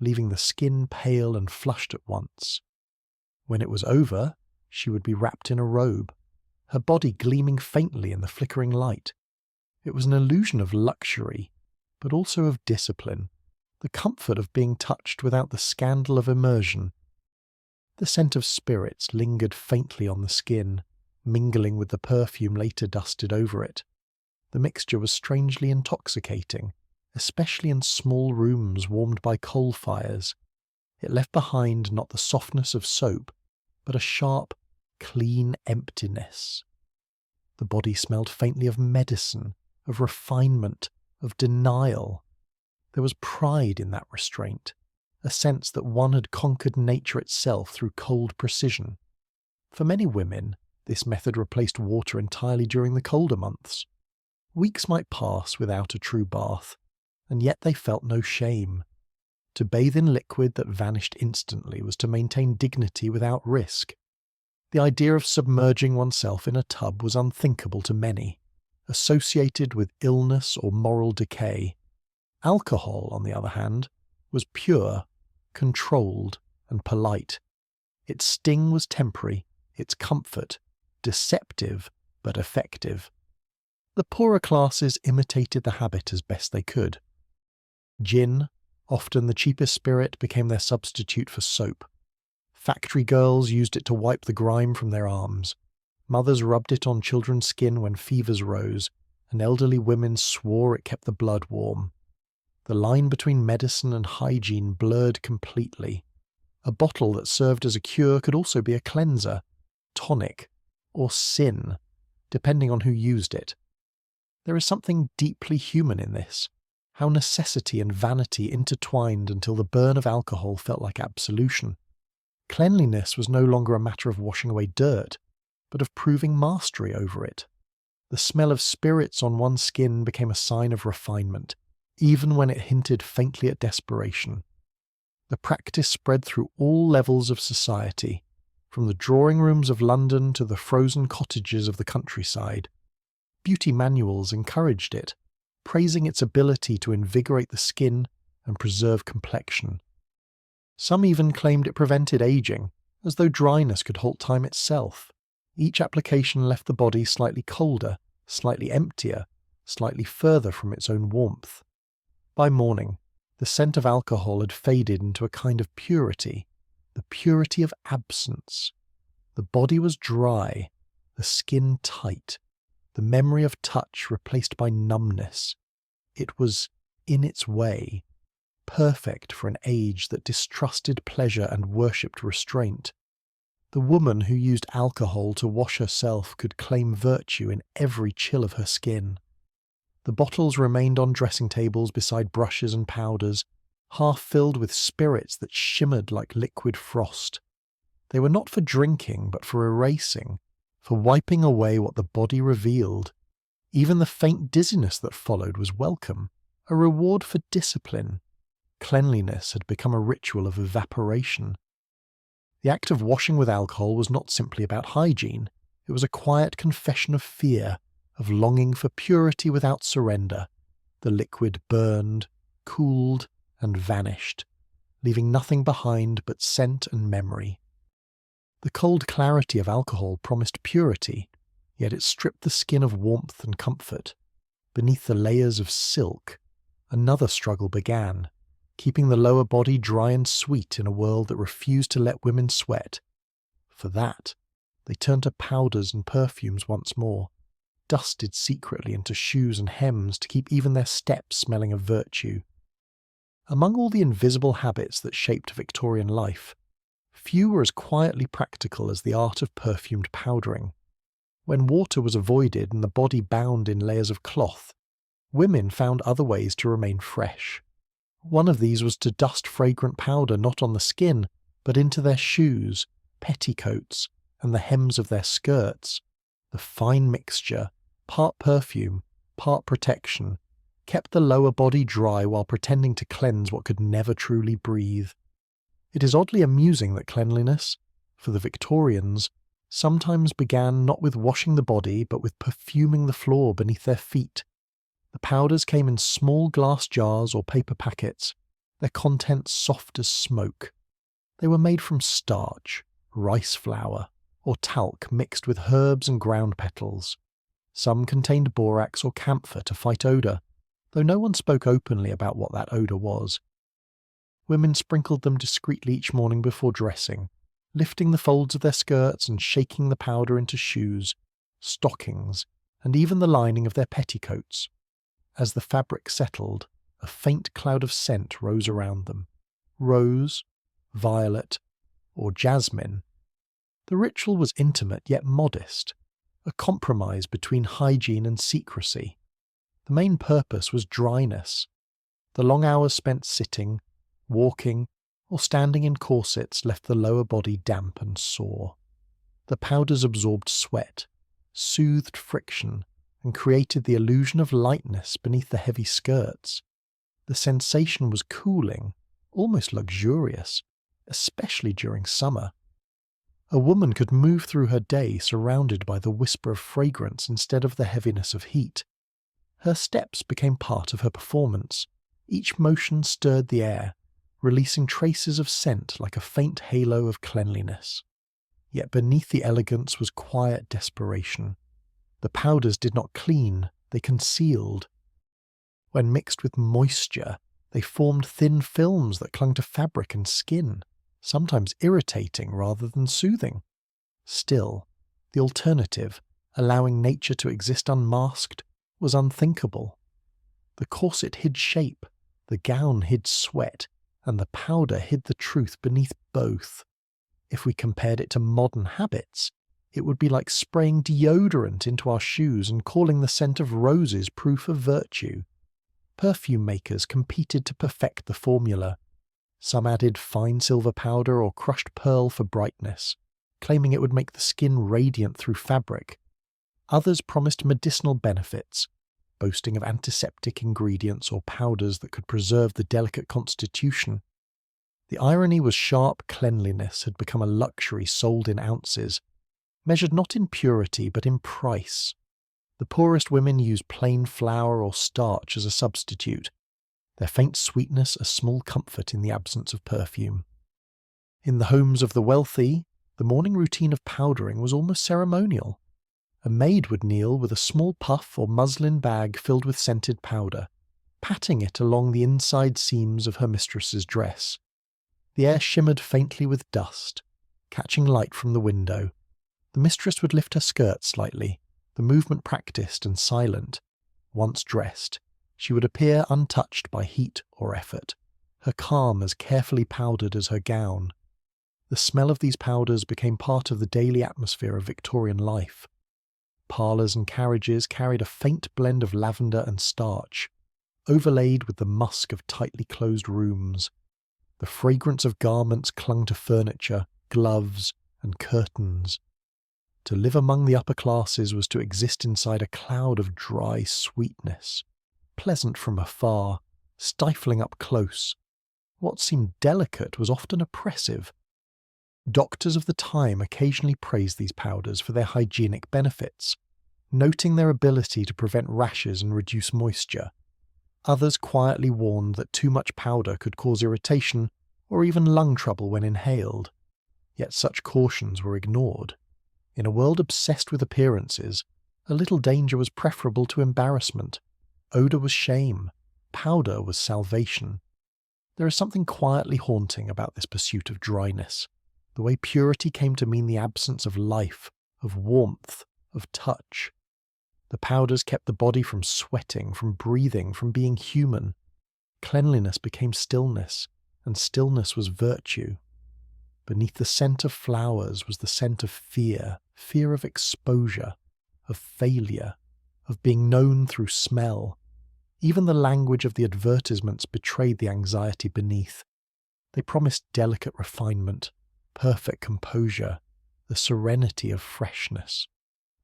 A: leaving the skin pale and flushed at once. When it was over, she would be wrapped in a robe, her body gleaming faintly in the flickering light. It was an illusion of luxury, but also of discipline, the comfort of being touched without the scandal of immersion. The scent of spirits lingered faintly on the skin, mingling with the perfume later dusted over it. The mixture was strangely intoxicating, especially in small rooms warmed by coal fires. It left behind not the softness of soap, but a sharp, clean emptiness. The body smelled faintly of medicine, of refinement, of denial. There was pride in that restraint, a sense that one had conquered nature itself through cold precision. For many women, this method replaced water entirely during the colder months. Weeks might pass without a true bath, and yet they felt no shame. To bathe in liquid that vanished instantly was to maintain dignity without risk. The idea of submerging oneself in a tub was unthinkable to many, associated with illness or moral decay. Alcohol, on the other hand, was pure, controlled, and polite. Its sting was temporary, its comfort deceptive but effective. The poorer classes imitated the habit as best they could. Gin, often the cheapest spirit, became their substitute for soap. Factory girls used it to wipe the grime from their arms. Mothers rubbed it on children's skin when fevers rose, and elderly women swore it kept the blood warm. The line between medicine and hygiene blurred completely. A bottle that served as a cure could also be a cleanser, tonic, or sin, depending on who used it. There is something deeply human in this, how necessity and vanity intertwined until the burn of alcohol felt like absolution. Cleanliness was no longer a matter of washing away dirt, but of proving mastery over it. The smell of spirits on one's skin became a sign of refinement, even when it hinted faintly at desperation. The practice spread through all levels of society, from the drawing rooms of London to the frozen cottages of the countryside. Beauty manuals encouraged it, praising its ability to invigorate the skin and preserve complexion. Some even claimed it prevented aging, as though dryness could halt time itself. Each application left the body slightly colder, slightly emptier, slightly further from its own warmth. By morning, the scent of alcohol had faded into a kind of purity, the purity of absence. The body was dry, the skin tight, the memory of touch replaced by numbness. It was in its way. perfect for an age that distrusted pleasure and worshipped restraint. The woman who used alcohol to wash herself could claim virtue in every chill of her skin. The bottles remained on dressing tables beside brushes and powders, half filled with spirits that shimmered like liquid frost. They were not for drinking, but for erasing, for wiping away what the body revealed. Even the faint dizziness that followed was welcome, a reward for discipline. Cleanliness had become a ritual of evaporation. The act of washing with alcohol was not simply about hygiene. It was a quiet confession of fear, of longing for purity without surrender. The liquid burned, cooled, and vanished, leaving nothing behind but scent and memory. The cold clarity of alcohol promised purity, yet it stripped the skin of warmth and comfort. Beneath the layers of silk, another struggle began, keeping the lower body dry and sweet in a world that refused to let women sweat. For that, they turned to powders and perfumes once more, dusted secretly into shoes and hems to keep even their steps smelling of virtue. Among all the invisible habits that shaped Victorian life, few were as quietly practical as the art of perfumed powdering. When water was avoided and the body bound in layers of cloth, women found other ways to remain fresh. One of these was to dust fragrant powder not on the skin, but into their shoes, petticoats, and the hems of their skirts. The fine mixture, part perfume, part protection, kept the lower body dry while pretending to cleanse what could never truly breathe. It is oddly amusing that cleanliness, for the Victorians, sometimes began not with washing the body but with perfuming the floor beneath their feet. The powders came in small glass jars or paper packets, their contents soft as smoke. They were made from starch, rice flour, or talc mixed with herbs and ground petals. Some contained borax or camphor to fight odour, though no one spoke openly about what that odour was. Women sprinkled them discreetly each morning before dressing, lifting the folds of their skirts and shaking the powder into shoes, stockings, and even the lining of their petticoats. As the fabric settled, a faint cloud of scent rose around them. Rose, violet, or jasmine. The ritual was intimate yet modest, a compromise between hygiene and secrecy. The main purpose was dryness. The long hours spent sitting, walking, or standing in corsets left the lower body damp and sore. The powders absorbed sweat, soothed friction, and created the illusion of lightness beneath the heavy skirts. The sensation was cooling, almost luxurious, especially during summer. A woman could move through her day surrounded by the whisper of fragrance instead of the heaviness of heat. Her steps became part of her performance. Each motion stirred the air, releasing traces of scent like a faint halo of cleanliness. Yet beneath the elegance was quiet desperation. The powders did not clean, they concealed. When mixed with moisture, they formed thin films that clung to fabric and skin, sometimes irritating rather than soothing. Still, the alternative, allowing nature to exist unmasked, was unthinkable. The corset hid shape, the gown hid sweat, and the powder hid the truth beneath both. If we compared it to modern habits, it would be like spraying deodorant into our shoes and calling the scent of roses proof of virtue. Perfume makers competed to perfect the formula. Some added fine silver powder or crushed pearl for brightness, claiming it would make the skin radiant through fabric. Others promised medicinal benefits, boasting of antiseptic ingredients or powders that could preserve the delicate constitution. The irony was sharp cleanliness had become a luxury sold in ounces, measured not in purity but in price. The poorest women used plain flour or starch as a substitute, their faint sweetness a small comfort in the absence of perfume. In the homes of the wealthy, the morning routine of powdering was almost ceremonial. A maid would kneel with a small puff or muslin bag filled with scented powder, patting it along the inside seams of her mistress's dress. The air shimmered faintly with dust, catching light from the window. The mistress would lift her skirt slightly, the movement practiced and silent. Once dressed, she would appear untouched by heat or effort, her calm as carefully powdered as her gown. The smell of these powders became part of the daily atmosphere of Victorian life. Parlours and carriages carried a faint blend of lavender and starch, overlaid with the musk of tightly closed rooms. The fragrance of garments clung to furniture, gloves, and curtains. To live among the upper classes was to exist inside a cloud of dry sweetness, pleasant from afar, stifling up close. What seemed delicate was often oppressive. Doctors of the time occasionally praised these powders for their hygienic benefits, noting their ability to prevent rashes and reduce moisture. Others quietly warned that too much powder could cause irritation or even lung trouble when inhaled. Yet such cautions were ignored. In a world obsessed with appearances, a little danger was preferable to embarrassment. Odour was shame. Powder was salvation. There is something quietly haunting about this pursuit of dryness, the way purity came to mean the absence of life, of warmth, of touch. The powders kept the body from sweating, from breathing, from being human. Cleanliness became stillness, and stillness was virtue. Beneath the scent of flowers was the scent of fear, fear of exposure, of failure, of being known through smell. Even the language of the advertisements betrayed the anxiety beneath. They promised delicate refinement, perfect composure, the serenity of freshness.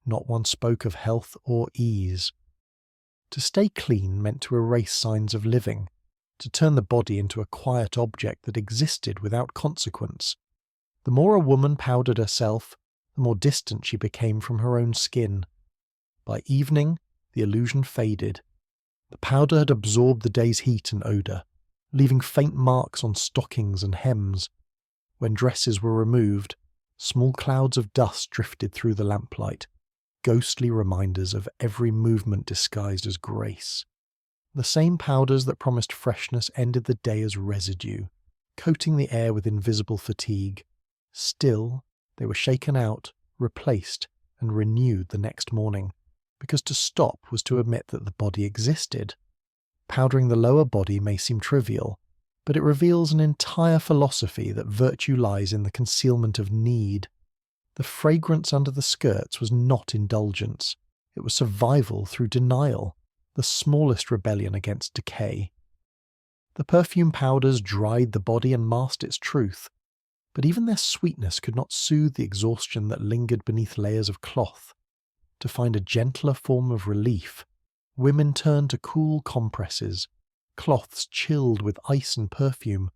A: Not one spoke of health or ease. To stay clean meant to erase signs of living, to turn the body into a quiet object that existed without consequence. The more a woman powdered herself, the more distant she became from her own skin. By evening, the illusion faded. The powder had absorbed the day's heat and odour, leaving faint marks on stockings and hems. When dresses were removed, small clouds of dust drifted through the lamplight, ghostly reminders of every movement disguised as grace. The same powders that promised freshness ended the day as residue, coating the air with invisible fatigue. Still, they were shaken out, replaced, and renewed the next morning, because to stop was to admit that the body existed. Powdering the lower body may seem trivial, but it reveals an entire philosophy that virtue lies in the concealment of need. The fragrance under the skirts was not indulgence, it was survival through denial, the smallest rebellion against decay. The perfume powders dried the body and masked its truth, but even their sweetness could not soothe the exhaustion that lingered beneath layers of cloth. To find a gentler form of relief, women turned to cool compresses, cloths chilled with ice and perfume,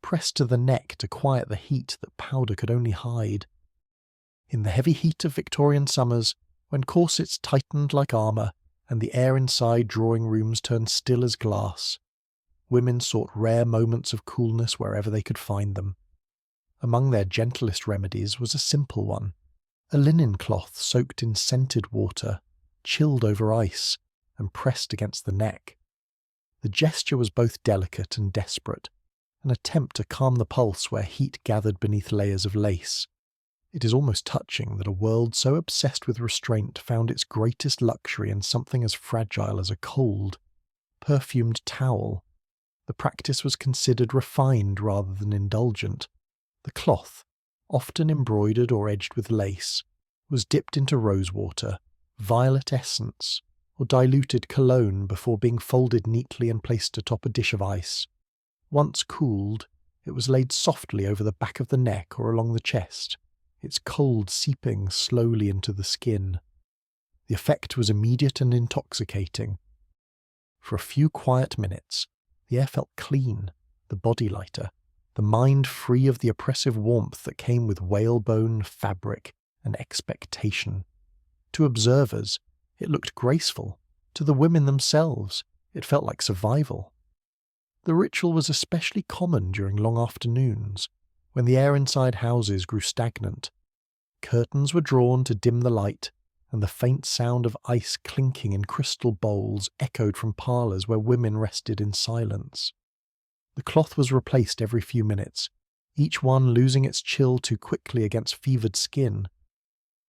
A: pressed to the neck to quiet the heat that powder could only hide. In the heavy heat of Victorian summers, when corsets tightened like armour and the air inside drawing rooms turned still as glass, women sought rare moments of coolness wherever they could find them. Among their gentlest remedies was a simple one, a linen cloth soaked in scented water, chilled over ice, and pressed against the neck. The gesture was both delicate and desperate, an attempt to calm the pulse where heat gathered beneath layers of lace. It is almost touching that a world so obsessed with restraint found its greatest luxury in something as fragile as a cold, perfumed towel. The practice was considered refined rather than indulgent. The cloth, often embroidered or edged with lace, was dipped into rosewater, violet essence, or diluted cologne before being folded neatly and placed atop a dish of ice. Once cooled, it was laid softly over the back of the neck or along the chest, its cold seeping slowly into the skin. The effect was immediate and intoxicating. For a few quiet minutes, the air felt clean, the body lighter, the mind free of the oppressive warmth that came with whalebone, fabric, and expectation. To observers, it looked graceful. To the women themselves, it felt like survival. The ritual was especially common during long afternoons, when the air inside houses grew stagnant. Curtains were drawn to dim the light, and the faint sound of ice clinking in crystal bowls echoed from parlours where women rested in silence. The cloth was replaced every few minutes, each one losing its chill too quickly against fevered skin.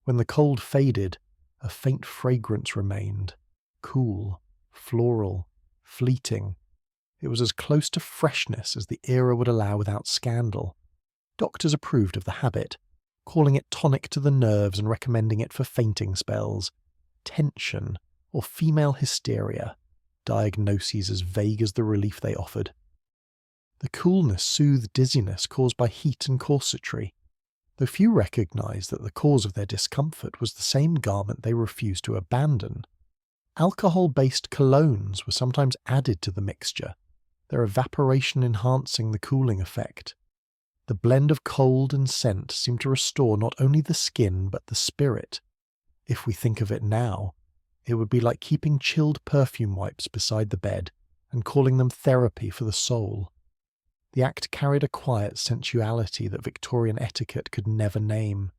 A: When the cold faded, a faint fragrance remained, cool, floral, fleeting. It was as close to freshness as the era would allow without scandal. Doctors approved of the habit, calling it tonic to the nerves and recommending it for fainting spells, tension, or female hysteria, diagnoses as vague as the relief they offered. The coolness soothed dizziness caused by heat and corsetry, though few recognised that the cause of their discomfort was the same garment they refused to abandon. Alcohol-based colognes were sometimes added to the mixture, their evaporation enhancing the cooling effect. The blend of cold and scent seemed to restore not only the skin but the spirit. If we think of it now, it would be like keeping chilled perfume wipes beside the bed and calling them therapy for the soul. The act carried a quiet sensuality that Victorian etiquette could never name.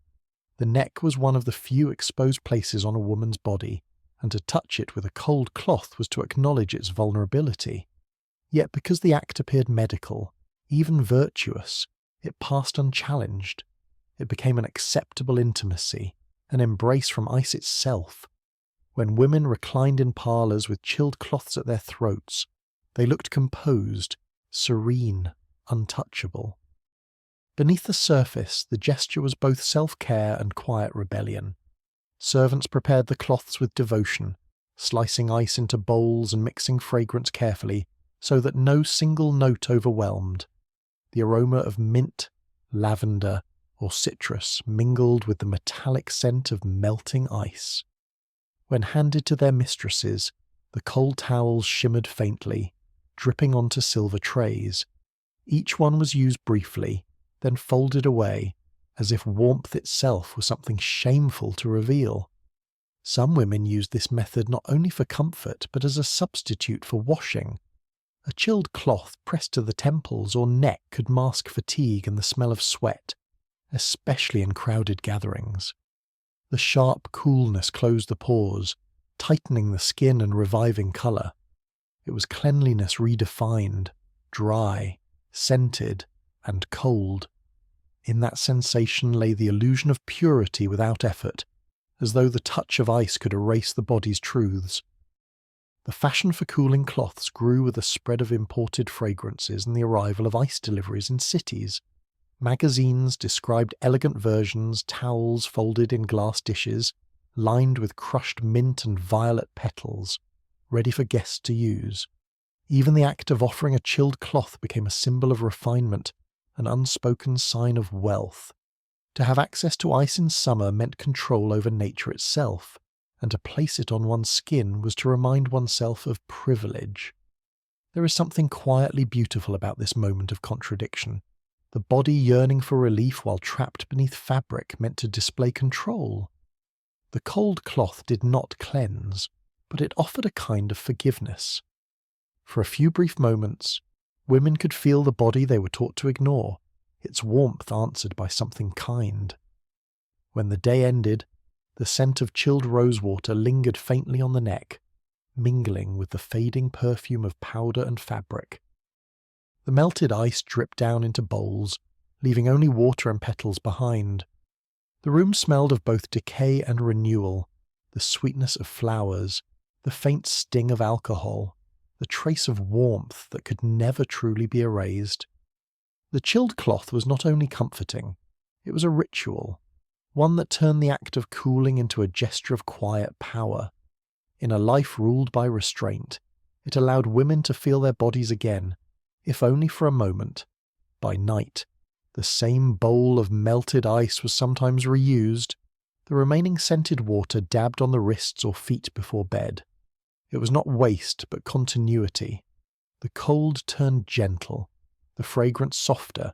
A: The neck was one of the few exposed places on a woman's body, and to touch it with a cold cloth was to acknowledge its vulnerability. Yet because the act appeared medical, even virtuous, it passed unchallenged. It became an acceptable intimacy, an embrace from ice itself. When women reclined in parlours with chilled cloths at their throats, they looked composed, serene, untouchable. Beneath the surface, the gesture was both self-care and quiet rebellion. Servants prepared the cloths with devotion, slicing ice into bowls and mixing fragrance carefully so that no single note overwhelmed. The aroma of mint, lavender, or citrus mingled with the metallic scent of melting ice. When handed to their mistresses, the cold towels shimmered faintly, dripping onto silver trays. Each one was used briefly, then folded away, as if warmth itself was something shameful to reveal. Some women used this method not only for comfort, but as a substitute for washing. A chilled cloth pressed to the temples or neck could mask fatigue and the smell of sweat, especially in crowded gatherings. The sharp coolness closed the pores, tightening the skin and reviving colour. It was cleanliness redefined, dry, scented, and cold. In that sensation lay the illusion of purity without effort, as though the touch of ice could erase the body's truths. The fashion for cooling cloths grew with the spread of imported fragrances and the arrival of ice deliveries in cities. Magazines described elegant versions, towels folded in glass dishes, lined with crushed mint and violet petals, ready for guests to use. Even the act of offering a chilled cloth became a symbol of refinement, an unspoken sign of wealth. To have access to ice in summer meant control over nature itself, and to place it on one's skin was to remind oneself of privilege. There is something quietly beautiful about this moment of contradiction. The body yearning for relief while trapped beneath fabric meant to display control. The cold cloth did not cleanse, but it offered a kind of forgiveness. For a few brief moments, women could feel the body they were taught to ignore, its warmth answered by something kind. When the day ended, the scent of chilled rosewater lingered faintly on the neck, mingling with the fading perfume of powder and fabric. The melted ice dripped down into bowls, leaving only water and petals behind. The room smelled of both decay and renewal, the sweetness of flowers, the faint sting of alcohol, the trace of warmth that could never truly be erased. The chilled cloth was not only comforting, it was a ritual, one that turned the act of cooling into a gesture of quiet power. In a life ruled by restraint, it allowed women to feel their bodies again, if only for a moment. By night, the same bowl of melted ice was sometimes reused, the remaining scented water dabbed on the wrists or feet before bed. It was not waste, but continuity. The cold turned gentle, the fragrance softer,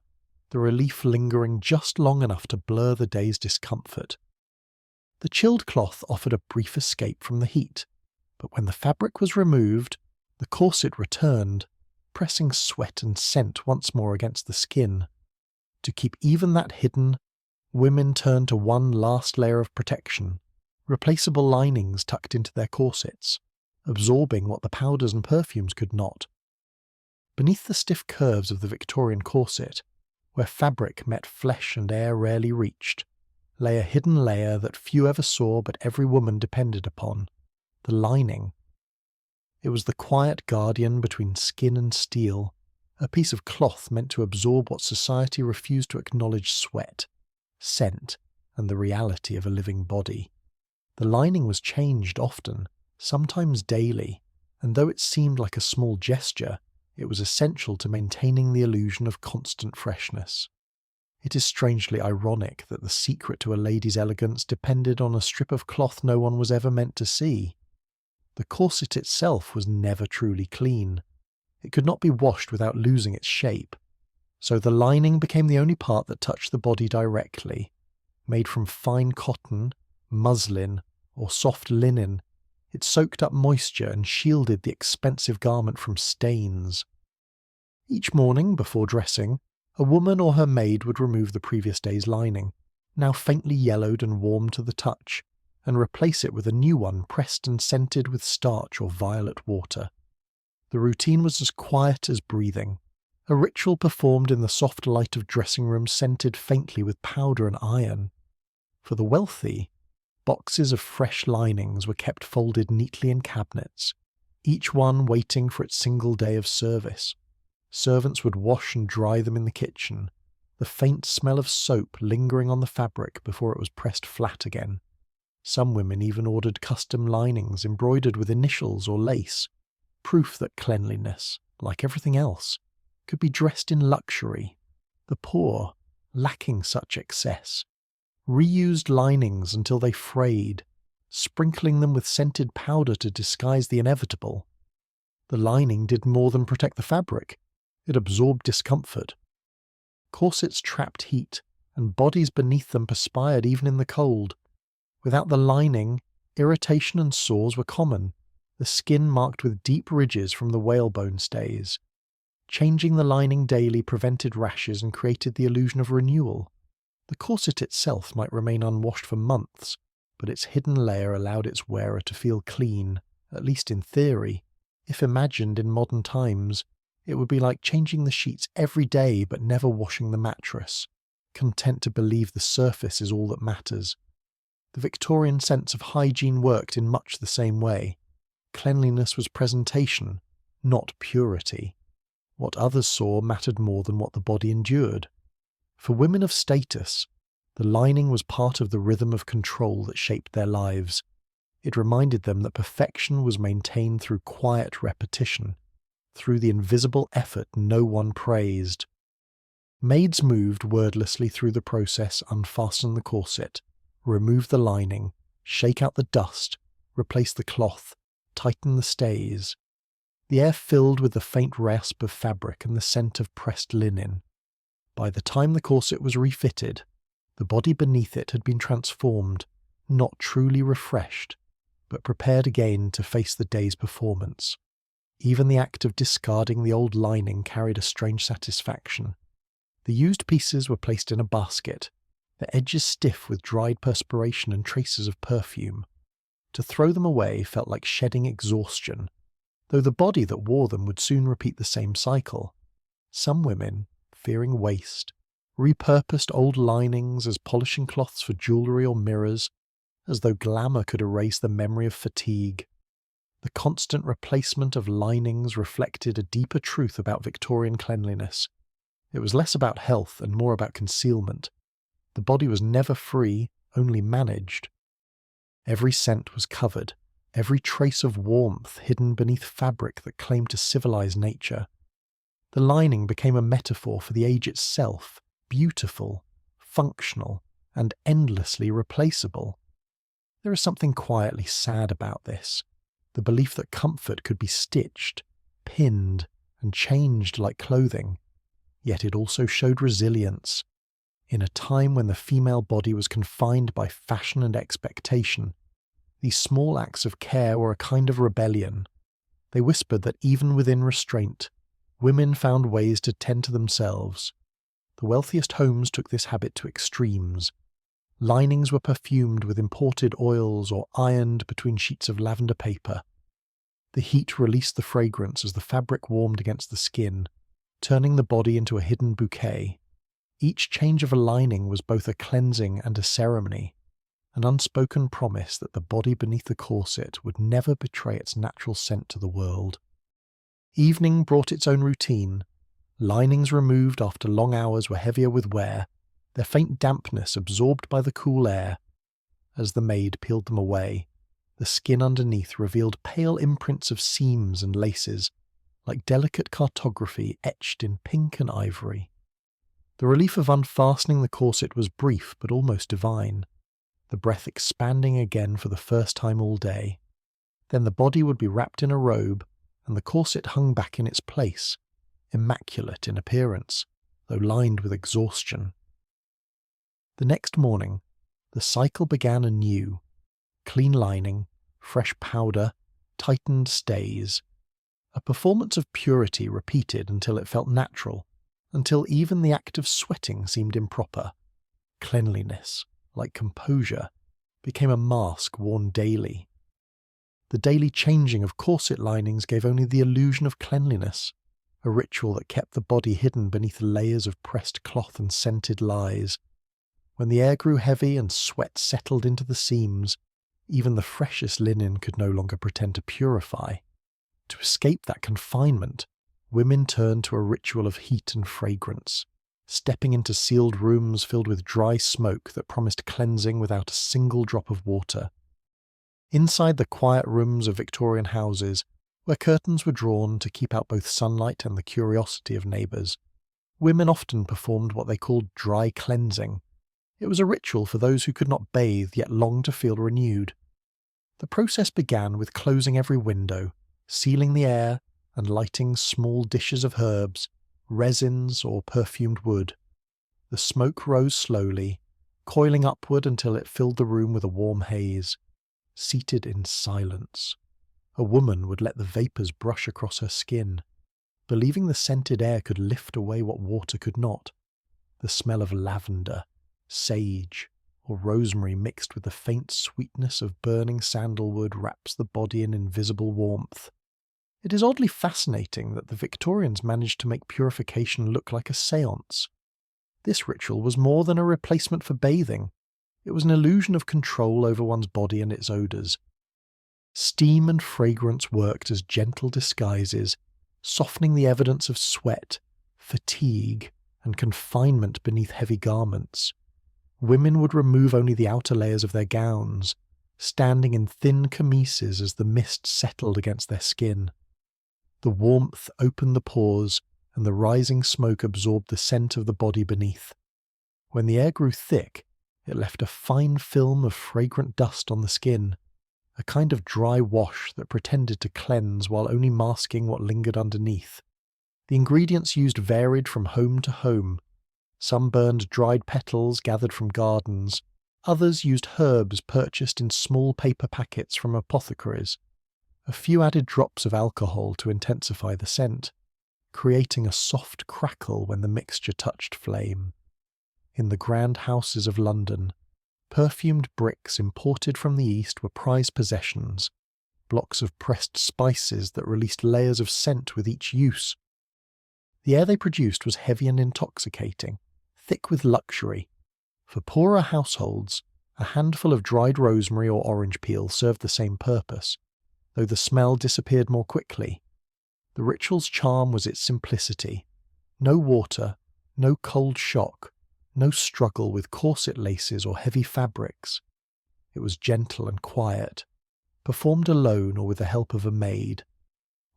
A: the relief lingering just long enough to blur the day's discomfort. The chilled cloth offered a brief escape from the heat, but when the fabric was removed, the corset returned, pressing sweat and scent once more against the skin. To keep even that hidden, women turned to one last layer of protection, replaceable linings tucked into their corsets, absorbing what the powders and perfumes could not. Beneath the stiff curves of the Victorian corset, where fabric met flesh and air rarely reached, lay a hidden layer that few ever saw but every woman depended upon, the lining. It was the quiet guardian between skin and steel, a piece of cloth meant to absorb what society refused to acknowledge: sweat, scent, and the reality of a living body. The lining was changed often, sometimes daily, and though it seemed like a small gesture, it was essential to maintaining the illusion of constant freshness. It is strangely ironic that the secret to a lady's elegance depended on a strip of cloth no one was ever meant to see. The corset itself was never truly clean. It could not be washed without losing its shape, so the lining became the only part that touched the body directly. Made from fine cotton, muslin, or soft linen, it soaked up moisture and shielded the expensive garment from stains. Each morning, before dressing, a woman or her maid would remove the previous day's lining, now faintly yellowed and warm to the touch, and replace it with a new one pressed and scented with starch or violet water. The routine was as quiet as breathing, a ritual performed in the soft light of dressing rooms scented faintly with powder and iron. For the wealthy, boxes of fresh linings were kept folded neatly in cabinets, each one waiting for its single day of service. Servants would wash and dry them in the kitchen, the faint smell of soap lingering on the fabric before it was pressed flat again. Some women even ordered custom linings embroidered with initials or lace, proof that cleanliness, like everything else, could be dressed in luxury. The poor, lacking such excess, reused linings until they frayed, sprinkling them with scented powder to disguise the inevitable. The lining did more than protect the fabric. It absorbed discomfort. Corsets trapped heat, and bodies beneath them perspired even in the cold. Without the lining, irritation and sores were common, the skin marked with deep ridges from the whalebone stays. Changing the lining daily prevented rashes and created the illusion of renewal. The corset itself might remain unwashed for months, but its hidden layer allowed its wearer to feel clean, at least in theory. If imagined in modern times, it would be like changing the sheets every day but never washing the mattress, content to believe the surface is all that matters. The Victorian sense of hygiene worked in much the same way. Cleanliness was presentation, not purity. What others saw mattered more than what the body endured. For women of status, the lining was part of the rhythm of control that shaped their lives. It reminded them that perfection was maintained through quiet repetition, through the invisible effort no one praised. Maids moved wordlessly through the process, unfasten the corset, remove the lining, shake out the dust, replace the cloth, tighten the stays. The air filled with the faint rasp of fabric and the scent of pressed linen. By the time the corset was refitted, the body beneath it had been transformed, not truly refreshed, but prepared again to face the day's performance. Even the act of discarding the old lining carried a strange satisfaction. The used pieces were placed in a basket, their edges stiff with dried perspiration and traces of perfume. To throw them away felt like shedding exhaustion, though the body that wore them would soon repeat the same cycle. Some women, fearing waste, repurposed old linings as polishing cloths for jewellery or mirrors, as though glamour could erase the memory of fatigue. The constant replacement of linings reflected a deeper truth about Victorian cleanliness. It was less about health and more about concealment. The body was never free, only managed. Every scent was covered, every trace of warmth hidden beneath fabric that claimed to civilize nature. The lining became a metaphor for the age itself, beautiful, functional, and endlessly replaceable. There is something quietly sad about this, the belief that comfort could be stitched, pinned, and changed like clothing. Yet it also showed resilience. In a time when the female body was confined by fashion and expectation, these small acts of care were a kind of rebellion. They whispered that even within restraint, women found ways to tend to themselves. The wealthiest homes took this habit to extremes. Linings were perfumed with imported oils or ironed between sheets of lavender paper. The heat released the fragrance as the fabric warmed against the skin, turning the body into a hidden bouquet. Each change of a lining was both a cleansing and a ceremony. an unspoken promise that the body beneath the corset would never betray its natural scent to the world. Evening brought its own routine. Linings removed after long hours were heavier with wear, their faint dampness absorbed by the cool air. As the maid peeled them away, the skin underneath revealed pale imprints of seams and laces, like delicate cartography etched in pink and ivory. The relief of unfastening the corset was brief but almost divine, the breath expanding again for the first time all day. Then the body would be wrapped in a robe, and the corset hung back in its place, immaculate in appearance, though lined with exhaustion. The next morning, the cycle began anew. Clean lining, fresh powder, tightened stays. A performance of purity repeated until it felt natural, until even the act of sweating seemed improper. Cleanliness, like composure, became a mask worn daily. The daily changing of corset linings gave only the illusion of cleanliness, a ritual that kept the body hidden beneath layers of pressed cloth and scented lies. When the air grew heavy and sweat settled into the seams, even the freshest linen could no longer pretend to purify. To escape that confinement, women turned to a ritual of heat and fragrance, stepping into sealed rooms filled with dry smoke that promised cleansing without a single drop of water. Inside the quiet rooms of Victorian houses, where curtains were drawn to keep out both sunlight and the curiosity of neighbours, women often performed what they called dry cleansing. It was a ritual for those who could not bathe yet longed to feel renewed. The process began with closing every window, sealing the air, and lighting small dishes of herbs, resins, or perfumed wood. The smoke rose slowly, coiling upward until it filled the room with a warm haze. Seated in silence, a woman would let the vapours brush across her skin, believing the scented air could lift away what water could not. The smell of lavender, sage, or rosemary mixed with the faint sweetness of burning sandalwood wraps the body in invisible warmth. It is oddly fascinating that the Victorians managed to make purification look like a séance. This ritual was more than a replacement for bathing. It was an illusion of control over one's body and its odours. Steam and fragrance worked as gentle disguises, softening the evidence of sweat, fatigue, and confinement beneath heavy garments. Women would remove only the outer layers of their gowns, standing in thin chemises as the mist settled against their skin. The warmth opened the pores, and the rising smoke absorbed the scent of the body beneath. When the air grew thick, it left a fine film of fragrant dust on the skin, a kind of dry wash that pretended to cleanse while only masking what lingered underneath. The ingredients used varied from home to home. Some burned dried petals gathered from gardens, others used herbs purchased in small paper packets from apothecaries. A few added drops of alcohol to intensify the scent, creating a soft crackle when the mixture touched flame. In the grand houses of London, perfumed bricks imported from the East were prized possessions, blocks of pressed spices that released layers of scent with each use. The air they produced was heavy and intoxicating, thick with luxury. For poorer households, a handful of dried rosemary or orange peel served the same purpose, though the smell disappeared more quickly. The ritual's charm was its simplicity. No water, no cold shock, no struggle with corset laces or heavy fabrics. It was gentle and quiet, performed alone or with the help of a maid.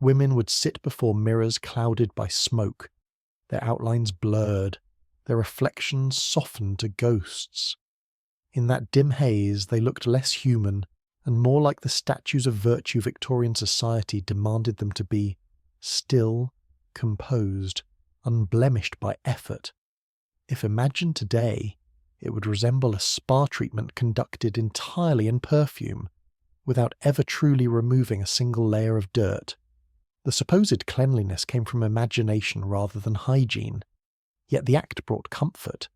A: Women would sit before mirrors clouded by smoke, their outlines blurred, their reflections softened to ghosts. In that dim haze they looked less human and more like the statues of virtue Victorian society demanded them to be: still, composed, unblemished by effort. If imagined today, it would resemble a spa treatment conducted entirely in perfume, without ever truly removing a single layer of dirt. The supposed cleanliness came from imagination rather than hygiene, yet the act brought comfort.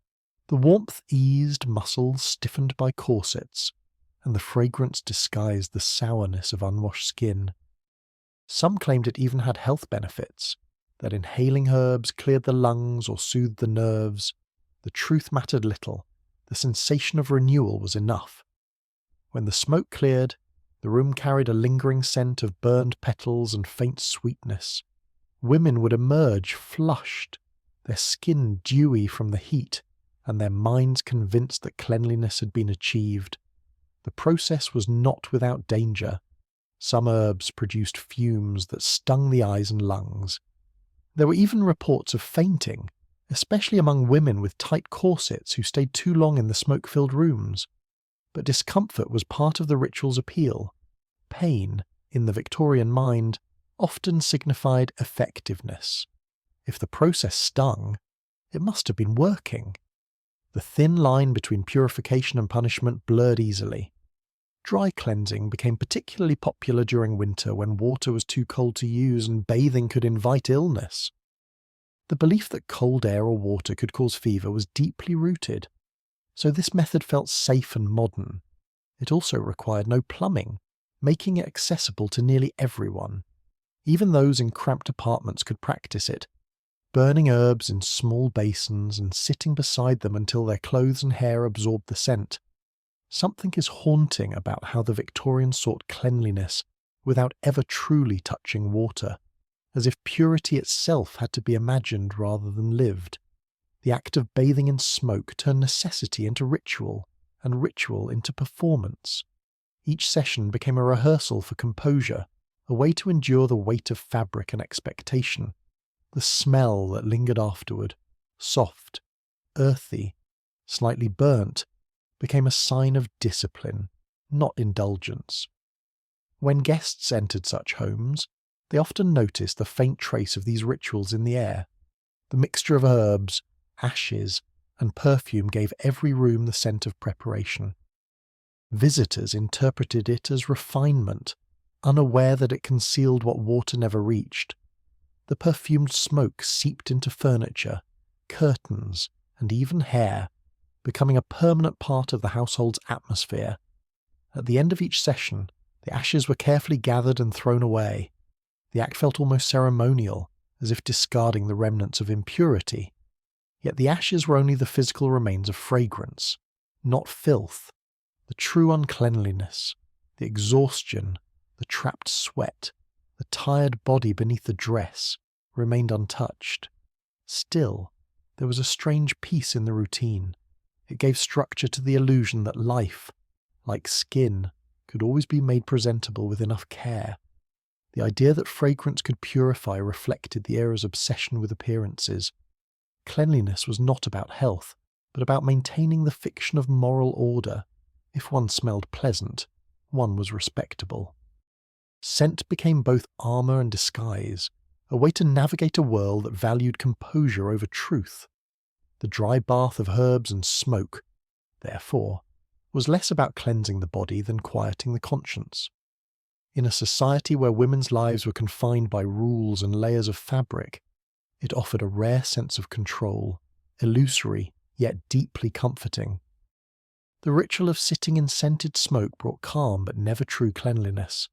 A: The warmth eased muscles stiffened by corsets, and the fragrance disguised the sourness of unwashed skin. Some claimed it even had health benefits, that inhaling herbs cleared the lungs or soothed the nerves. The truth mattered little. The sensation of renewal was enough. When the smoke cleared, the room carried a lingering scent of burned petals and faint sweetness. Women would emerge flushed, their skin dewy from the heat, and their minds convinced that cleanliness had been achieved. The process was not without danger. Some herbs produced fumes that stung the eyes and lungs. There were even reports of fainting, especially among women with tight corsets who stayed too long in the smoke-filled rooms. But discomfort was part of the ritual's appeal. Pain, in the Victorian mind, often signified effectiveness. If the process stung, it must have been working. The thin line between purification and punishment blurred easily. Dry cleansing became particularly popular during winter when water was too cold to use and bathing could invite illness. The belief that cold air or water could cause fever was deeply rooted, so this method felt safe and modern. It also required no plumbing, making it accessible to nearly everyone. Even those in cramped apartments could practice it, burning herbs in small basins and sitting beside them until their clothes and hair absorbed the scent. Something is haunting about how the Victorians sought cleanliness without ever truly touching water, as if purity itself had to be imagined rather than lived. The act of bathing in smoke turned necessity into ritual, and ritual into performance. Each session became a rehearsal for composure, a way to endure the weight of fabric and expectation. The smell that lingered afterward, soft, earthy, slightly burnt, became a sign of discipline, not indulgence. When guests entered such homes, they often noticed the faint trace of these rituals in the air. The mixture of herbs, ashes, and perfume gave every room the scent of preparation. Visitors interpreted it as refinement, unaware that it concealed what water never reached. The perfumed smoke seeped into furniture, curtains, and even hair, becoming a permanent part of the household's atmosphere. At the end of each session, the ashes were carefully gathered and thrown away. The act felt almost ceremonial, as if discarding the remnants of impurity. Yet the ashes were only the physical remains of fragrance, not filth. The true uncleanliness, the exhaustion, the trapped sweat, the tired body beneath the dress, remained untouched. Still, there was a strange peace in the routine. It gave structure to the illusion that life, like skin, could always be made presentable with enough care. The idea that fragrance could purify reflected the era's obsession with appearances. Cleanliness was not about health, but about maintaining the fiction of moral order. If one smelled pleasant, one was respectable. Scent became both armour and disguise, a way to navigate a world that valued composure over truth. The dry bath of herbs and smoke, therefore, was less about cleansing the body than quieting the conscience. In a society where women's lives were confined by rules and layers of fabric, it offered a rare sense of control, illusory yet deeply comforting. The ritual of sitting in scented smoke brought calm but never true cleanliness.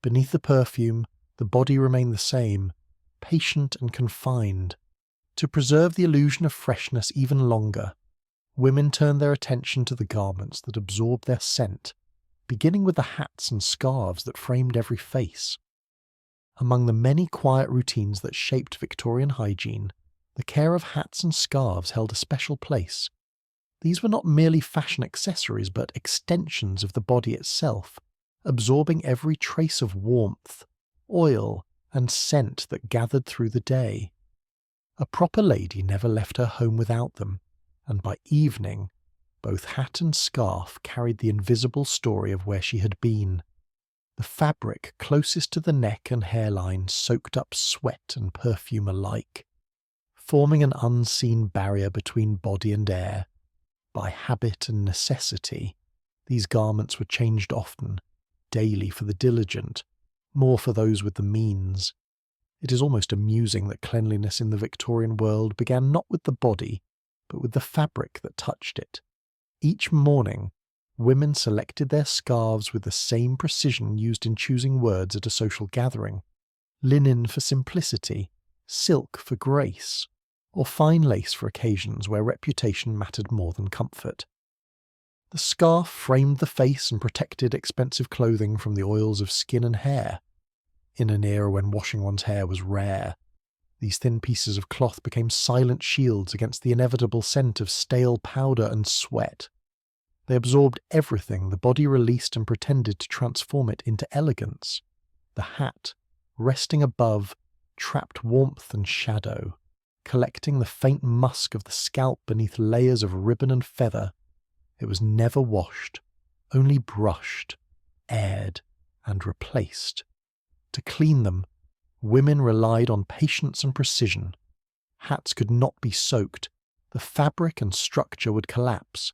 A: Beneath the perfume, the body remained the same, patient and confined. To preserve the illusion of freshness even longer, women turned their attention to the garments that absorbed their scent, beginning with the hats and scarves that framed every face. Among the many quiet routines that shaped Victorian hygiene, the care of hats and scarves held a special place. These were not merely fashion accessories, but extensions of the body itself, absorbing every trace of warmth, oil, and scent that gathered through the day. A proper lady never left her home without them, and by evening, both hat and scarf carried the invisible story of where she had been. The fabric closest to the neck and hairline soaked up sweat and perfume alike, forming an unseen barrier between body and air. By habit and necessity, these garments were changed often, daily for the diligent, more for those with the means. It is almost amusing that cleanliness in the Victorian world began not with the body, but with the fabric that touched it. Each morning, women selected their scarves with the same precision used in choosing words at a social gathering. Linen for simplicity, silk for grace, or fine lace for occasions where reputation mattered more than comfort. The scarf framed the face and protected expensive clothing from the oils of skin and hair. In an era when washing one's hair was rare, these thin pieces of cloth became silent shields against the inevitable scent of stale powder and sweat. They absorbed everything the body released and pretended to transform it into elegance. The hat, resting above, trapped warmth and shadow, collecting the faint musk of the scalp beneath layers of ribbon and feather. It was never washed, only brushed, aired, and replaced. To clean them, women relied on patience and precision. Hats could not be soaked. The fabric and structure would collapse.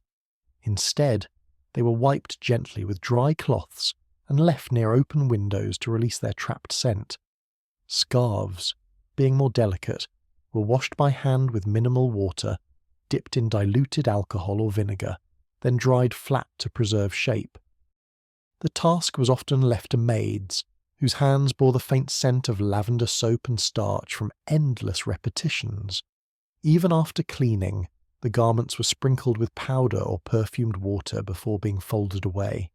A: Instead, they were wiped gently with dry cloths and left near open windows to release their trapped scent. Scarves, being more delicate, were washed by hand with minimal water, dipped in diluted alcohol or vinegar, then dried flat to preserve shape. The task was often left to maids, whose hands bore the faint scent of lavender soap and starch from endless repetitions. Even after cleaning, the garments were sprinkled with powder or perfumed water before being folded away.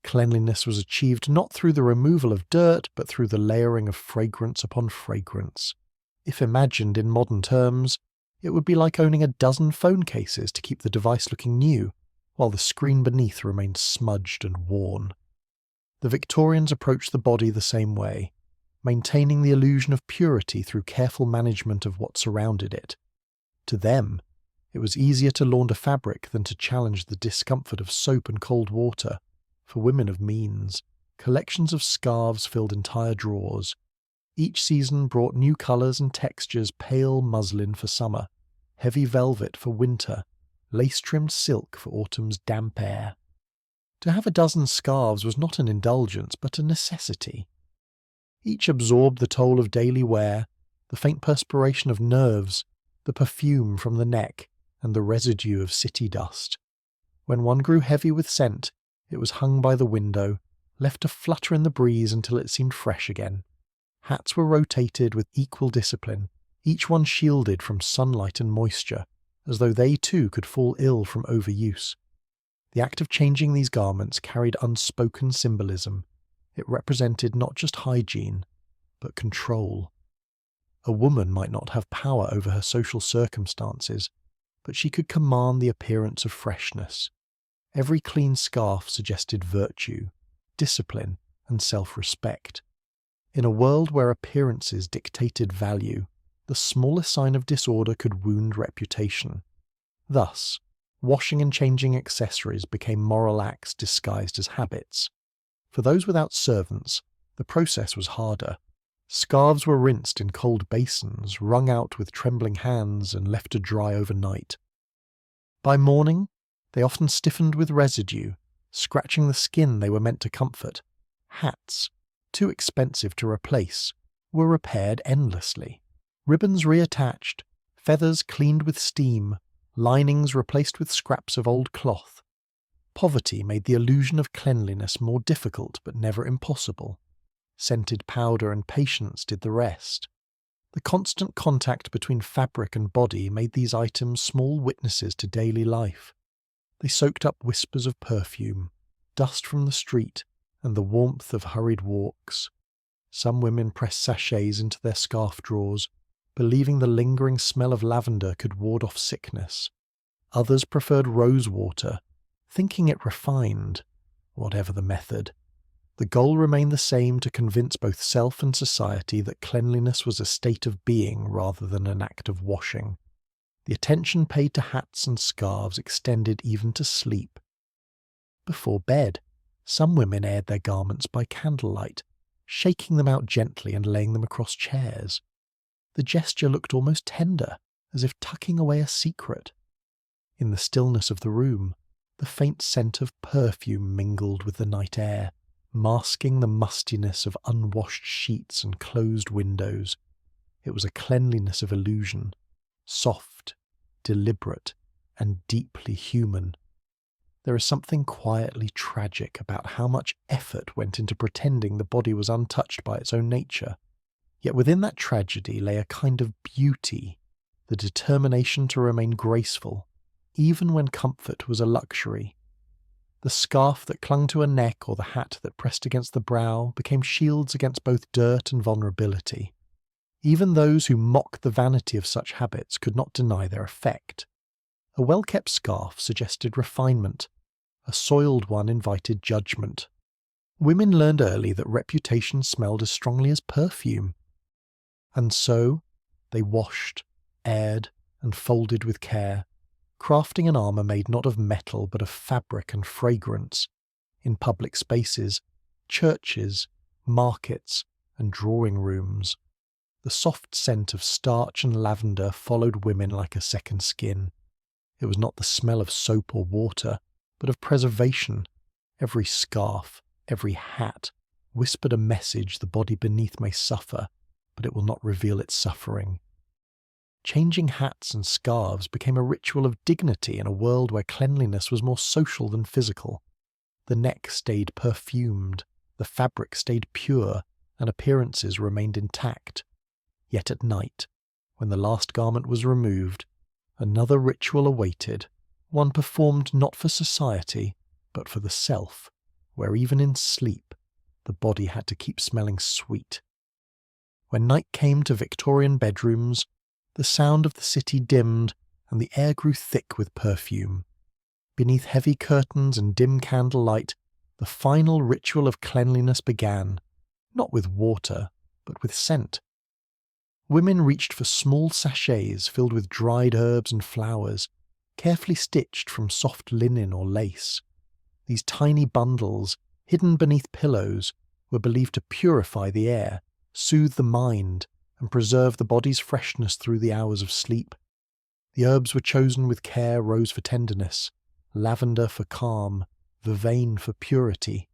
A: Cleanliness was achieved not through the removal of dirt, but through the layering of fragrance upon fragrance. If imagined in modern terms, it would be like owning a dozen phone cases to keep the device looking new, while the screen beneath remained smudged and worn. The Victorians approached the body the same way, maintaining the illusion of purity through careful management of what surrounded it. To them, it was easier to launder fabric than to challenge the discomfort of soap and cold water. For women of means, collections of scarves filled entire drawers. Each season brought new colours and textures: pale muslin for summer, heavy velvet for winter, lace-trimmed silk for autumn's damp air. To have a dozen scarves was not an indulgence, but a necessity. Each absorbed the toll of daily wear, the faint perspiration of nerves, the perfume from the neck, and the residue of city dust. When one grew heavy with scent, it was hung by the window, left to flutter in the breeze until it seemed fresh again. Hats were rotated with equal discipline, each one shielded from sunlight and moisture, as though they too could fall ill from overuse. The act of changing these garments carried unspoken symbolism. It represented not just hygiene, but control. A woman might not have power over her social circumstances, but she could command the appearance of freshness. Every clean scarf suggested virtue, discipline, and self-respect. In a world where appearances dictated value, the smallest sign of disorder could wound reputation. Thus, washing and changing accessories became moral acts disguised as habits. For those without servants, the process was harder. Scarves were rinsed in cold basins, wrung out with trembling hands, and left to dry overnight. By morning, they often stiffened with residue, scratching the skin they were meant to comfort. Hats, too expensive to replace, were repaired endlessly. Ribbons reattached, feathers cleaned with steam, linings replaced with scraps of old cloth. Poverty made the illusion of cleanliness more difficult but never impossible. Scented powder and patience did the rest. The constant contact between fabric and body made these items small witnesses to daily life. They soaked up whispers of perfume, dust from the street, and the warmth of hurried walks. Some women pressed sachets into their scarf drawers, believing the lingering smell of lavender could ward off sickness. Others preferred rose water, thinking it refined. Whatever the method, the goal remained the same: to convince both self and society that cleanliness was a state of being rather than an act of washing. The attention paid to hats and scarves extended even to sleep. Before bed, some women aired their garments by candlelight, shaking them out gently and laying them across chairs. The gesture looked almost tender, as if tucking away a secret. In the stillness of the room, the faint scent of perfume mingled with the night air, masking the mustiness of unwashed sheets and closed windows. It was a cleanliness of illusion, soft, deliberate, and deeply human. There is something quietly tragic about how much effort went into pretending the body was untouched by its own nature. Yet within that tragedy lay a kind of beauty, the determination to remain graceful, even when comfort was a luxury. The scarf that clung to a neck or the hat that pressed against the brow became shields against both dirt and vulnerability. Even those who mocked the vanity of such habits could not deny their effect. A well-kept scarf suggested refinement. A soiled one invited judgment. Women learned early that reputation smelled as strongly as perfume. And so, they washed, aired, and folded with care, crafting an armour made not of metal but of fabric and fragrance, in public spaces, churches, markets, and drawing rooms. The soft scent of starch and lavender followed women like a second skin. It was not the smell of soap or water, but of preservation. Every scarf, every hat, whispered a message the body beneath may suffer, but it will not reveal its suffering. Changing hats and scarves became a ritual of dignity in a world where cleanliness was more social than physical. The neck stayed perfumed, the fabric stayed pure, and appearances remained intact. Yet at night, when the last garment was removed, another ritual awaited, one performed not for society, but for the self, where even in sleep, the body had to keep smelling sweet. When night came to Victorian bedrooms, the sound of the city dimmed and the air grew thick with perfume. Beneath heavy curtains and dim candlelight, the final ritual of cleanliness began, not with water, but with scent. Women reached for small sachets filled with dried herbs and flowers, carefully stitched from soft linen or lace. These tiny bundles, hidden beneath pillows, were believed to purify the air, soothe the mind, and preserve the body's freshness through the hours of sleep. The herbs were chosen with care: rose for tenderness, lavender for calm, vervain for purity.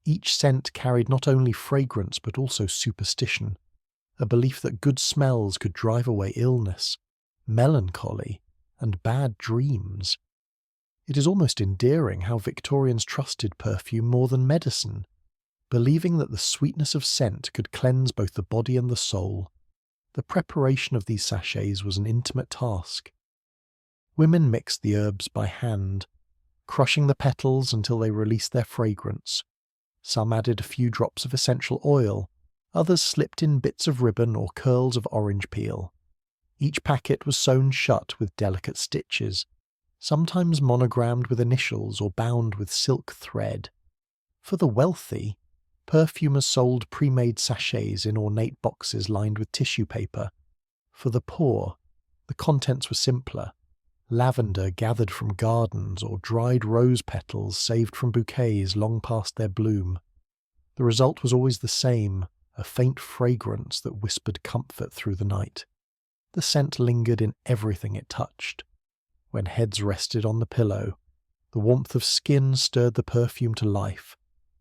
A: Each scent carried not only fragrance but also superstition, a belief that good smells could drive away illness, melancholy, and bad dreams. It is almost endearing how Victorians trusted perfume more than medicine, believing that the sweetness of scent could cleanse both the body and the soul. The preparation of these sachets was an intimate task. Women mixed the herbs by hand, crushing the petals until they released their fragrance. Some added a few drops of essential oil, others slipped in bits of ribbon or curls of orange peel. Each packet was sewn shut with delicate stitches, sometimes monogrammed with initials or bound with silk thread. For the wealthy, perfumers sold pre-made sachets in ornate boxes lined with tissue paper. For the poor, the contents were simpler: lavender gathered from gardens or dried rose petals saved from bouquets long past their bloom. The result was always the same: a faint fragrance that whispered comfort through the night. The scent lingered in everything it touched. When heads rested on the pillow, the warmth of skin stirred the perfume to life.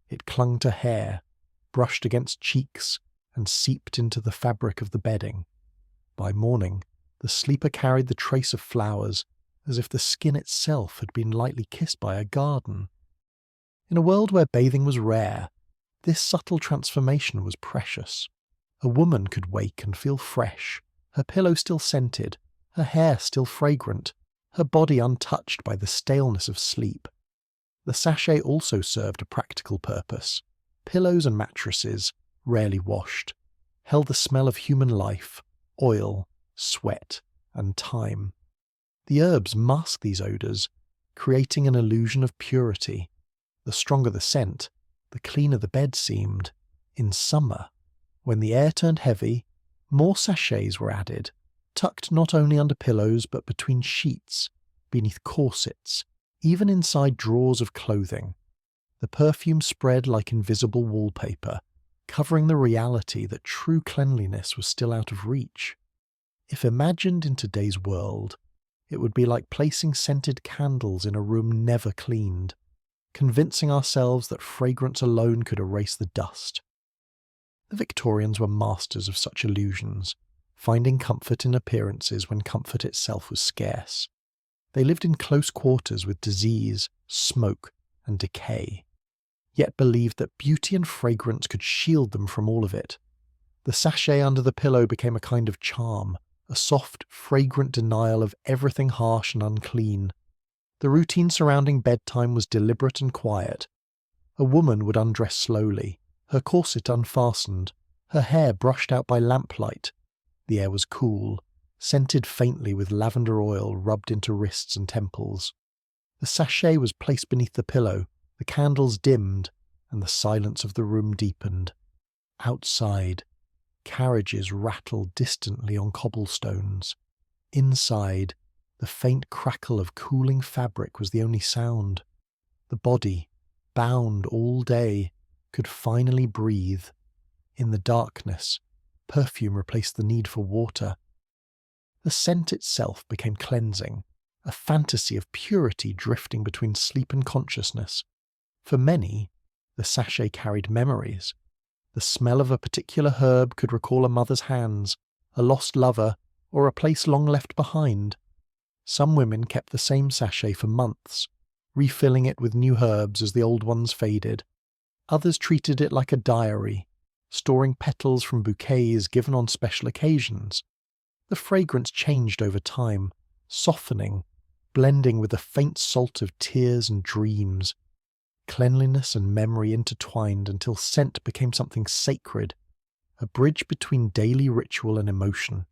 A: It clung to hair, brushed against cheeks, and seeped into the fabric of the bedding. By morning, the sleeper carried the trace of flowers, as if the skin itself had been lightly kissed by a garden. In a world where bathing was rare, this subtle transformation was precious. A woman could wake and feel fresh, her pillow still scented, her hair still fragrant, her body untouched by the staleness of sleep. The sachet also served a practical purpose. Pillows and mattresses, rarely washed, held the smell of human life, oil, sweat, and time. The herbs masked these odours, creating an illusion of purity. The stronger the scent, the cleaner the bed seemed. In summer, when the air turned heavy, more sachets were added, tucked not only under pillows but between sheets, beneath corsets, even inside drawers of clothing. The perfume spread like invisible wallpaper, covering the reality that true cleanliness was still out of reach. If imagined in today's world, it would be like placing scented candles in a room never cleaned, convincing ourselves that fragrance alone could erase the dust. The Victorians were masters of such illusions, finding comfort in appearances when comfort itself was scarce. They lived in close quarters with disease, smoke, and decay, yet believed that beauty and fragrance could shield them from all of it. The sachet under the pillow became a kind of charm, a soft, fragrant denial of everything harsh and unclean. The routine surrounding bedtime was deliberate and quiet. A woman would undress slowly, her corset unfastened, her hair brushed out by lamplight. The air was cool, scented faintly with lavender oil rubbed into wrists and temples. The sachet was placed beneath the pillow, the candles dimmed, and the silence of the room deepened. Outside, carriages rattled distantly on cobblestones. Inside, the faint crackle of cooling fabric was the only sound. The body, bound all day, could finally breathe. In the darkness, perfume replaced the need for water. The scent itself became cleansing, a fantasy of purity drifting between sleep and consciousness. For many, the sachet carried memories. The smell of a particular herb could recall a mother's hands, a lost lover, or a place long left behind. Some women kept the same sachet for months, refilling it with new herbs as the old ones faded. Others treated it like a diary, storing petals from bouquets given on special occasions. The fragrance changed over time, softening, blending with the faint salt of tears and dreams. Cleanliness and memory intertwined until scent became something sacred, a bridge between daily ritual and emotion.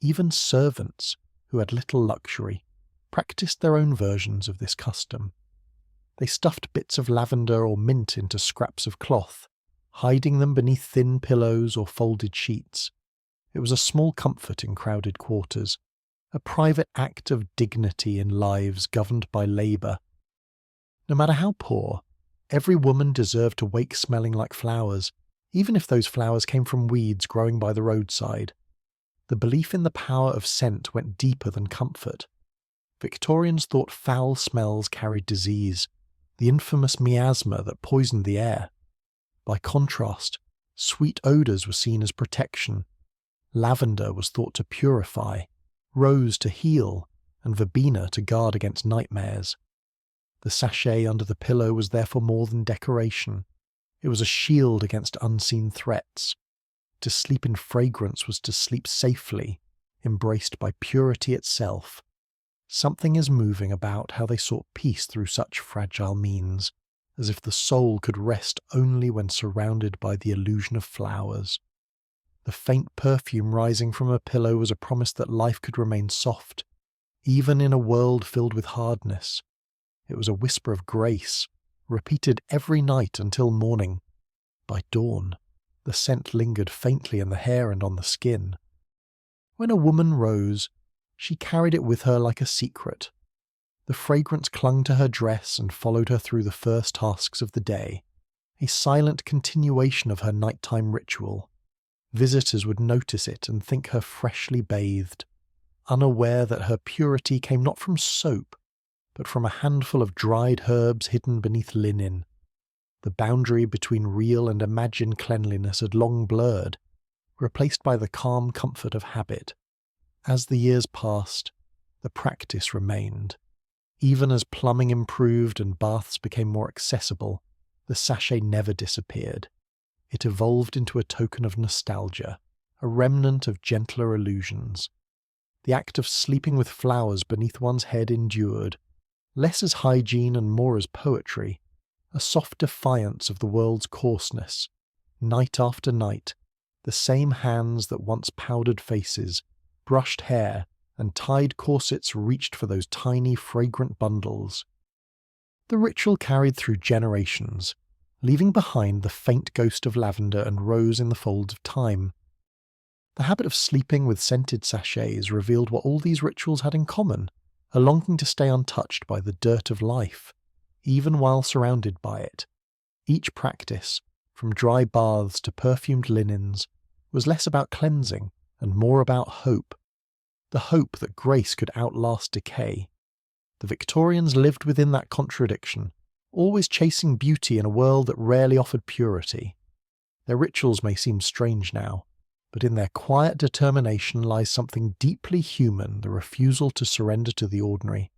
A: Even servants, who had little luxury, practiced their own versions of this custom. They stuffed bits of lavender or mint into scraps of cloth, hiding them beneath thin pillows or folded sheets. It was a small comfort in crowded quarters, a private act of dignity in lives governed by labour. No matter how poor, every woman deserved to wake smelling like flowers, even if those flowers came from weeds growing by the roadside. The belief in the power of scent went deeper than comfort. Victorians thought foul smells carried disease, the infamous miasma that poisoned the air. By contrast, sweet odours were seen as protection. Lavender was thought to purify, rose to heal, and verbena to guard against nightmares. The sachet under the pillow was therefore more than decoration. It was a shield against unseen threats. To sleep in fragrance was to sleep safely, embraced by purity itself. Something is moving about how they sought peace through such fragile means, as if the soul could rest only when surrounded by the illusion of flowers. The faint perfume rising from a pillow was a promise that life could remain soft, even in a world filled with hardness. It was a whisper of grace, repeated every night until morning. By dawn, the scent lingered faintly in the hair and on the skin. When a woman rose, she carried it with her like a secret. The fragrance clung to her dress and followed her through the first tasks of the day, a silent continuation of her nighttime ritual. Visitors would notice it and think her freshly bathed, unaware that her purity came not from soap, but from a handful of dried herbs hidden beneath linen. The boundary between real and imagined cleanliness had long blurred, replaced by the calm comfort of habit. As the years passed, the practice remained. Even as plumbing improved and baths became more accessible, the sachet never disappeared. It evolved into a token of nostalgia, a remnant of gentler illusions. The act of sleeping with flowers beneath one's head endured, less as hygiene and more as poetry, a soft defiance of the world's coarseness. Night after night, the same hands that once powdered faces, brushed hair, and tied corsets reached for those tiny, fragrant bundles. The ritual carried through generations, leaving behind the faint ghost of lavender and rose in the folds of time. The habit of sleeping with scented sachets revealed what all these rituals had in common, a longing to stay untouched by the dirt of life, even while surrounded by it. Each practice, from dry baths to perfumed linens, was less about cleansing and more about hope. The hope that grace could outlast decay. The Victorians lived within that contradiction, always chasing beauty in a world that rarely offered purity. Their rituals may seem strange now, but in their quiet determination lies something deeply human, the refusal to surrender to the ordinary.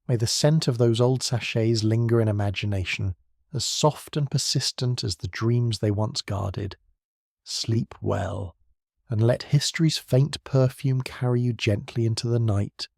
A: May the scent of those old sachets linger in imagination, as soft and persistent as the dreams they once guarded. Sleep well, and let history's faint perfume carry you gently into the night.